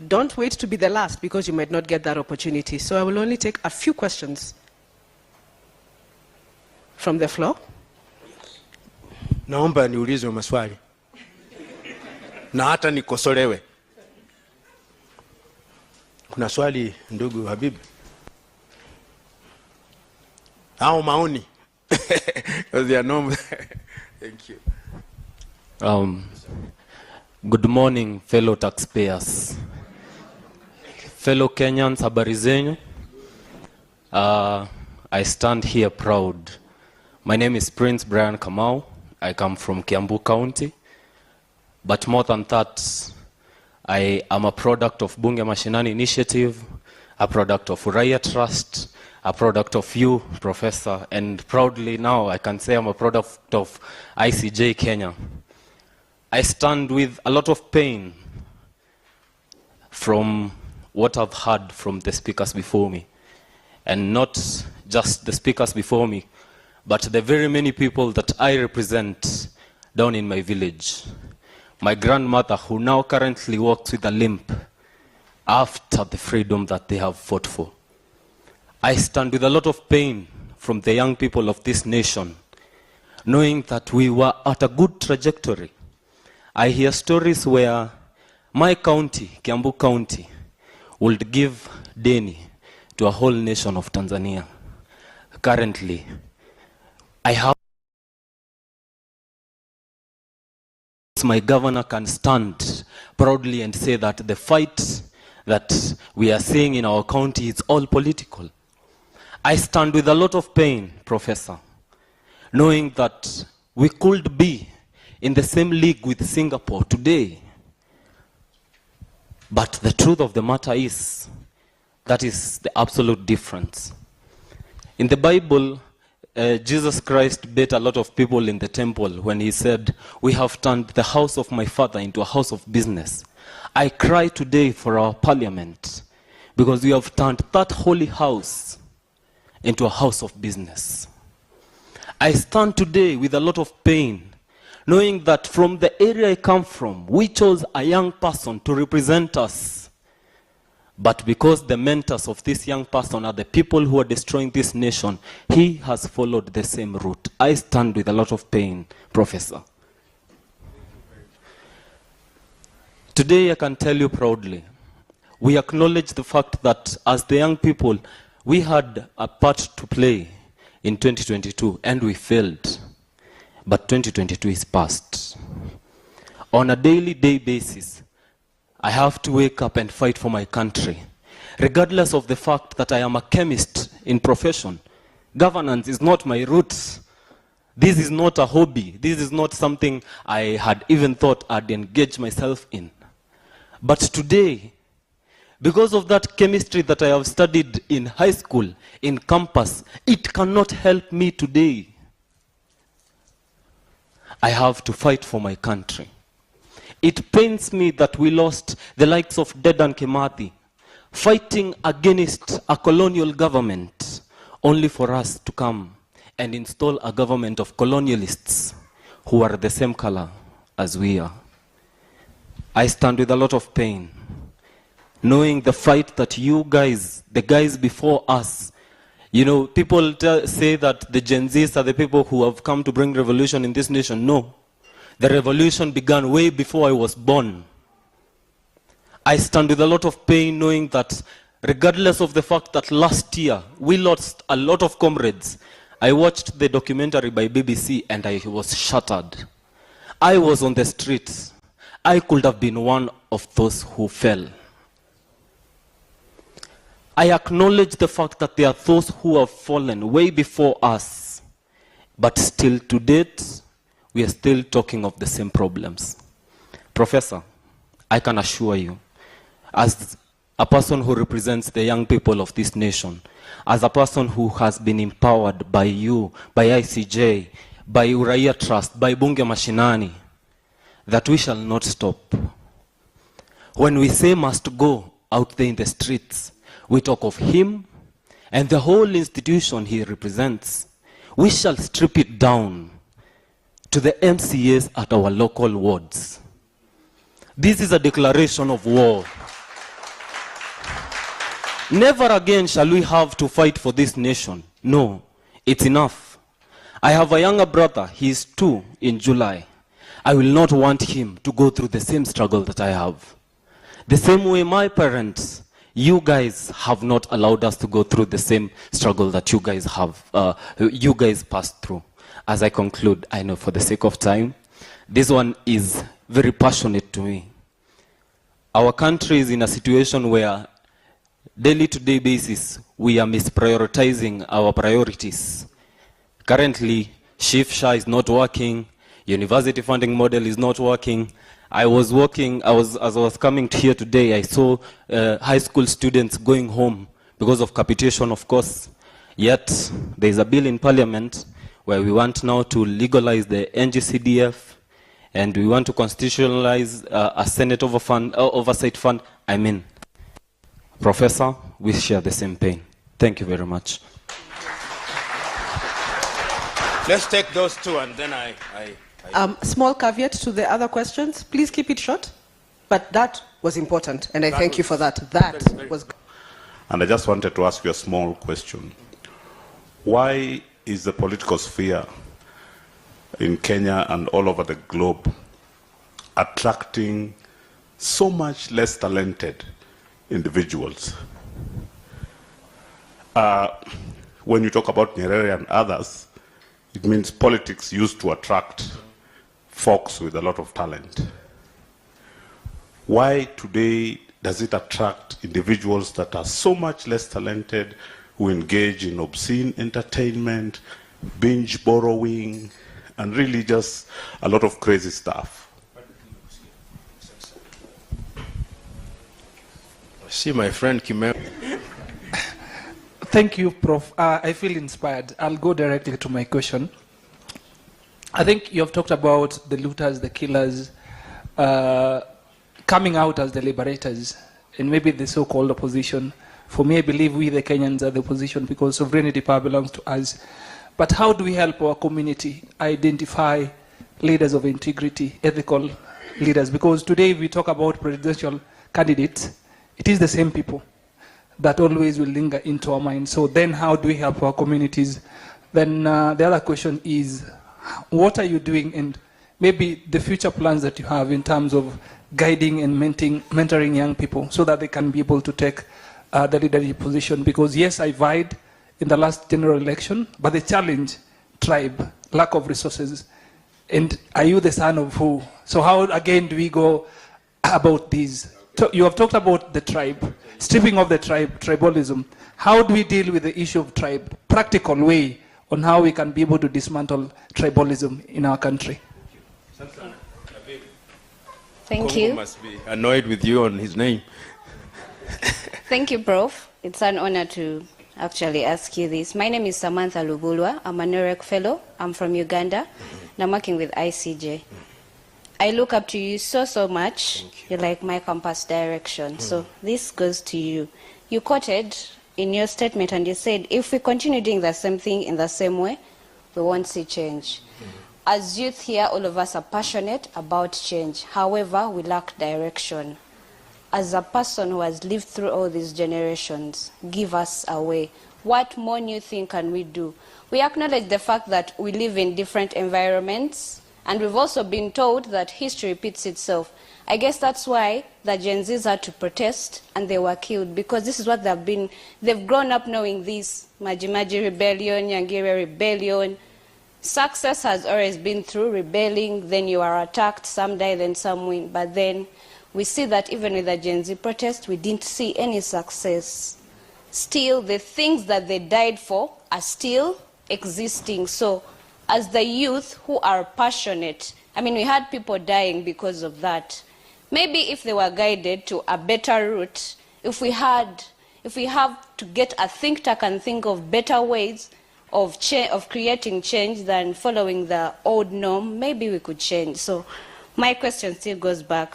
don't wait to be the last because you might not get that opportunity. So I will only take a few questions from the floor. Naomba niulize maswali. Na hata nikosolewe. Kuna swali ndugu Habibu. Au maoni. Thank you. Good morning, fellow taxpayers. Fellow Kenyans, habari zenyu. I stand here proud. My name is Prince Brian Kamau. I come from Kiambu County. But more than that, I am a product of Bunge Mashinani Initiative, a product of Raila Trust, a product of you, Professor, and proudly now I can say I'm a product of ICJ Kenya. I stand with a lot of pain from what I've heard from the speakers before me. And not just the speakers before me, but the very many people that I represent down in my village. My grandmother, who now currently walks with a limp after the freedom that they have fought for. I stand with a lot of pain from the young people of this nation, knowing that we were at a good trajectory. I hear stories where my county, Kiambu County, would give deni to a whole nation of Tanzania. Currently, I have my governor can stand proudly and say that the fight that we are seeing in our county is all political. I stand with a lot of pain, Professor, knowing that we could be in the same league with Singapore today. But the truth of the matter is, that is the absolute difference. In the Bible, Jesus Christ bet a lot of people in the temple when he said, "We have turned the house of my father into a house of business." I cry today for our parliament because we have turned that holy house into a house of business. I stand today with a lot of pain, knowing that from the area I come from, we chose a young person to represent us. But because the mentors of this young person are the people who are destroying this nation, he has followed the same route. I stand with a lot of pain, Professor. Today I can tell you proudly, we acknowledge the fact that as the young people, we had a part to play in 2022 and we failed. But 2022 is past. On a daily basis, I have to wake up and fight for my country. Regardless of the fact that I am a chemist in profession, governance is not my roots. This is not a hobby. This is not something I had even thought I'd engage myself in. But today, because of that chemistry that I have studied in high school, in campus, it cannot help me today. I have to fight for my country. It pains me that we lost the likes of Dedan Kimathi, fighting against a colonial government, only for us to come and install a government of colonialists who are the same color as we are. I stand with a lot of pain, knowing the fight that you guys, the guys before us, you know, people say that the Gen Zs are the people who have come to bring revolution in this nation. No. The revolution began way before I was born. I stand with a lot of pain knowing that regardless of the fact that last year we lost a lot of comrades, I watched the documentary by BBC and I was shattered. I was on the streets. I could have been one of those who fell. I acknowledge the fact that there are those who have fallen way before us, but still to date, we are still talking of the same problems. Professor, I can assure you, as a person who represents the young people of this nation, as a person who has been empowered by you, by ICJ, by Raila Trust, by Bunge Mashinani, that we shall not stop. When we say must go, out there in the streets. We talk of him and the whole institution he represents. We shall strip it down to the MCAs at our local wards. This is a declaration of war. Never again shall we have to fight for this nation. No, it's enough. I have a younger brother, he is 2 in July. I will not want him to go through the same struggle that I have. The same way my parents, you guys have not allowed us to go through the same struggle that you guys have, you guys passed through. As I conclude, I know for the sake of time, this one is very passionate to me. Our country is in a situation where daily to day basis, we are misprioritizing our priorities. Currently, SHIFSHA is not working, university funding model is not working. As I was coming here today, I saw high school students going home because of capitation, of course. Yet, there is a bill in Parliament where we want now to legalize the NGCDF, and we want to constitutionalize a Senate oversight fund. I mean, Professor, we share the same pain. Thank you very much. Let's take those two and then Small caveat to the other questions. Please keep it short. But that was important, and I thank you for that. That was good. And I just wanted to ask you a small question. Why is the political sphere in Kenya and all over the globe attracting so much less talented individuals? When you talk about Nyerere and others, it means politics used to attract folks with a lot of talent. Why today does it attract individuals that are so much less talented, who engage in obscene entertainment, binge borrowing, and really just a lot of crazy stuff? See my friend Kimem. Thank you, Prof. I feel inspired. I'll go directly to my question. I think you have talked about the looters, the killers, coming out as the liberators, and maybe the so-called opposition. For me, I believe we, the Kenyans, are the opposition because sovereignty power belongs to us. But how do we help our community identify leaders of integrity, ethical leaders? Because today we talk about presidential candidates, it is the same people that always will linger into our minds. So then how do we help our communities? Then the other question is, what are you doing, and maybe the future plans that you have in terms of guiding and mentoring young people so that they can be able to take the leadership position? Because yes, I vied in the last general election, but the challenge, tribe, lack of resources, and are you the son of who? So how again do we go about these? You have talked about the tribe, stripping of the tribalism. How do we deal with the issue of tribe? Practical way on how we can be able to dismantle tribalism in our country. Thank Congo you. must be annoyed with you on his name. Thank you, Prof. It's an honor to actually ask you this. My name is Samantha Lubulwa. I'm a NOREC fellow. I'm from Uganda, and I'm working with ICJ. I look up to you so much. You're like my compass direction. So this goes to you. You quoted in your statement and you said, if we continue doing the same thing in the same way, we won't see change. As youth here, all of us are passionate about change. However, we lack direction. As a person who has lived through all these generations, give us a way. What more new thing can we do? We acknowledge the fact that we live in different environments, and we've also been told that history repeats itself. I guess that's why the Gen Zs had to protest and they were killed, because this is what they've grown up knowing this. Maji rebellion, Nyangire rebellion. Success has always been through rebelling, then you are attacked, some die, then some win. But then we see that even with the Gen Z protest, we didn't see any success. Still, the things that they died for are still existing. So as the youth who are passionate, I mean, we had people dying because of that. Maybe if they were guided to a better route, if we have to get a think tank and think of better ways of creating change than following the old norm, maybe we could change. So my question still goes back.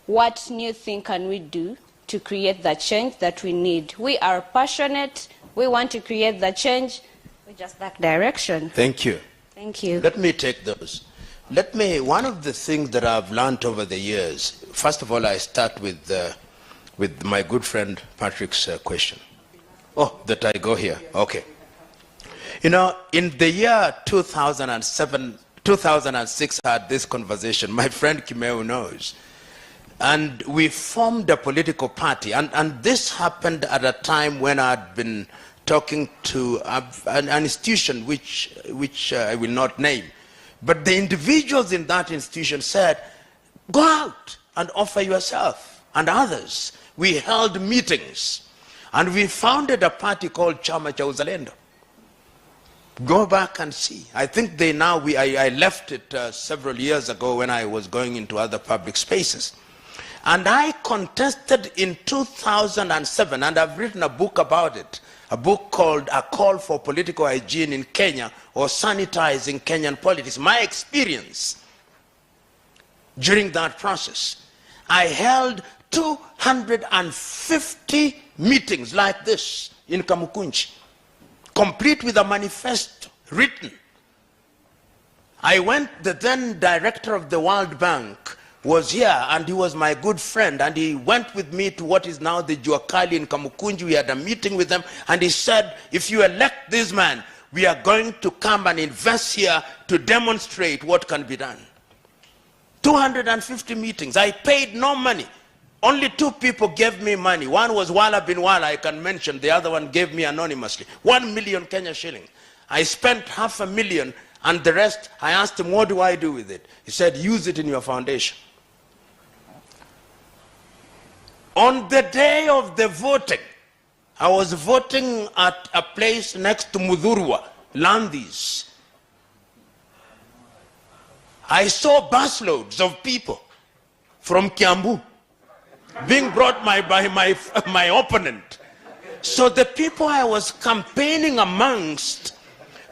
What new thing can we do to create the change that we need. We are passionate. We want to create the change. We just lack direction. Thank you. Thank you. Let me take those. One of the things that I've learned over the years, first of all, I start with my good friend Patrick's question. Oh, that I go here. Okay. You know, in the year 2006, I had this conversation. My friend Kimeu knows. And we formed a political party. And this happened at a time when I'd been talking to an institution which I will not name. But the individuals in that institution said, go out and offer yourself and others. We held meetings. And we founded a party called Chama cha Uzalendo. Go back and see. I think I left it several years ago when I was going into other public spaces. And I contested in 2007, and I've written a book about it, a book called A Call for Political Hygiene in Kenya, or Sanitizing Kenyan Politics. My experience during that process. I held 250 meetings like this in Kamukunji, complete with a manifesto written. The then director of the World Bank was here, and he was my good friend, and he went with me to what is now the Juakali in Kamukunji. We had a meeting with them, and he said, if you elect this man, we are going to come and invest here to demonstrate what can be done. 250 meetings. I paid no money. Only 2 people gave me money. One was Wala bin Wala, I can mention. The other one gave me anonymously. 1 million Kenya shilling. I spent $500,000, and the rest, I asked him, what do I do with it? He said, use it in your foundation. On the day of the voting, I was voting at a place next to Mudhurwa, Landis. I saw busloads of people from Kiambu being brought by my opponent. So the people I was campaigning amongst,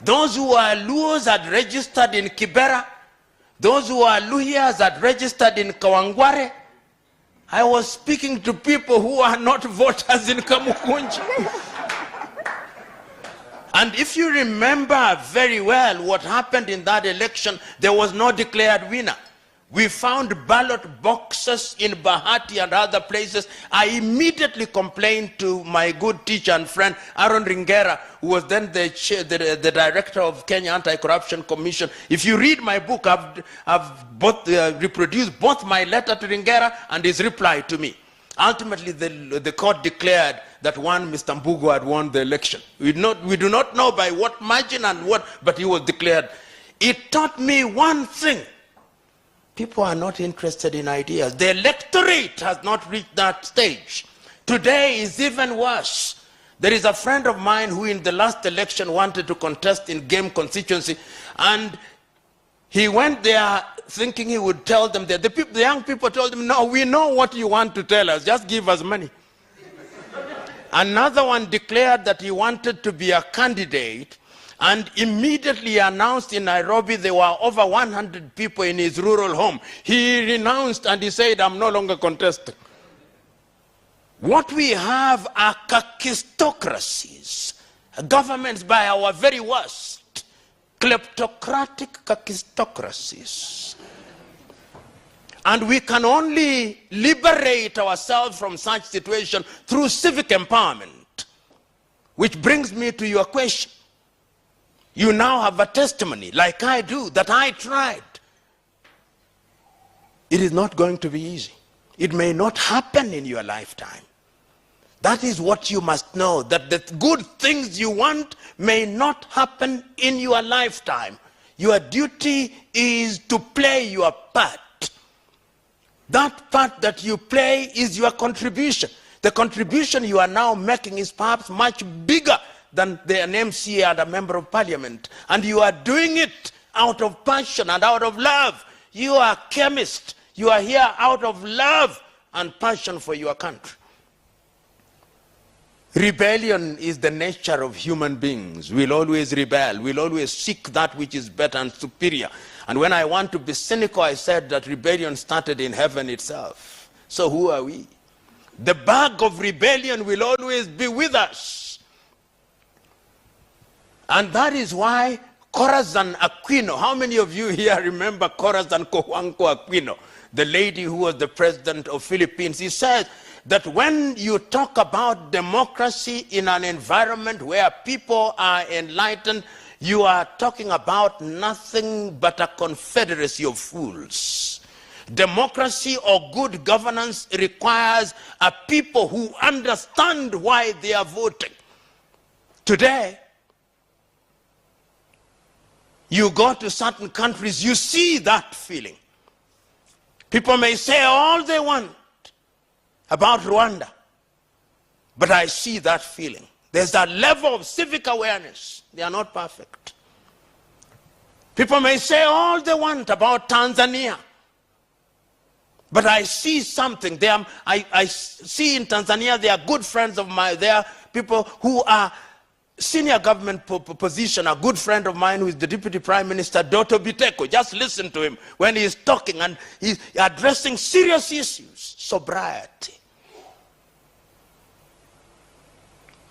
those who are Luos had registered in Kibera, those who are Luhias had registered in Kawangware. I was speaking to people who are not voters in Kamukunji. And if you remember very well what happened in that election, there was no declared winner. We found ballot boxes in Bahati and other places. I immediately complained to my good teacher and friend, Aaron Ringera, who was then the director of Kenya Anti-Corruption Commission. If you read my book, I've reproduced both my letter to Ringera and his reply to me. Ultimately, the court declared that one Mr. Mbugo had won the election. We do not know by what margin and what, but he was declared. It taught me one thing. People are not interested in ideas. The electorate has not reached that stage. Today is even worse. There is a friend of mine who in the last election wanted to contest in Game constituency, and he went there thinking he would tell them that the young people told him, no, we know what you want to tell us, just give us money. Another one declared that he wanted to be a candidate, and immediately announced in Nairobi there were over 100 people in his rural home. He renounced and he said, I'm no longer contesting. What we have are kakistocracies, governments by our very worst, kleptocratic kakistocracies. And we can only liberate ourselves from such situation through civic empowerment. Which brings me to your question. You now have a testimony, like I do, that I tried. It is not going to be easy. It may not happen in your lifetime. That is what you must know, that the good things you want may not happen in your lifetime. Your duty is to play your part. That part that you play is your contribution. The contribution you are now making is perhaps much bigger than an MC and a member of parliament. And you are doing it out of passion and out of love. You are a chemist. You are here out of love and passion for your country. Rebellion is the nature of human beings. We'll always rebel. We'll always seek that which is better and superior. And when I want to be cynical, I said that rebellion started in heaven itself. So who are we? The bug of rebellion will always be with us. And that is why Corazon Aquino, how many of you here remember Corazon Cojuangco Aquino, the lady who was the president of Philippines? He said that when you talk about democracy in an environment where people are enlightened, you are talking about nothing but a confederacy of fools. Democracy or good governance requires a people who understand why they are voting. Today, you go to certain countries, you see that feeling. People may say all they want about Rwanda, but I see that feeling. There's that level of civic awareness. They are not perfect. People may say all they want about Tanzania, but I see something. I see in Tanzania, they are good friends of mine. They are people who are senior government position. A good friend of mine who is the Deputy Prime Minister, Doto Biteko. Just listen to him when he is talking and he's addressing serious issues. Sobriety.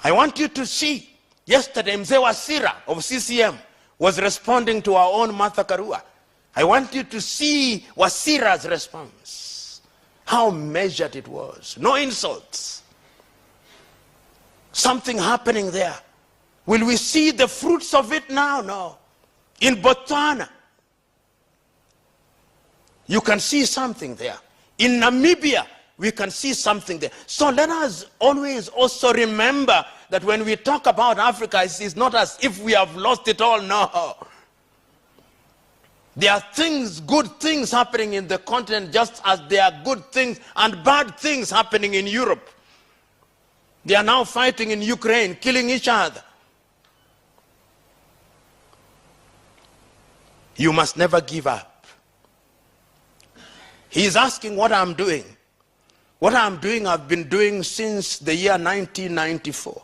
I want you to see, yesterday Mzee Wasira of CCM was responding to our own Martha Karua. I want you to see Wasira's response. How measured it was. No insults. Something happening there. Will we see the fruits of it now? No. In Botswana, you can see something there. In Namibia, we can see something there. So let us always also remember that when we talk about Africa, it's not as if we have lost it all. No. There are things, good things happening in the continent, just as there are good things and bad things happening in Europe. They are now fighting in Ukraine, killing each other. You must never give up. He is asking what I'm doing. What I'm doing, I've been doing since the year 1994.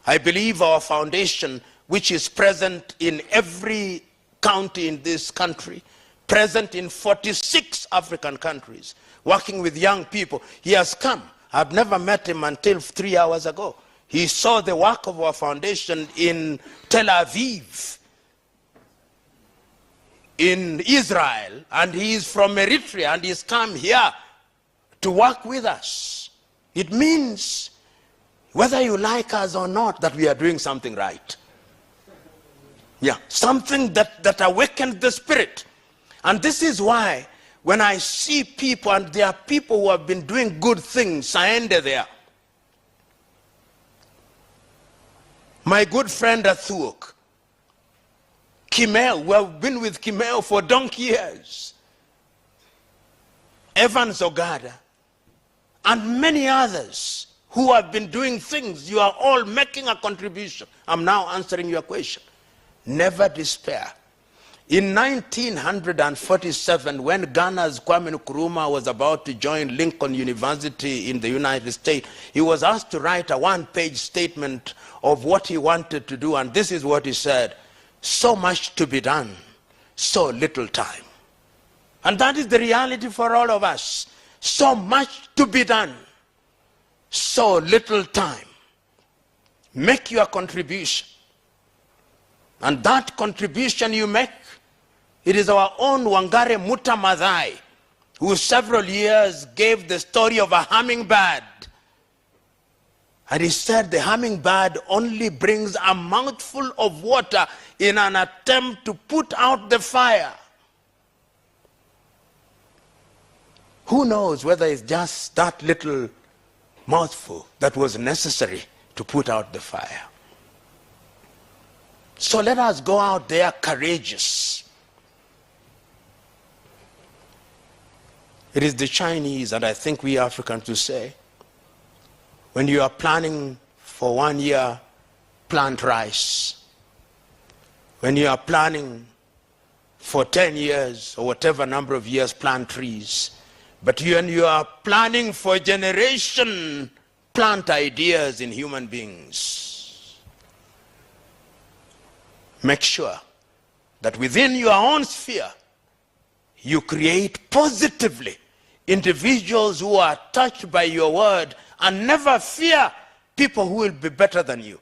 I believe our foundation, which is present in every county in this country, present in 46 African countries, working with young people. He has come. I've never met him until 3 hours ago. He saw the work of our foundation in Tel Aviv, in Israel, and he is from Eritrea, and he's come here to work with us. It means, whether you like us or not, that we are doing something right. Yeah, something that awakens the spirit. And this is why, when I see people, and there are people who have been doing good things, I ended there. My good friend Athuok, Kimel, we have been with Kimel for donkey years. Evans Ogada, and many others who have been doing things. You are all making a contribution. I'm now answering your question. Never despair. In 1947, when Ghana's Kwame Nkrumah was about to join Lincoln University in the United States, he was asked to write a one-page statement of what he wanted to do, and this is what he said: so much to be done, so little time. And that is the reality for all of us. So much to be done, so little time. Make your contribution. And that contribution you make, it is our own Wangare Muta Maathai, who several years gave the story of a hummingbird. And he said the hummingbird only brings a mouthful of water in an attempt to put out the fire. Who knows whether it's just that little mouthful that was necessary to put out the fire. So let us go out there courageous. It is the Chinese, and I think we Africans to say, when you are planning for 1 year, plant rice. When you are planning for 10 years or whatever number of years, plant trees. But when you are planning for a generation, plant ideas in human beings. Make sure that within your own sphere, you create positively individuals who are touched by your word and never fear people who will be better than you.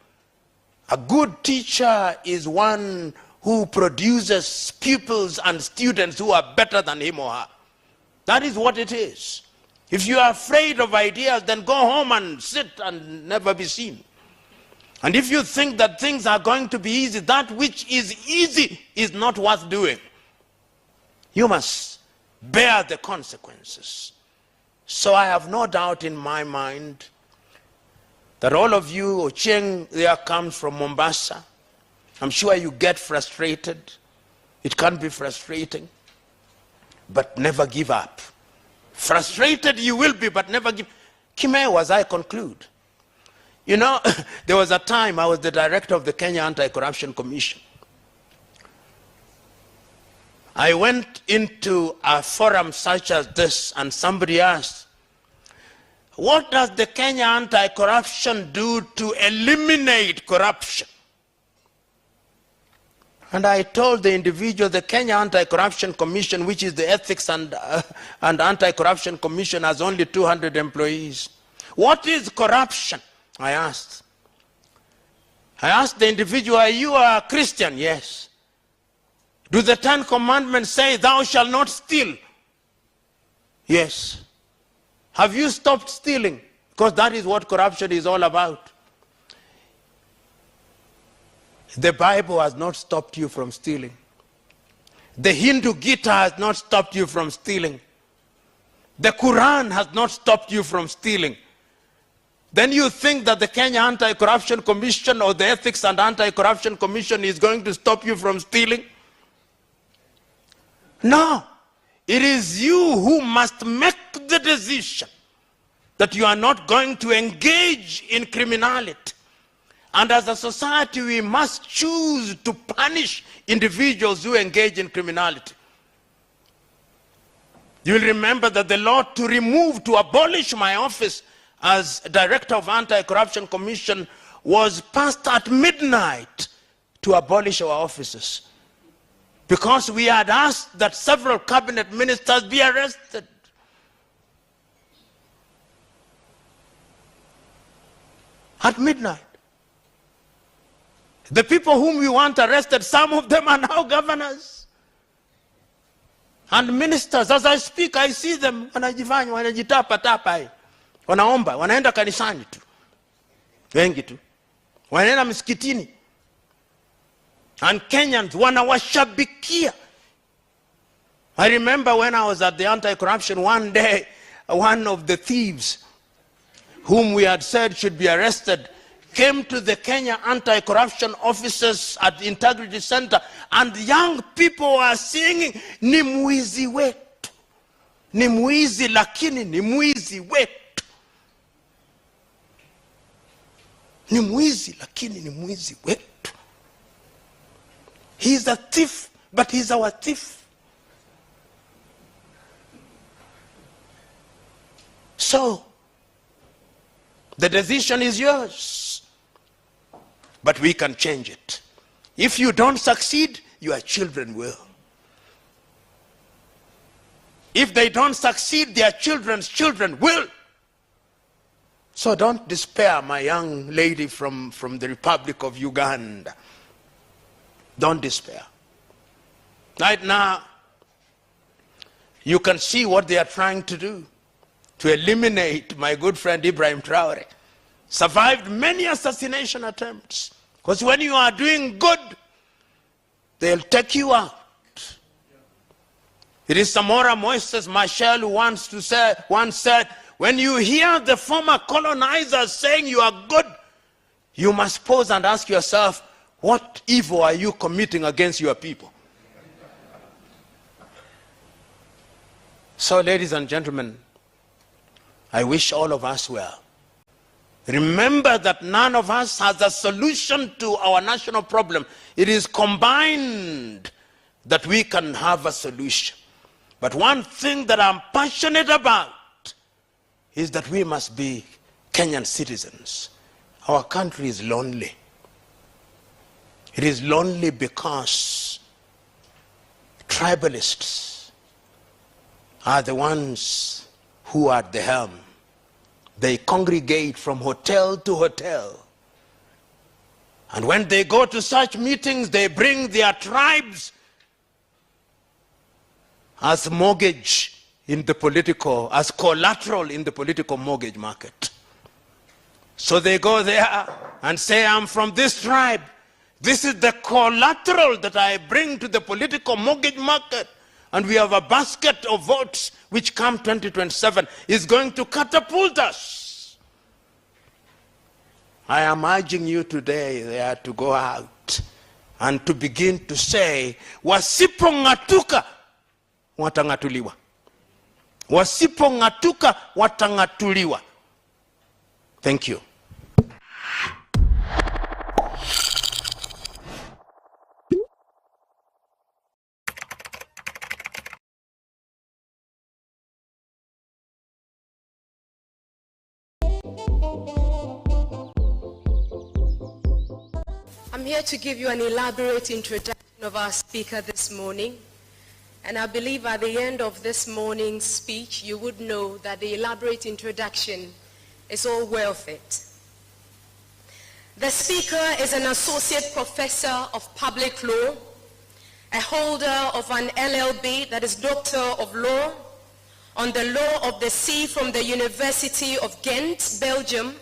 A good teacher is one who produces pupils and students who are better than him or her. That is what it is. If you are afraid of ideas, then go home and sit and never be seen. And if you think that things are going to be easy, that which is easy is not worth doing. You must bear the consequences. So I have no doubt in my mind that all of you, Ocheng there comes from Mombasa. I'm sure you get frustrated. It can be frustrating. But never give up. Frustrated you will be, but never give. Kime, as I conclude. You know, there was a time I was the director of the Kenya Anti-Corruption Commission. I went into a forum such as this and somebody asked, what does the Kenya Anti-Corruption do to eliminate corruption? And I told the individual, the Kenya Anti-Corruption Commission, which is the Ethics and Anti-Corruption Commission, has only 200 employees. What is corruption? I asked. I asked the individual, are you a Christian? Yes. Do the 10 Commandments say, thou shalt not steal? Yes. Have you stopped stealing? Because that is what corruption is all about. The Bible has not stopped you from stealing. The Hindu Gita has not stopped you from stealing. The Quran has not stopped you from stealing. Then you think that the Kenya Anti-Corruption Commission or the Ethics and Anti-Corruption Commission is going to stop you from stealing? No. It is you who must make the decision that you are not going to engage in criminality. And as a society, we must choose to punish individuals who engage in criminality. You will remember that the law to abolish my office as Director of Anti-Corruption Commission was passed at midnight to abolish our offices. Because we had asked that several cabinet ministers be arrested. At midnight. The people whom we want arrested, some of them are now governors and ministers. As I speak, I see them, wanajifanya, wanajitapa-tapa, wanaomba, wanaenda kanisani tu. Wengi tu. Wanaenda msikitini. And Kenyans wanawashabikia. I remember when I was at the anti-corruption one day, one of the thieves whom we had said should be arrested came to the Kenya anti-corruption officers at the Integrity Center, and young people were singing, ni mwizi wetu. Ni mwizi lakini ni mwizi wetu. Ni mwizi lakini ni mwizi wetu. He's a thief, but he's our thief. So, the decision is yours. But we can change it. If you don't succeed, your children will. If they don't succeed, their children's children will. So don't despair, my young lady from the Republic of Uganda. Don't despair. Right now, you can see what they are trying to do to eliminate my good friend Ibrahim Traore. Survived many assassination attempts. Because when you are doing good, they'll take you out. It is Samora Moises Machel who once said, when you hear the former colonizers saying you are good, you must pause and ask yourself, what evil are you committing against your people? So, ladies and gentlemen, I wish all of us well. Remember that none of us has a solution to our national problem. It is combined that we can have a solution. But one thing that I'm passionate about is that we must be Kenyan citizens. Our country is lonely. It is lonely because tribalists are the ones who are at the helm. They congregate from hotel to hotel. And when they go to such meetings, they bring their tribes as mortgage in the political, as collateral in the political mortgage market. So they go there and say, I'm from this tribe. This is the collateral that I bring to the political mortgage market. And we have a basket of votes which come 2027 is going to catapult us. I am urging you today there to go out and to begin to say, wasipong'atuka watang'atuliwa. Wasipong'atuka watang'atuliwa. Thank you. I'm here to give you an elaborate introduction of our speaker this morning. And I believe at the end of this morning's speech, you would know that the elaborate introduction is all worth it. The speaker is an associate professor of public law, a holder of an LLB, that is Doctor of Law, on the Law of the Sea from the University of Ghent, Belgium,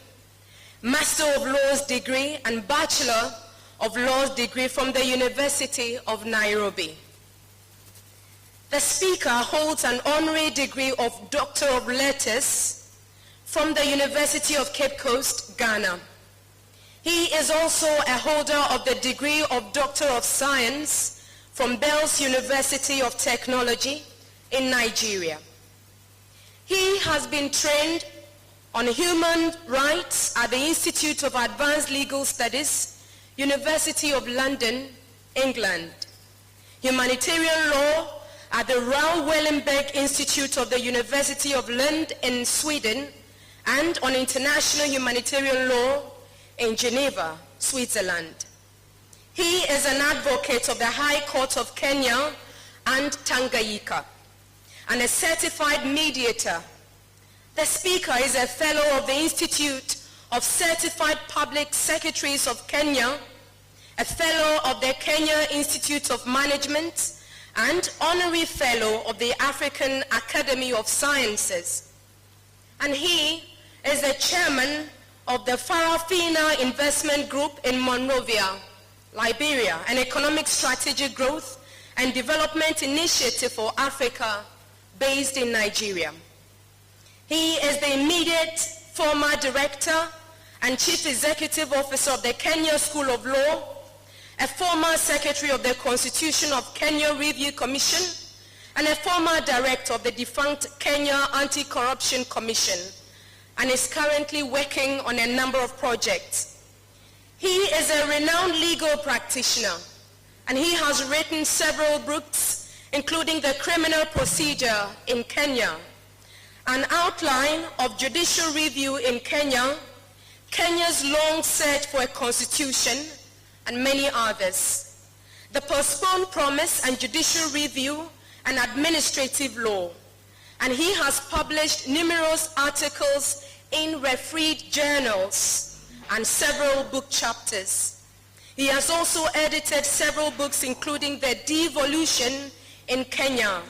Master of Laws degree and Bachelor of Laws degree from the University of Nairobi. The speaker holds an honorary degree of Doctor of Letters from the University of Cape Coast, Ghana. He is also a holder of the degree of Doctor of Science from Bells University of Technology in Nigeria. He has been trained on human rights at the Institute of Advanced Legal Studies, University of London, England. Humanitarian law at the Raoul Wallenberg Institute of the University of Lund in Sweden, and on international humanitarian law in Geneva, Switzerland. He is an advocate of the High Court of Kenya and Tanganyika, and a certified mediator. The speaker is a fellow of the Institute of Certified Public Secretaries of Kenya, a fellow of the Kenya Institute of Management, and honorary fellow of the African Academy of Sciences. And he is the chairman of the Farafina Investment Group in Monrovia, Liberia, an economic strategic growth and development initiative for Africa based in Nigeria. He is the immediate former director and chief executive officer of the Kenya School of Law, a former secretary of the Constitution of Kenya Review Commission, and a former director of the defunct Kenya Anti-Corruption Commission, and is currently working on a number of projects. He is a renowned legal practitioner, and he has written several books, including The Criminal Procedure in Kenya, An Outline of Judicial Review in Kenya, Kenya's Long Search for a Constitution, and many others. The Postponed Promise and Judicial Review and Administrative Law. And he has published numerous articles in refereed journals and several book chapters. He has also edited several books, including The Devolution in Kenya,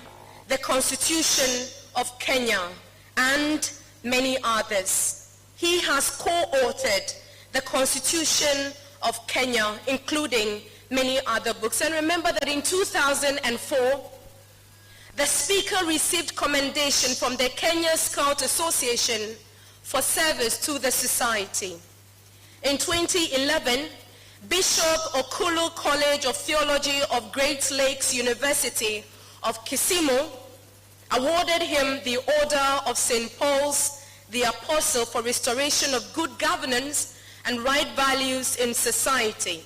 The Constitution of Kenya, and many others. He has co-authored The Constitution of Kenya, including many other books. And remember that in 2004, the speaker received commendation from the Kenya Scout Association for service to the society. In 2011, Bishop Okulu College of Theology of Great Lakes University of Kisumu awarded him the Order of St. Paul's the Apostle for restoration of good governance and right values in society.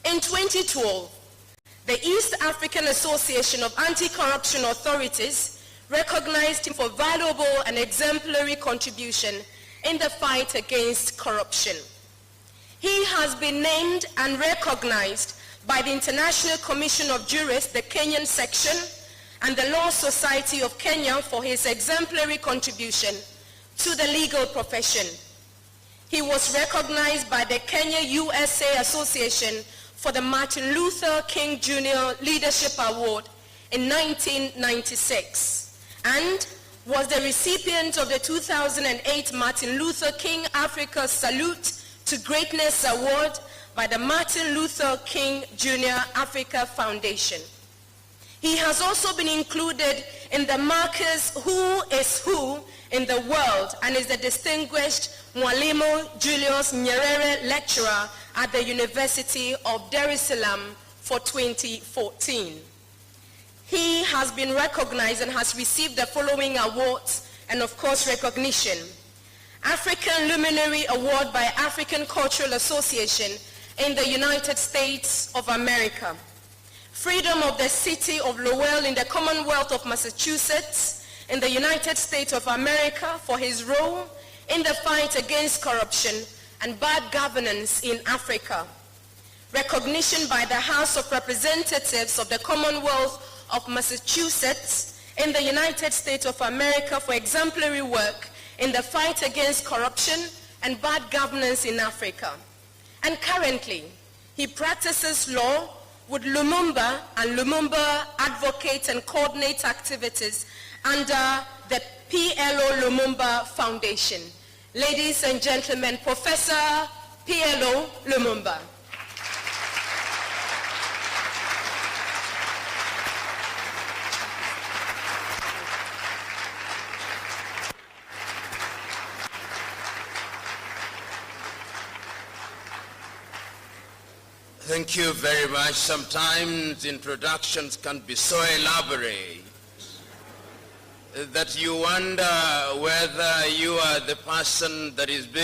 In 2012, the East African Association of Anti-Corruption Authorities recognized him for valuable and exemplary contribution in the fight against corruption. He has been named and recognized by the International Commission of Jurists, the Kenyan section, and the Law Society of Kenya for his exemplary contribution to the legal profession. He was recognized by the Kenya USA Association for the Martin Luther King Jr. Leadership Award in 1996 and was the recipient of the 2008 Martin Luther King Africa Salute to Greatness Award by the Martin Luther King Jr. Africa Foundation. He has also been included in the Marcus Who is Who in the World and is the distinguished Mwalimu Julius Nyerere Lecturer at the University of Dar es Salaam for 2014. He has been recognized and has received the following awards and of course recognition. African Luminary Award by African Cultural Association in the United States of America. Freedom of the City of Lowell in the Commonwealth of Massachusetts in the United States of America for his role in the fight against corruption and bad governance in Africa. Recognition by the House of Representatives of the Commonwealth of Massachusetts in the United States of America for exemplary work in the fight against corruption and bad governance in Africa. And currently, he practices law with Lumumba and Lumumba advocates and coordinates activities under the PLO Lumumba Foundation. Ladies and gentlemen, Professor PLO Lumumba. Thank you very much. Sometimes introductions can be so elaborate that you wonder whether you are the person that is being